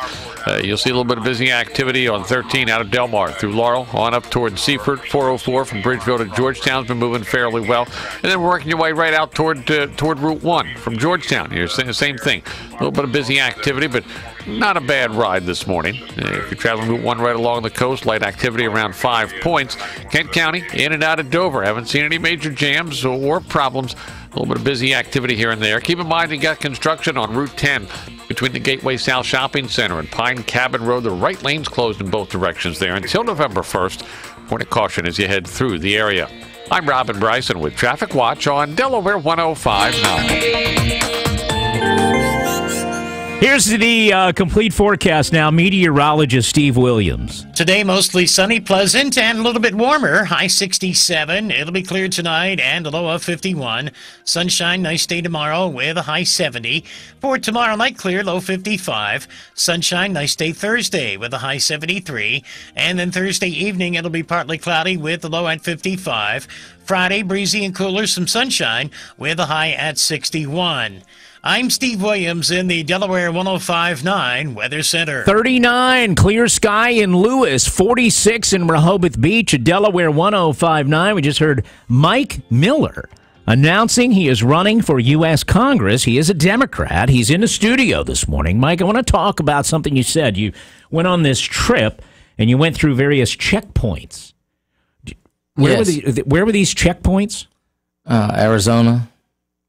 You'll see a little bit of busy activity on 13 out of Delmar through Laurel on up toward Seaford. 404 from Bridgeville to Georgetown's been moving fairly well. And then working your way right out toward Route 1 from Georgetown. You're saying the same thing. A little bit of busy activity, but not a bad ride this morning. If you're traveling Route 1 right along the coast, light activity around 5 points. Kent County, in and out of Dover. Haven't seen any major jams or problems. A little bit of busy activity here and there. Keep in mind you got construction on Route 10 between the Gateway South Shopping Center and Pine Cabin Road. The right lane's closed in both directions there until November 1st. Point of caution as you head through the area. I'm Robin Bryson with Traffic Watch on Delaware 105.9.
Here's the complete forecast now. Meteorologist Steve Williams.
Today, mostly sunny, pleasant, and a little bit warmer. High 67. It'll be clear tonight and a low of 51. Sunshine, nice day tomorrow with a high 70. For tomorrow night, clear, low 55. Sunshine, nice day Thursday with a high 73. And then Thursday evening, it'll be partly cloudy with a low at 55. Friday, breezy and cooler, some sunshine with a high at 61. I'm Steve Williams in the Delaware 105.9 Weather Center.
39, clear sky in Lewis. 46 in Rehoboth Beach at Delaware 105.9. We just heard Mike Miller announcing he is running for U.S. Congress. He is a Democrat. He's in the studio this morning. Mike, I want to talk about something you said. You went on this trip, and you went through various checkpoints. Where were these checkpoints?
Arizona,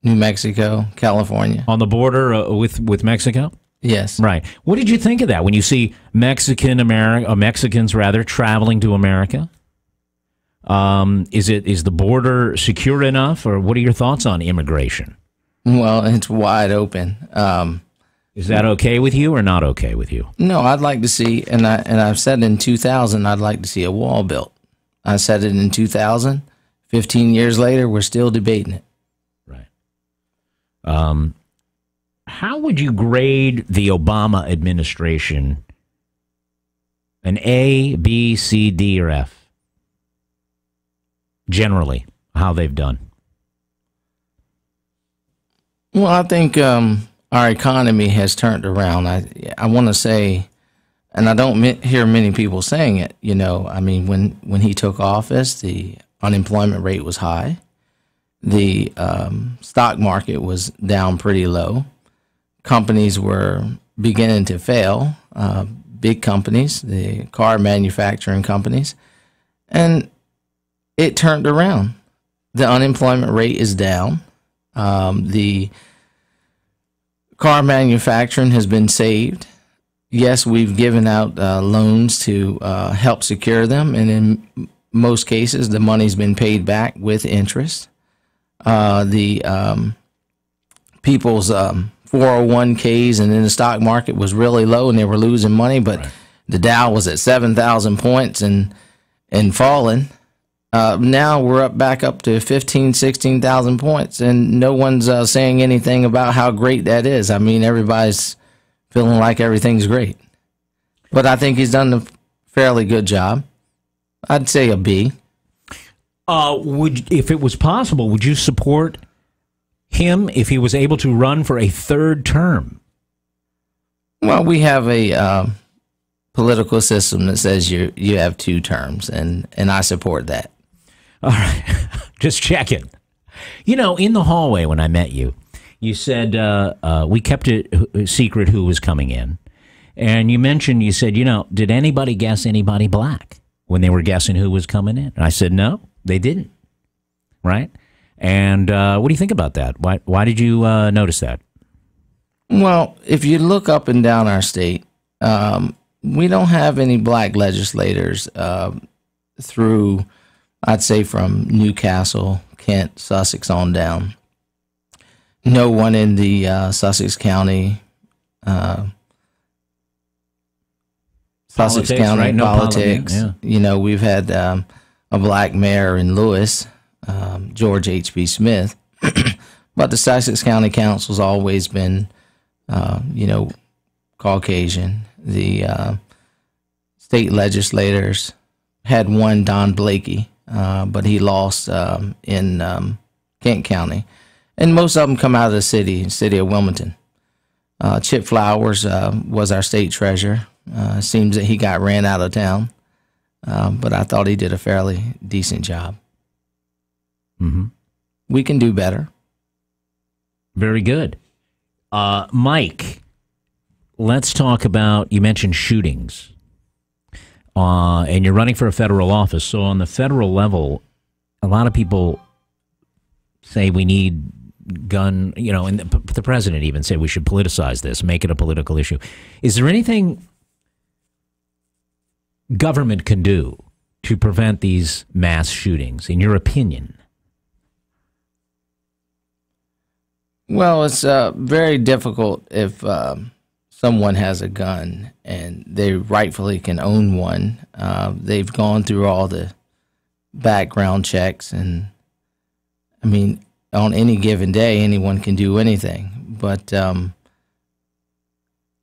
New Mexico, California.
On the border with Mexico?
Yes.
Right. What did you think of that when you see Mexicans traveling to America? Is the border secure enough, or what are your thoughts on immigration?
Well, it's wide open.
Is that okay with you or not okay with you?
No, I'd like to see, and I've said in 2000, I'd like to see a wall built. I said it in 2000. 15 years later, we're still debating it.
How would you grade the Obama administration? An A, B, C, D, or F? Generally, how they've done.
Well, I think our economy has turned around. I want to say, and I don't hear many people saying it, you know, I mean, when he took office, the unemployment rate was high. The stock market was down pretty low. Companies were beginning to fail, big companies, the car manufacturing companies, and it turned around. The unemployment rate is down. The car manufacturing has been saved. Yes, we've given out loans to help secure them, and in most cases, the money's been paid back with interest. The people's 401ks and in the stock market was really low, and they were losing money, but the Dow was at 7,000 points and falling. Now we're back up to 15, 16,000 points, and no one's saying anything about how great that is. I mean, everybody's feeling like everything's great. But I think he's done a fairly good job. I'd say a B.
If it was possible, would you support him if he was able to run for a third term?
Well, we have a political system that says you have 2 terms, and I support that.
All right. Just checking. You know, in the hallway when I met you, you said we kept it secret who was coming in. And you mentioned, you said, did anybody guess anybody black when they were guessing who was coming in? And I said, no, they didn't. Right? And what do you think about that? Why did you notice that?
Well, if you look up and down our state, we don't have any black legislators through, I'd say, from Newcastle, Kent, Sussex on down. No one in the Sussex County politics, right? No politics. Yeah. We've had a black mayor in Lewis, George H.B. Smith, but the Sussex County Council's always been, Caucasian. The state legislators had one, Don Blakey, but he lost in Kent County. And most of them come out of the city of Wilmington. Chip Flowers was our state treasurer. Seems that he got ran out of town, but I thought he did a fairly decent job.
Mm-hmm.
We can do better.
Very good. Mike, let's talk about, you mentioned shootings, and you're running for a federal office. So on the federal level, a lot of people say we need gun, and the president even said we should politicize this, make it a political issue. Is there anything government can do to prevent these mass shootings, in your opinion?
Well, it's very difficult if someone has a gun and they rightfully can own one. They've gone through all the background checks, and I mean, on any given day, anyone can do anything. But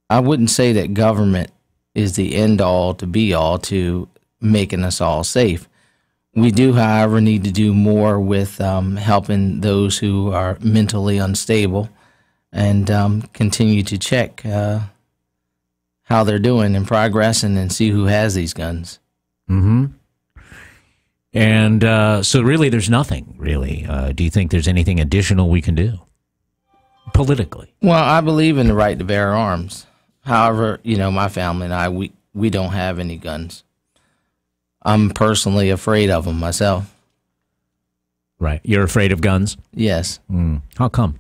I wouldn't say that government is the end-all to be-all to making us all safe. We do, however, need to do more with helping those who are mentally unstable and continue to check how they're doing and progressing and see who has these guns.
Mm-hmm. And so really there's nothing, really. Do you think there's anything additional we can do politically?
Well, I believe in the right to bear arms. However, my family and I, we don't have any guns. I'm personally afraid of them myself.
Right. You're afraid of guns?
Yes.
How come?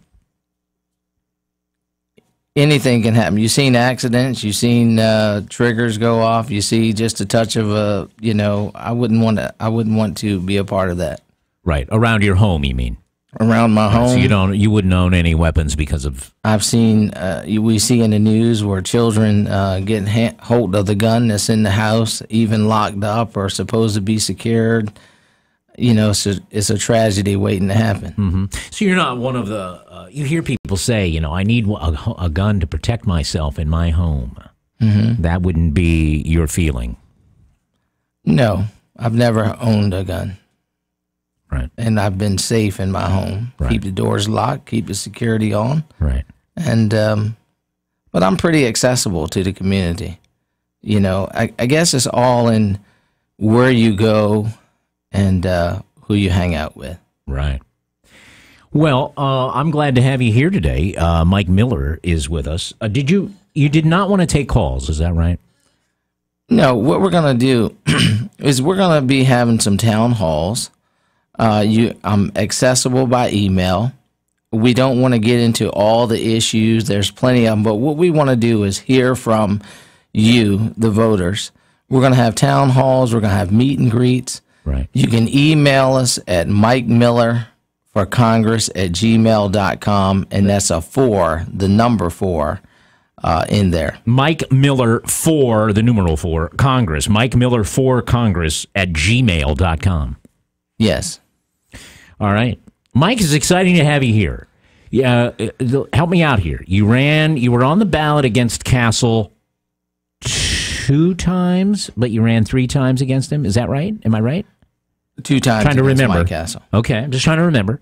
Anything can happen. You've seen accidents. You've seen triggers go off. You see just a touch of I wouldn't want to be a part of that.
Right. Around your home, you mean?
Around my home.
So you wouldn't own any weapons because of...
I've seen, we see in the news where children get hold of the gun that's in the house, even locked up or supposed to be secured. It's a tragedy waiting to happen.
Mm-hmm. So you're not one of the, you hear people say, I need a gun to protect myself in my home.
Mm-hmm.
That wouldn't be your feeling.
No, I've never owned a gun.
Right.
And I've been safe in my home.
Right.
Keep the doors locked, keep the security on.
Right.
And, but I'm pretty accessible to the community. I guess it's all in where you go and who you hang out with.
Right. Well, I'm glad to have you here today. Mike Miller is with us. You did not want to take calls, is that right?
No, what we're going to do is we're going to be having some town halls. I'm accessible by email. We don't want to get into all the issues. There's plenty of them. But what we want to do is hear from you, the voters. We're going to have town halls. We're going to have meet and greets.
Right.
You can email us at MikeMillerForCongress@gmail.com, and that's a 4, the number 4, in there.
Mike Miller for, the numeral 4, Congress. Mike Miller for Congress@gmail.com.
Yes.
All right. Mike, it's exciting to have you here. Help me out here. You were on the ballot against Castle 2 times, but you ran 3 times against him. Is that right? Am I right?
2 times
trying to
against
remember.
Mike Castle.
Okay, I'm just trying to remember.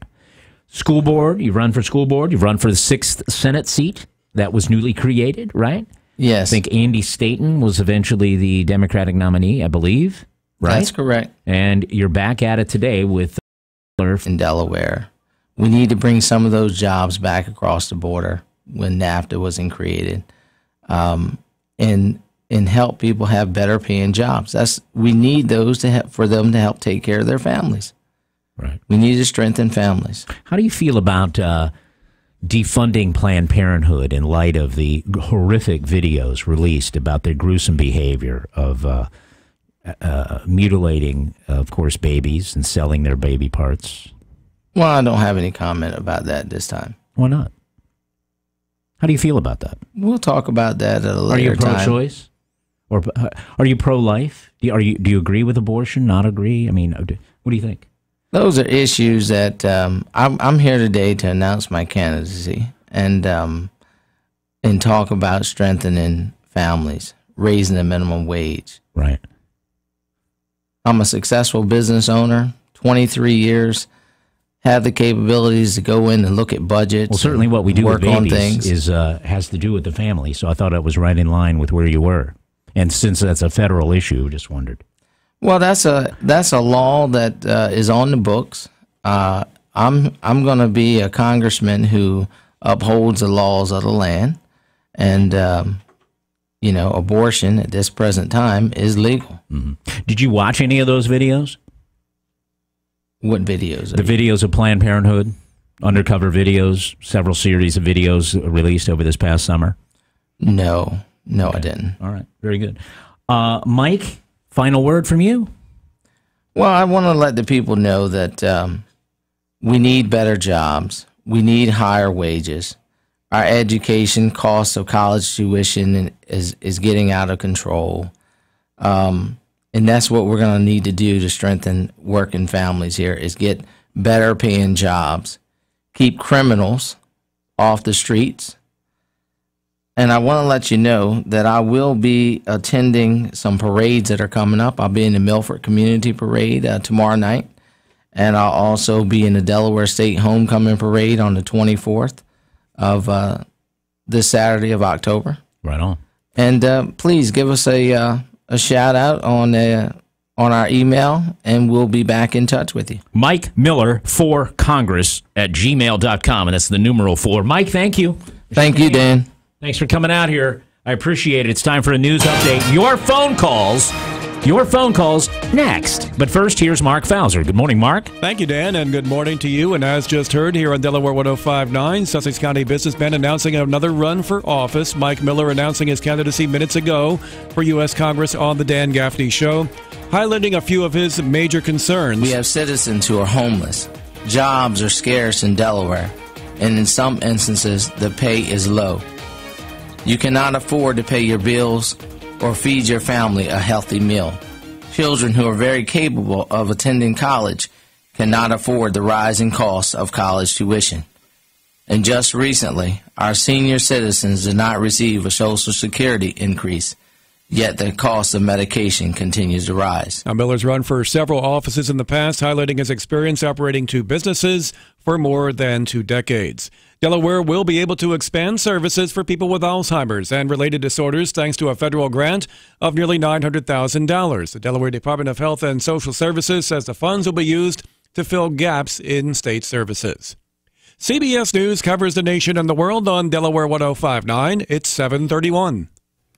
School board, you've run for school board. You've run for the 6th Senate seat that was newly created, right?
Yes.
I think Andy Staton was eventually the Democratic nominee, I believe. Right?
That's correct.
And you're back at it today with
in Delaware. We need to bring some of those jobs back across the border when NAFTA wasn't created, and help people have better paying jobs. We need those for them to help take care of their families.
Right.
We need to strengthen families.
How do you feel about defunding Planned Parenthood in light of the horrific videos released about their gruesome behavior of mutilating, of course, babies and selling their baby parts?
Well, I don't have any comment about that this time.
Why not? How do you feel about that?
We'll talk about that at a later time.
Are you pro-choice? Or are you pro-life? Do you agree with abortion, not agree? I mean, what do you think?
Those are issues that I'm here today to announce my candidacy and talk about strengthening families, raising the minimum wage.
Right.
I'm a successful business owner, 23 years, have the capabilities to go in and look at budgets.
Well, certainly what we do
work
with
on
babies
things.
Has to do with the family, so I thought it was right in line with where you were. And since that's a federal issue, just wondered.
Well, that's a law that is on the books. I'm going to be a congressman who upholds the laws of the land, and abortion at this present time is legal.
Mm-hmm. Did you watch any of those videos?
What videos?
The videos of Planned Parenthood, undercover videos, several series of videos released over this past summer.
No, I didn't.
All right, very good. Mike, final word from you?
Well, I want to let the people know that we need better jobs. We need higher wages. Our education, cost of college tuition is getting out of control. And that's what we're going to need to do to strengthen working families here is get better paying jobs, keep criminals off the streets. And I want to let you know that I will be attending some parades that are coming up. I'll be in the Milford Community Parade tomorrow night. And I'll also be in the Delaware State Homecoming Parade on the 24th of this Saturday of October.
Right on.
And please give us a shout out on our email, and we'll be back in touch with you.
Mike Miller for Congress at gmail.com, and that's the numeral 4. Mike, thank you.
Thank you, Dan.
Thanks for coming out here. I appreciate it. It's time for a news update. Your phone calls next. But first, here's Mark Fauser. Good morning, Mark.
Thank you, Dan, and good morning to you. And as just heard here on Delaware 105.9, Sussex County businessman announcing another run for office. Mike Miller announcing his candidacy minutes ago for U.S. Congress on the Dan Gaffney Show, highlighting a few of his major concerns.
We have citizens who are homeless. Jobs are scarce in Delaware, and in some instances, the pay is low. You cannot afford to pay your bills or feed your family a healthy meal. Children who are very capable of attending college cannot afford the rising costs of college tuition. And just recently, our senior citizens did not receive a Social Security increase, yet the cost of medication continues to rise.
Now, Miller's run for several offices in the past, highlighting his experience operating 2 businesses for more than 2 decades. Delaware will be able to expand services for people with Alzheimer's and related disorders thanks to a federal grant of nearly $900,000. The Delaware Department of Health and Social Services says the funds will be used to fill gaps in state services. CBS News covers the nation and the world on Delaware 105.9. It's 7:31.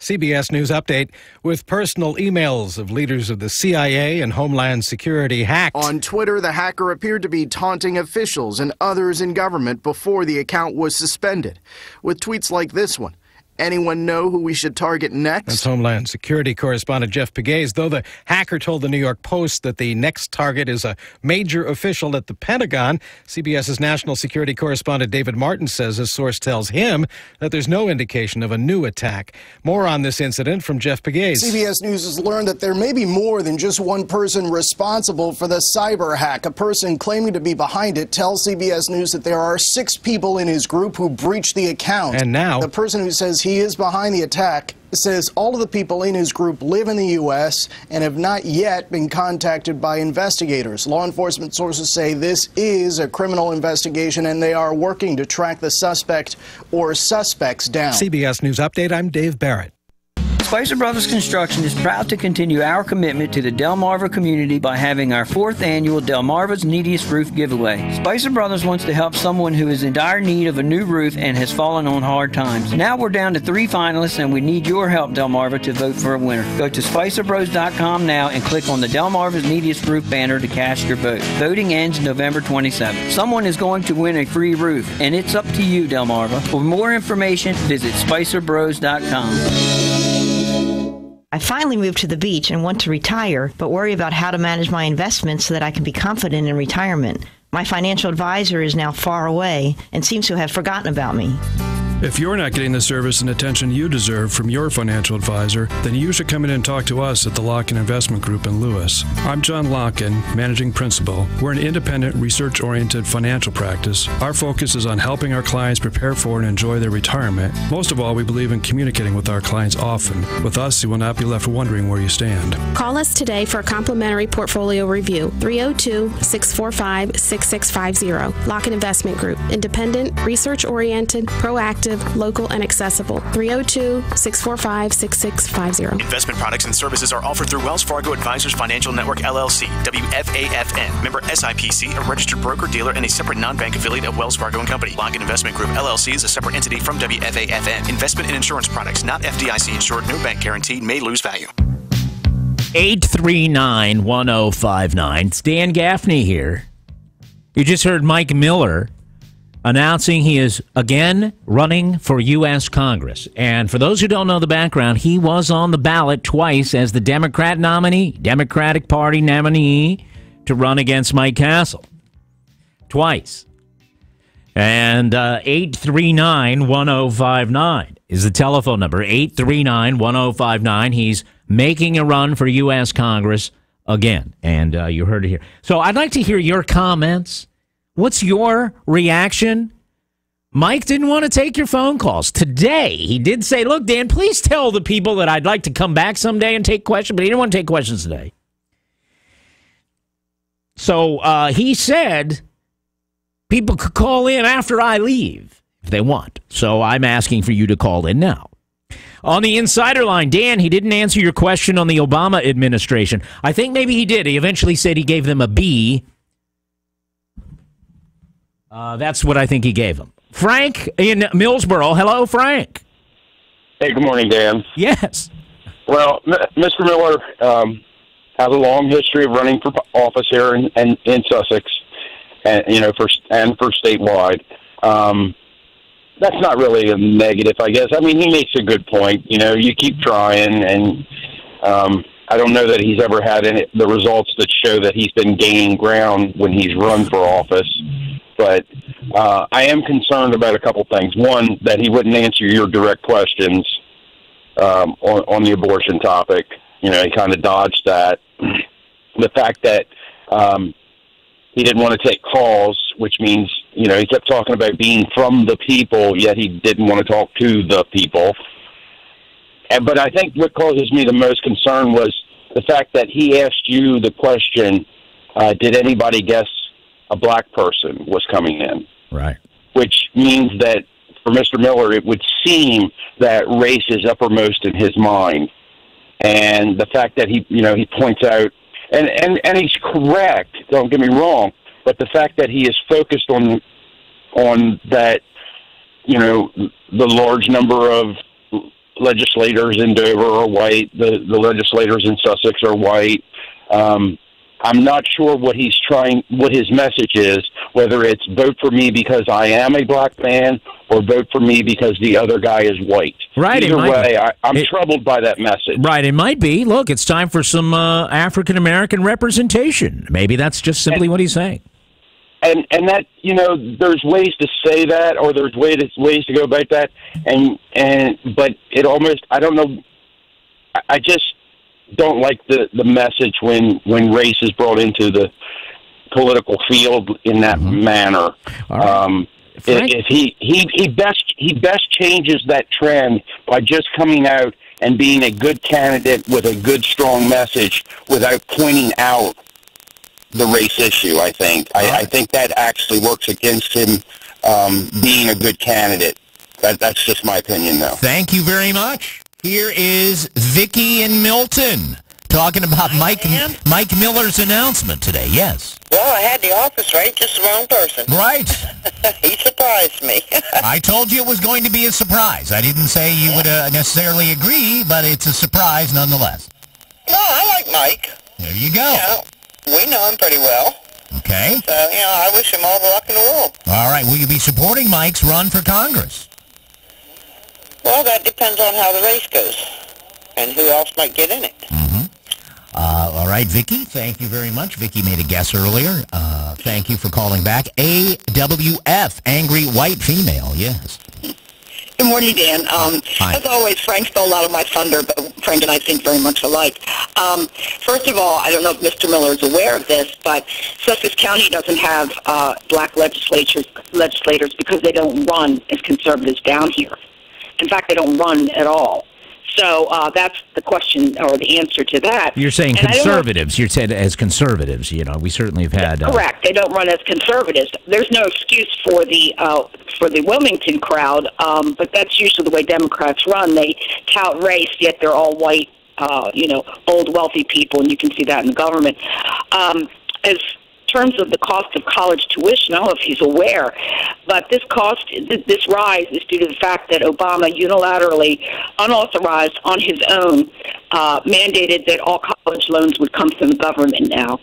CBS News Update with personal emails of leaders of the CIA and Homeland Security hacked.
On Twitter, the hacker appeared to be taunting officials and others in government before the account was suspended, with tweets like this one. Anyone know who we should target next?
That's Homeland Security correspondent Jeff Pegues, though the hacker told the New York Post that the next target is a major official at the Pentagon. CBS's national security correspondent David Martin says his source tells him that there's no indication of a new attack. More on this incident from Jeff Pegues.
CBS News has learned that there may be more than just one person responsible for the cyber hack. A person claiming to be behind it tells CBS News that there are 6 people in his group who breached the account.
And now
the person who says he is behind the attack says all of the people in his group live in the U.S. and have not yet been contacted by investigators. Law enforcement sources say this is a criminal investigation and they are working to track the suspect or suspects down.
CBS News Update, I'm Dave Barrett.
Spicer Brothers Construction is proud to continue our commitment to the Delmarva community by having our 4th annual Delmarva's Neediest Roof Giveaway. Spicer Brothers wants to help someone who is in dire need of a new roof and has fallen on hard times. Now we're down to 3 finalists and we need your help, Delmarva, to vote for a winner. Go to SpicerBros.com now and click on the Delmarva's Neediest Roof banner to cast your vote. Voting ends November 27th. Someone is going to win a free roof, and it's up to you, Delmarva. For more information, visit SpicerBros.com.
I finally moved to the beach and want to retire, but worry about how to manage my investments so that I can be confident in retirement. My financial advisor is now far away and seems to have forgotten about me.
If you're not getting the service and attention you deserve from your financial advisor, then you should come in and talk to us at the Locken Investment Group in Lewis. I'm John Locken, Managing Principal. We're an independent, research-oriented financial practice. Our focus is on helping our clients prepare for and enjoy their retirement. Most of all, we believe in communicating with our clients often. With us, you will not be left wondering where you stand.
Call us today for a complimentary portfolio review. 302-645-6650. Locken Investment Group. Independent, research-oriented, proactive, local, and accessible. 302-645-6650.
Investment products and services are offered through Wells Fargo Advisors Financial Network, LLC, WFAFN. Member SIPC, a registered broker-dealer and a separate non-bank affiliate of Wells Fargo & Company. Locken Investment Group, LLC is a separate entity from WFAFN. Investment in insurance products not FDIC insured, no bank guaranteed, may lose value.
839-1059. It's Dan Gaffney here. You just heard Mike Miller announcing he is again running for U.S. Congress. And for those who don't know the background, he was on the ballot twice as the Democratic Party nominee to run against Mike Castle. Twice. And 839-1059 is the telephone number. 839-1059. He's making a run for U.S. Congress again. And you heard it here. So I'd like to hear your comments. What's your reaction? Mike didn't want to take your phone calls. Today, he did say, look, Dan, please tell the people that I'd like to come back someday and take questions, but he didn't want to take questions today. So he said people could call in after I leave if they want. So I'm asking for you to call in now. On the insider line, Dan, he didn't answer your question on the Obama administration. I think maybe he did. He eventually said he gave them a B. That's what I think he gave him. Frank in Millsboro. Hello, Frank.
Hey, good morning, Dan.
Yes.
Well, Mr. Miller has a long history of running for office here in Sussex, and for statewide. That's not really a negative, I guess. I mean, he makes a good point. You keep trying, and I don't know that he's ever had the results that show that he's been gaining ground when he's run for office. But I am concerned about a couple things. One, that he wouldn't answer your direct questions on the abortion topic. He kind of dodged that. The fact that he didn't want to take calls, which means, he kept talking about being from the people, yet he didn't want to talk to the people. But I think what causes me the most concern was the fact that he asked you the question, did anybody guess a black person was coming in?
Right. Which
means that for Mr. Miller, it would seem that race is uppermost in his mind. And the fact that he points out, and he's correct, don't get me wrong, but the fact that he is focused on that, the large number of legislators in Dover are white, the legislators in Sussex are white. I'm not sure what his message is, whether it's vote for me because I am a black man or vote for me because the other guy is white.
Right.
Either way, I'm troubled by that message.
Right. It might be. Look, it's time for some African-American representation. Maybe that's just simply what he's saying.
And that, there's ways to say that, or there's ways to go about that. But it almost, I don't know, I just don't like the message when race is brought into the political field in that manner. Right. If he best changes that trend by just coming out and being a good candidate with a good, strong message without pointing out the race issue, I think. I think that actually works against him being a good candidate. That's just my opinion, though.
Thank you very much. Here is Vicky in Milton talking about Mike Miller's announcement today. Yes.
Well, I had the office right, just the wrong person.
Right.
He surprised me.
I told you it was going to be a surprise. I didn't say you would necessarily agree, but it's a surprise nonetheless.
No, I like Mike.
There you go.
We know him pretty well.
Okay.
So, I wish him all the luck in the world.
All right. Will you be supporting Mike's run for Congress?
Well, that depends on how the race goes and who else might get in it.
All right, Vicky, thank you very much. Vicky made a guess earlier. Thank you for calling back. AWF, angry white female, yes.
Good morning, Dan. As always, Frank stole a lot of my thunder, but Frank and I think very much alike. First of all, I don't know if Mr. Miller is aware of this, but Sussex County doesn't have black legislators because they don't run as conservatives down here. In fact, they don't run at all. So that's the question or the answer to that.
You're saying conservatives. You're saying as conservatives. We certainly have had.
Correct. They don't run as conservatives. There's no excuse for the Wilmington crowd, but that's usually the way Democrats run. They tout race, yet they're all white, old wealthy people, and you can see that in the government. As terms of the cost of college tuition, I don't know if he's aware, but this rise is due to the fact that Obama unilaterally, unauthorized on his own, mandated that all college loans would come from the government now.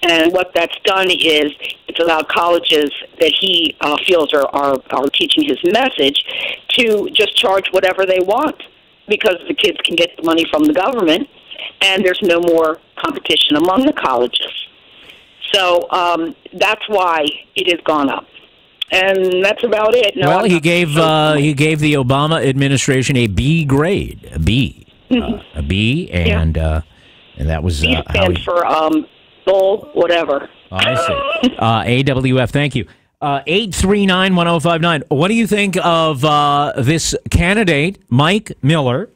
And what that's done is it's allowed colleges that he feels are teaching his message to just charge whatever they want because the kids can get the money from the government and there's no more competition among the colleges. So that's why it has gone up, and that's about it. No,
well, he gave the Obama administration a B grade, a B, and that was
B stands for bull, whatever.
I see. AWF, thank you. 839-1059. What do you think of this candidate, Mike Miller?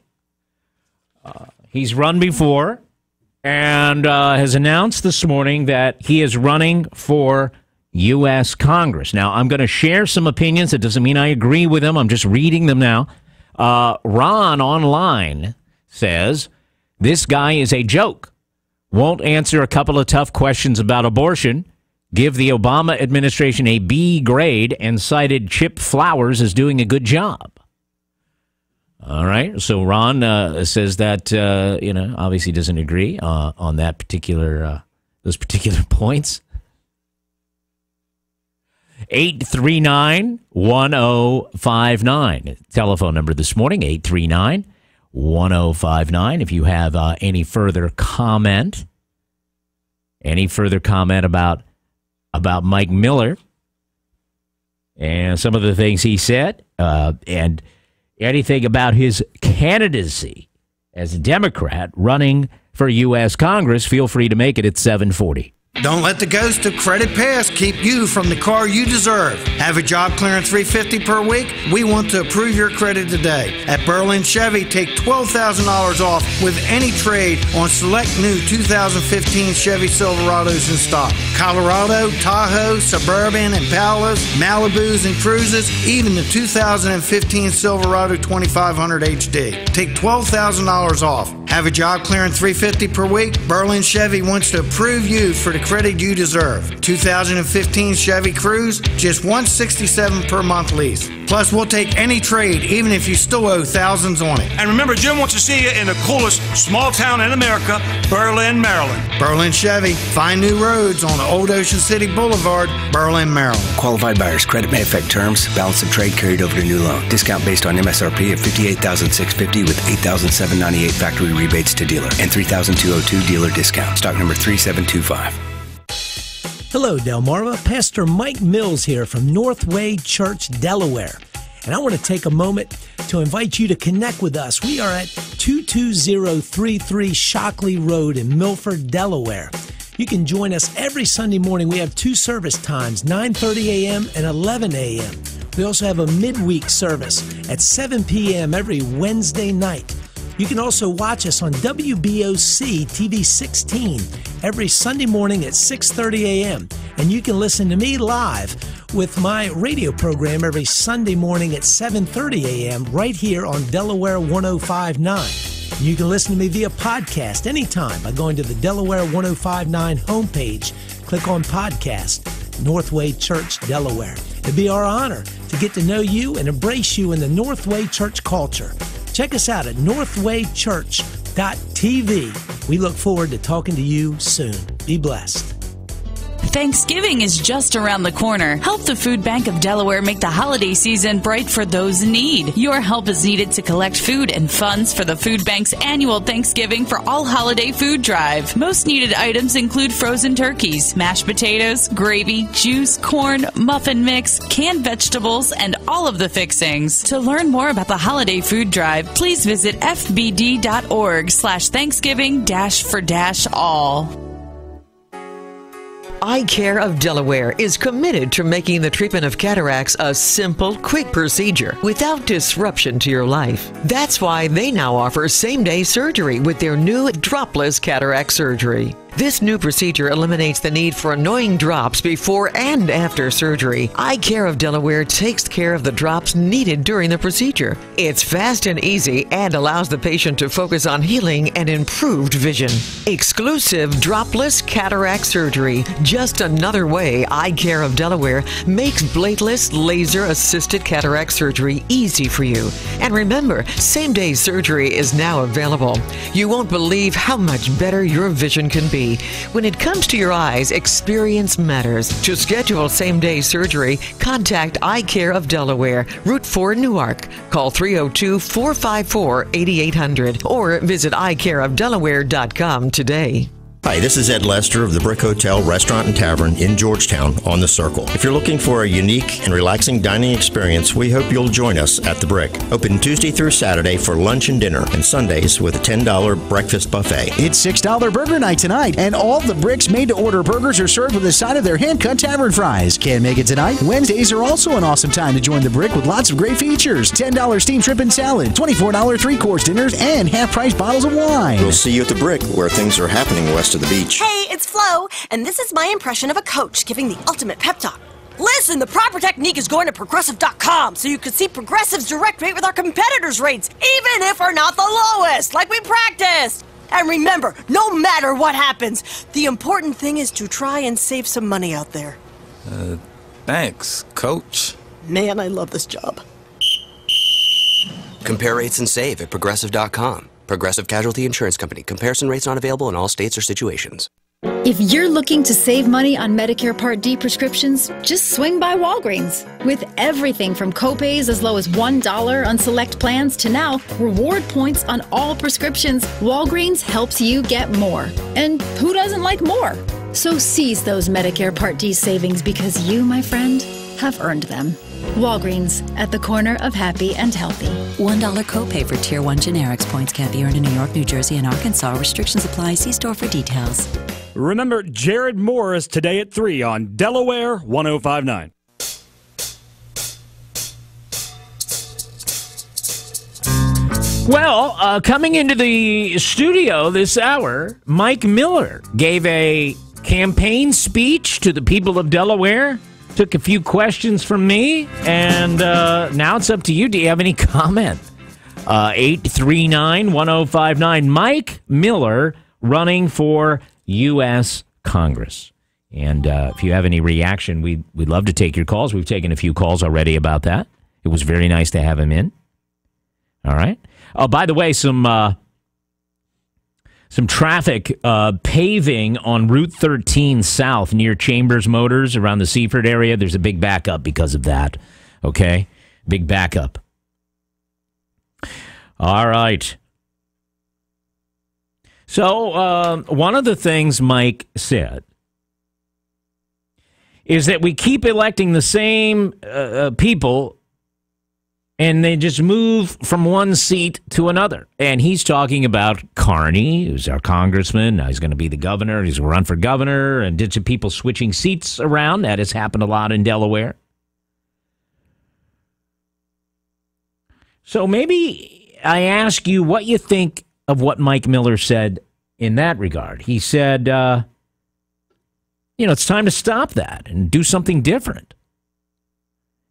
He's run before. And has announced this morning that he is running for U.S. Congress. Now, I'm going to share some opinions. That doesn't mean I agree with them. I'm just reading them now. Ron online says, this guy is a joke. Won't answer a couple of tough questions about abortion. Give the Obama administration a B grade and cited Chip Flowers as doing a good job. All right, so Ron says that obviously doesn't agree on that those particular points. 839-1059 telephone number this morning. 839-1059. If you have any further comment about Mike Miller and some of the things he said, and anything about his candidacy as a Democrat running for U.S. Congress, feel free to make it at 740.
Don't let the ghost of credit pass keep you from the car you deserve. Have a job clearing $350 per week? We want to approve your credit today. At Berlin Chevy, take $12,000 off with any trade on select new 2015 Chevy Silverados in stock. Colorado, Tahoe, Suburban, Impalas, Malibus, and Cruises, even the 2015 Silverado 2500 HD. Take $12,000 off. Have a job clearing $350 per week? Berlin Chevy wants to approve you for the credit you deserve. 2015 Chevy Cruze, just $167 per month lease. Plus, we'll take any trade, even if you still owe thousands on it.
And remember, Jim wants to see you in the coolest small town in America, Berlin, Maryland.
Berlin Chevy. Find new roads on Old Ocean City Boulevard, Berlin, Maryland.
Qualified buyers. Credit may affect terms. Balance of trade carried over to new loan. Discount based on MSRP of $58,650 with $8,798 factory rebates to dealer and $3,202 dealer discount. Stock number 3725.
Hello, Delmarva. Pastor Mike Mills here from Northway Church, Delaware. And I want to take a moment to invite you to connect with us. We are at 22033 Shockley Road in Milford, Delaware. You can join us every Sunday morning. We have two service times, 9:30 a.m. and 11 a.m. We also have a midweek service at 7 p.m. every Wednesday night. You can also watch us on WBOC TV 16 every Sunday morning at 6:30 a.m. And you can listen to me live with my radio program every Sunday morning at 7:30 a.m. right here on Delaware 105.9. You can listen to me via podcast anytime by going to the Delaware 105.9 homepage. Click on podcast, Northway Church, Delaware. It'd be our honor to get to know you and embrace you in the Northway Church culture. Check us out at northwaychurch.tv. We look forward to talking to you soon. Be blessed.
Thanksgiving is just around the corner. Help the Food Bank of Delaware make the holiday season bright for those in need. Your help is needed to collect food and funds for the Food Bank's annual Thanksgiving for All Holiday Food Drive. Most needed items include frozen turkeys, mashed potatoes, gravy, juice, corn, muffin mix, canned vegetables, and all of the fixings. To learn more about the Holiday Food Drive, please visit fbd.org/Thanksgiving-for-all.
Eye Care of Delaware is committed to making the treatment of cataracts a simple, quick procedure without disruption to your life. That's why they now offer same-day surgery with their new dropless cataract surgery. This new procedure eliminates the need for annoying drops before and after surgery. Eye Care of Delaware takes care of the drops needed during the procedure. It's fast and easy and allows the patient to focus on healing and improved vision. Exclusive dropless cataract surgery. Just another way Eye Care of Delaware makes bladeless laser-assisted cataract surgery easy for you. And remember, same-day surgery is now available. You won't believe how much better your vision can be. When it comes to your eyes, experience matters. To schedule same-day surgery, contact Eye Care of Delaware, Route 4 Newark. Call 302-454-8800 or visit eyecareofdelaware.com today.
Hi, this is Ed Lester of the Brick Hotel, Restaurant and Tavern in Georgetown on the Circle. If you're looking for a unique and relaxing dining experience, we hope you'll join us at the Brick. Open Tuesday through Saturday for lunch and dinner, and Sundays with a $10 breakfast buffet.
It's $6 burger night tonight, and all the Brick's made-to-order burgers are served with a side of their hand-cut tavern fries. Can't make it tonight? Wednesdays are also an awesome time to join the Brick with lots of great features. $10 steamed shrimp and salad, $24 three-course dinners, and half-price bottles of wine.
We'll see you at the Brick, where things are happening west of the beach.
Hey, it's Flo, and this is my impression of a coach giving the ultimate pep talk. Listen, the proper technique is going to Progressive.com so you can see Progressive's direct rate with our competitors' rates, even if we're not the lowest, like we practiced. And remember, no matter what happens, the important thing is to try and save some money out there.
Thanks, Coach.
Man, I love this job.
Compare rates and save at Progressive.com. Progressive Casualty Insurance Company. Comparison rates not available in all states or situations.
If you're looking to save money on Medicare Part D prescriptions, just swing by Walgreens. With everything from copays as low as $1 on select plans to now reward points on all prescriptions, Walgreens helps you get more. And who doesn't like more? So seize those Medicare Part D savings because you, my friend, have earned them. Walgreens, at the corner of happy and healthy.
$1 copay for Tier 1 generics. Points can't be earned in New York, New Jersey, and Arkansas. Restrictions apply. See store for details.
Remember Jared Morris today at 3 on Delaware 105.9.
Well, coming into the studio this hour, Mike Miller gave a campaign speech to the people of Delaware. Took a few questions from me, and now it's up to you. Do you have any comment? 839-1059. Mike Miller running for U.S. Congress. And if you have any reaction, we'd love to take your calls. We've taken a few calls already about that. It was very nice to have him in. All right. Oh, by the way, some traffic paving on Route 13 South near Chambers Motors around the Seaford area. There's a big backup because of that. Okay? Big backup. All right. So one of the things Mike said is that we keep electing the same people and they just move from one seat to another. And he's talking about Carney, who's our congressman. Now he's going to be the governor. He's going to run for governor. And did some people switching seats around? That has happened a lot in Delaware. So maybe I ask you what you think of what Mike Miller said in that regard. He said, it's time to stop that and do something different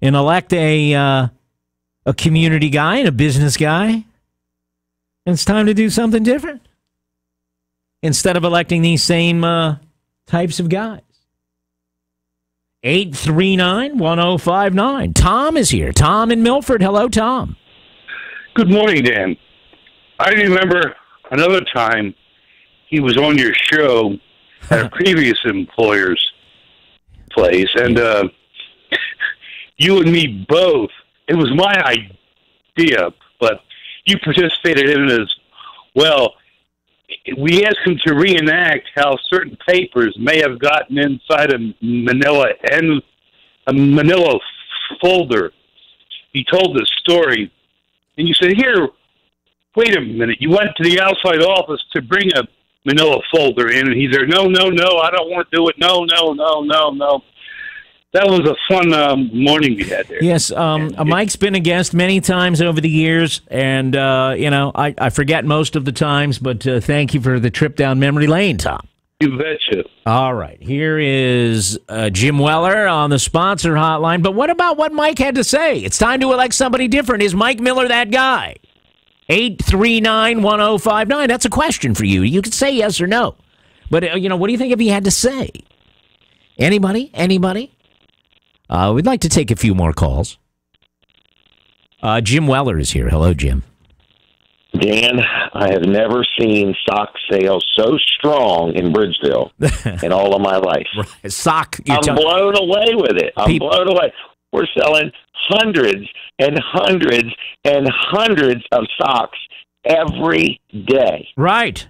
and elect a community guy and a business guy. And it's time to do something different instead of electing these same types of guys. 839-1059. Tom is here. Tom in Milford. Hello, Tom.
Good morning, Dan. I remember another time he was on your show at a previous employer's place, and you and me both, it was my idea, but you participated in it as well. We asked him to reenact how certain papers may have gotten inside a manila folder. He told this story, and you said, "Here, wait a minute. You went to the outside office to bring a manila folder in," and he said, no, I don't want to do it. No. That was a fun morning we had there.
Yes, Mike's been a guest many times over the years, and, I forget most of the times, but thank you for the trip down memory lane, Tom.
You betcha.
All right, here is Jim Weller on the sponsor hotline, but what about what Mike had to say? It's time to elect somebody different. Is Mike Miller that guy? 839-1059. That's a question for you. You can say yes or no. But, what do you think if he had to say? Anybody? We'd like to take a few more calls. Jim Weller is here. Hello, Jim.
Dan, I have never seen sock sales so strong in Bridgeville in all of my life.
Sock.
I'm blown away with it. Blown away. We're selling hundreds and hundreds and hundreds of socks every day.
Right.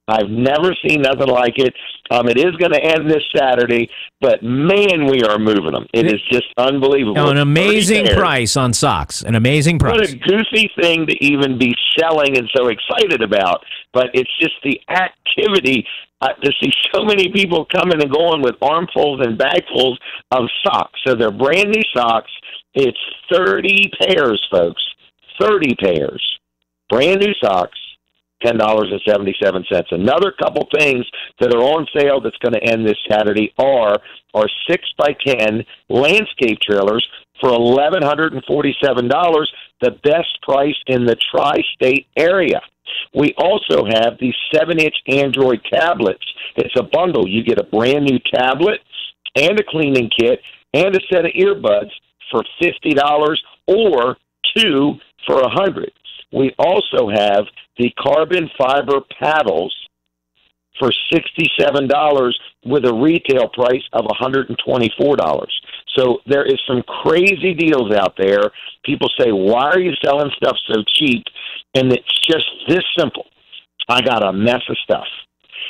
I've never seen nothing like it. It is going to end this Saturday, but man, we are moving them. It is just unbelievable.
An amazing price on socks. An amazing price.
What a goofy thing to even be selling and so excited about, but it's just the activity to see so many people coming and going with armfuls and bagfuls of socks. So they're brand new socks. It's 30 pairs, folks. 30 pairs. Brand new socks. $10.77. Another couple things that are on sale that's going to end this Saturday are 6x10 landscape trailers for $1,147, the best price in the tri-state area. We also have these 7-inch Android tablets. It's a bundle. You get a brand new tablet and a cleaning kit and a set of earbuds for $50 or 2 for $100. We also have the carbon fiber paddles for $67 with a retail price of $124. So there is some crazy deals out there. People say, why are you selling stuff so cheap? And it's just this simple. I got a mess of stuff,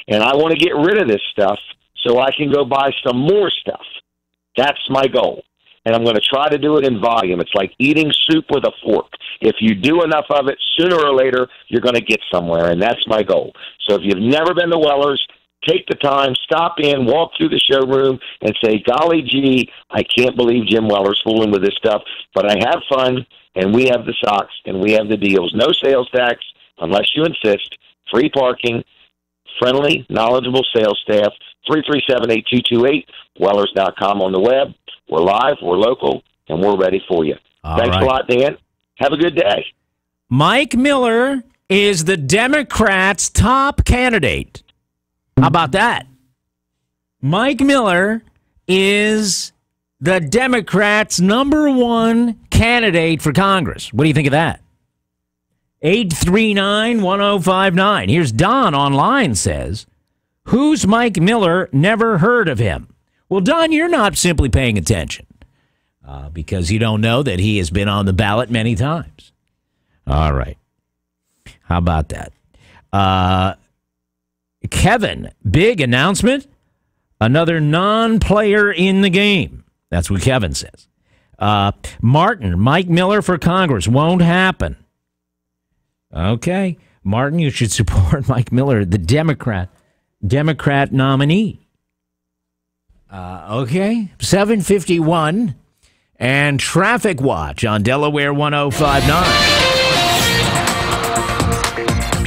and I want to get rid of this stuff so I can go buy some more stuff. That's my goal. And I'm going to try to do it in volume. It's like eating soup with a fork. If you do enough of it, sooner or later, you're going to get somewhere, and that's my goal. So if you've never been to Weller's, take the time, stop in, walk through the showroom, and say, golly gee, I can't believe Jim Weller's fooling with this stuff, but I have fun, and we have the socks, and we have the deals. No sales tax, unless you insist, free parking, friendly, knowledgeable sales staff, 337-8228, Wellers.com on the web. We're live, we're local, and we're ready for you. Thanks a lot, Dan. Have a good day.
Mike Miller is the Democrats' top candidate. How about that? Mike Miller is the Democrats' #1 candidate for Congress. What do you think of that? 839-1059. Here's Don online says, who's Mike Miller? Never heard of him. Well, Don, you're not simply paying attention because you don't know that he has been on the ballot many times. All right. How about that? Kevin, big announcement. Another non-player in the game. That's what Kevin says. Martin, Mike Miller for Congress. Won't happen. Okay. Martin, you should support Mike Miller, the Democrat nominee. Okay. 7:51 and Traffic Watch on Delaware 105.9.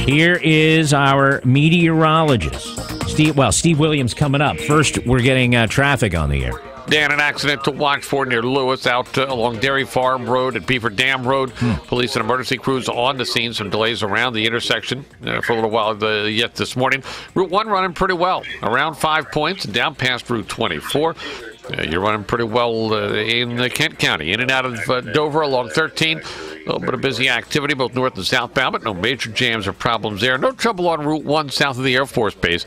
Here is our meteorologist. Steve Williams coming up. First, we're getting traffic on the air.
Dan, an accident to watch for near Lewis out along Dairy Farm Road and Beaver Dam Road. Police and emergency crews on the scene. Some delays around the intersection for a little while yet this morning. Route 1 running pretty well, around 5 points, and down past Route 24. You're running pretty well in Kent County, in and out of Dover along 13. A little bit of busy activity both north and southbound, but no major jams or problems there. No trouble on Route 1 south of the Air Force Base.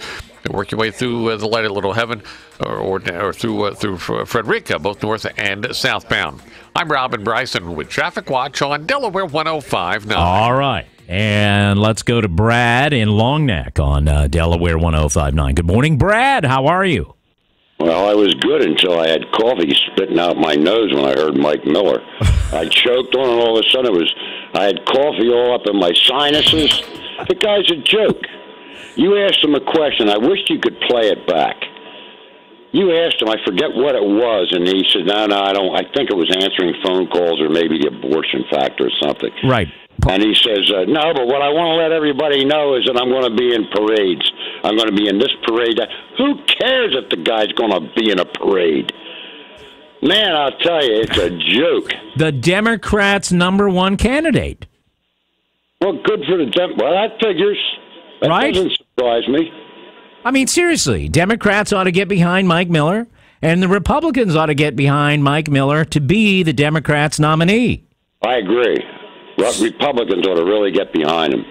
Work your way through the light at Little Heaven or through Frederica, both north and southbound. I'm Robin Bryson with Traffic Watch on Delaware 105.9.
All right. And let's go to Brad in Long Neck on Delaware 105.9. Good morning, Brad. How are you?
Well, I was good until I had coffee spitting out my nose when I heard Mike Miller. I choked on it all of a sudden. I had coffee all up in my sinuses. The guy's a joke. You asked him a question. I wished you could play it back. You asked him, I forget what it was, and he said, no, I don't. I think it was answering phone calls or maybe the abortion factor or something.
Right.
And he says, no, but what I want to let everybody know is that I'm going to be in parades. I'm going to be in this parade. Who cares if the guy's going to be in a parade? Man, I'll tell you, it's a joke.
The Democrats' #1 candidate.
Well, good for the Well, that figures. That doesn't surprise me.
I mean, seriously, Democrats ought to get behind Mike Miller, and the Republicans ought to get behind Mike Miller to be the Democrats' nominee.
I agree. Republicans ought to really get behind him.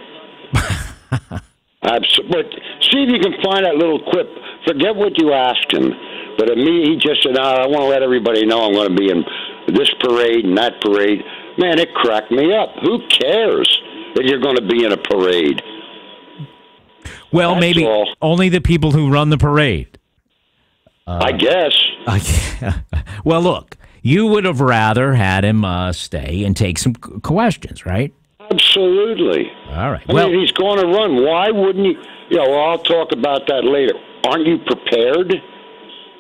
But see if you can find that little quip. Forget what you asked him. But he just said, I want to let everybody know I'm going to be in this parade and that parade. Man, it cracked me up. Who cares that you're going to be in a parade?
Well,
That's
maybe
all.
Only the people who run the parade.
I guess.
Well, look, you would have rather had him stay and take some questions, right?
Absolutely.
All right.
I mean, he's going to run. Why wouldn't you? I'll talk about that later. Aren't you prepared?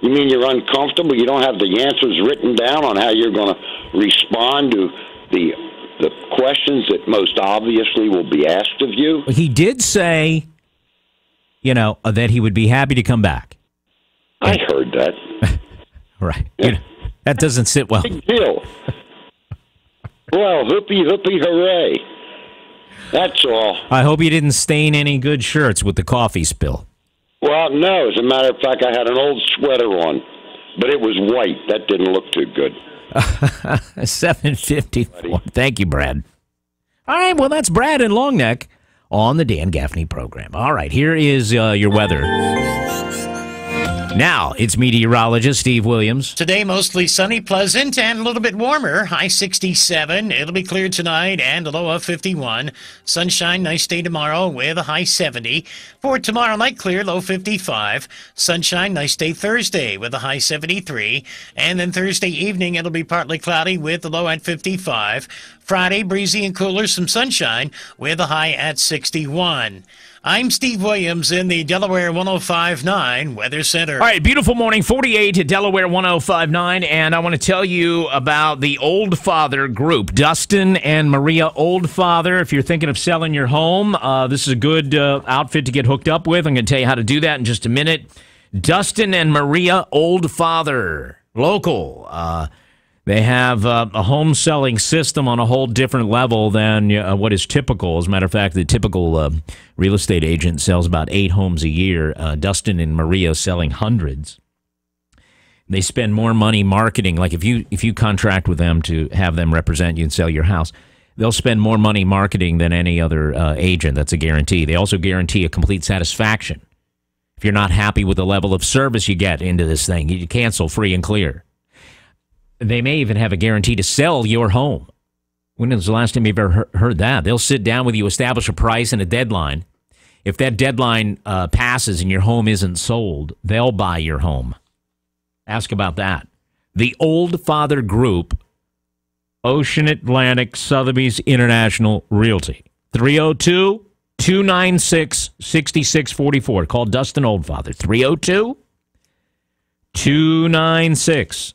You mean you're uncomfortable? You don't have the answers written down on how you're going to respond to the questions that most obviously will be asked of you?
He did say, that he would be happy to come back.
I heard that.
Right. That doesn't sit well.
Big deal. Well, hoopy, hooray. That's all.
I hope you didn't stain any good shirts with the coffee spill.
Well, no. As a matter of fact, I had an old sweater on, but it was white. That didn't look too good.
7:54. Thank you, Brad. All right, well, that's Brad in Long Neck on the Dan Gaffney program. All right, here is your weather. Now, it's meteorologist Steve Williams.
Today, mostly sunny, pleasant, and a little bit warmer. High 67. It'll be clear tonight and a low of 51. Sunshine, nice day tomorrow with a high 70. For tomorrow night, clear, low 55. Sunshine, nice day Thursday with a high 73. And then Thursday evening, it'll be partly cloudy with a low at 55. Friday, breezy and cooler, some sunshine with a high at 61. I'm Steve Williams in the Delaware 105.9 Weather Center.
All right, beautiful morning, 48 at Delaware 105.9, and I want to tell you about the Old Father group, Dustin and Maria Oldfather. If you're thinking of selling your home, this is a good outfit to get hooked up with. I'm going to tell you how to do that in just a minute. Dustin and Maria Oldfather, local. They have a home selling system on a whole different level than what is typical. As a matter of fact, the typical real estate agent sells about 8 homes a year. Dustin and Maria selling hundreds. They spend more money marketing. Like if you contract with them to have them represent you and sell your house, they'll spend more money marketing than any other agent. That's a guarantee. They also guarantee a complete satisfaction. If you're not happy with the level of service you get into this thing, you cancel free and clear. They may even have a guarantee to sell your home. When was the last time you've ever heard that? They'll sit down with you, establish a price and a deadline. If that deadline passes and your home isn't sold, they'll buy your home. Ask about that. The Old Father Group, Ocean Atlantic Sotheby's International Realty. 302-296-6644. Call Dustin Oldfather. 302-296-6644.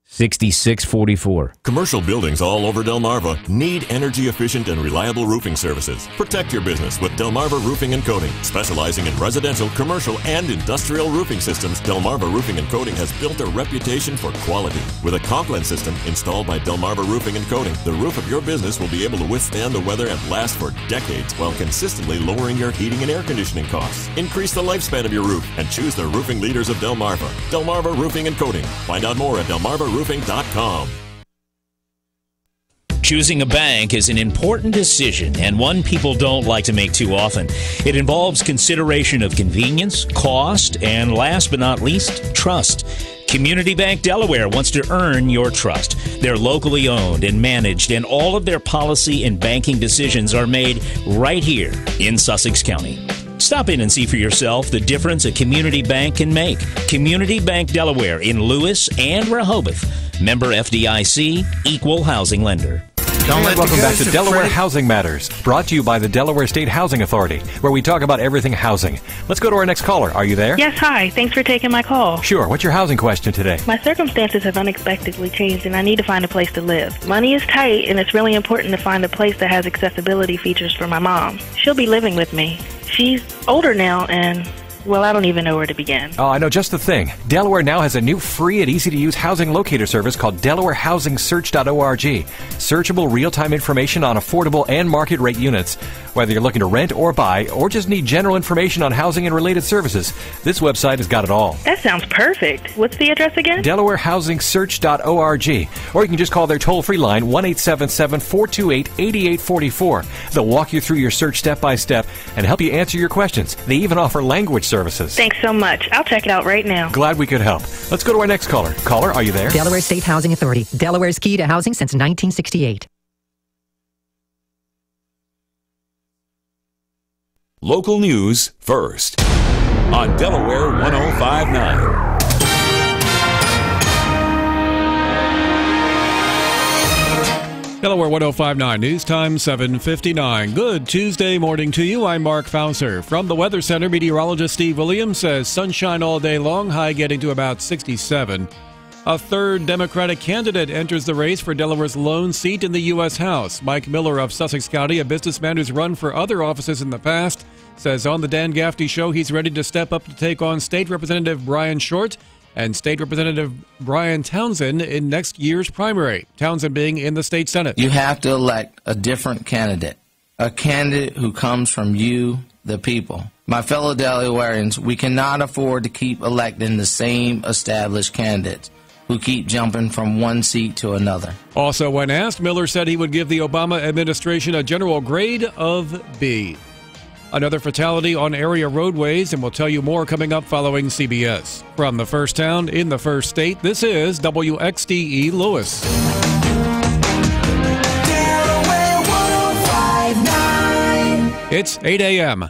6644.
Commercial buildings all over Delmarva need energy-efficient and reliable roofing services. Protect your business with Delmarva Roofing and Coating. Specializing in residential, commercial, and industrial roofing systems, Delmarva Roofing and Coating has built a reputation for quality. With a Conklin system installed by Delmarva Roofing and Coating, the roof of your business will be able to withstand the weather and last for decades while consistently lowering your heating and air conditioning costs. Increase the lifespan of your roof and choose the roofing leaders of Delmarva. Delmarva Roofing and Coating. Find out more at delmarvaroofing.com.
Choosing a bank is an important decision and one people don't like to make too often. It involves consideration of convenience, cost, and last but not least, trust. Community Bank Delaware wants to earn your trust. They're locally owned and managed, and all of their policy and banking decisions are made right here in Sussex County. Stop in and see for yourself the difference a community bank can make. Community Bank Delaware in Lewis and Rehoboth. Member FDIC, equal housing lender.
Welcome back to Delaware Housing Matters, brought to you by the Delaware State Housing Authority, where we talk about everything housing. Let's go to our next caller. Are you there?
Yes, hi. Thanks for taking my call.
Sure. What's your housing question today?
My circumstances have unexpectedly changed, and I need to find a place to live. Money is tight, and it's really important to find a place that has accessibility features for my mom. She'll be living with me. She's older now, and well, I don't even know where to begin.
Oh, I know just the thing. Delaware now has a new free and easy-to-use housing locator service called DelawareHousingSearch.org. Searchable real-time information on affordable and market rate units. Whether you're looking to rent or buy, or just need general information on housing and related services, this website has got it all.
That sounds perfect. What's the address again?
DelawareHousingSearch.org. Or you can just call their toll-free line, 1-877-428-8844. They'll walk you through your search step-by-step and help you answer your questions. They even offer language services.
Thanks so much. I'll check it out right now.
Glad we could help. Let's go to our next caller. Caller, are you there?
Delaware State Housing Authority. Delaware's key to housing since 1968.
Local news first on Delaware 105.9.
Delaware 105.9 News Time 7:59. Good Tuesday morning to you. I'm Mark Fauser. From the Weather Center, meteorologist Steve Williams says sunshine all day long, high getting to about 67. A third Democratic candidate enters the race for Delaware's lone seat in the U.S. House. Mike Miller of Sussex County, a businessman who's run for other offices in the past, says on the Dan Gaffney Show he's ready to step up to take on State Representative Brian Short and State Representative Brian Townsend in next year's primary, Townsend being in the state Senate.
You have to elect a different candidate, a candidate who comes from you, the people. My fellow Delawareans, we cannot afford to keep electing the same established candidates who keep jumping from one seat to another.
Also, when asked, Miller said he would give the Obama administration a general grade of B. Another fatality on area roadways, and we'll tell you more coming up following CBS. From the first town in the first state, this is WXDE Lewis. Delaware 105.9. It's 8 a.m.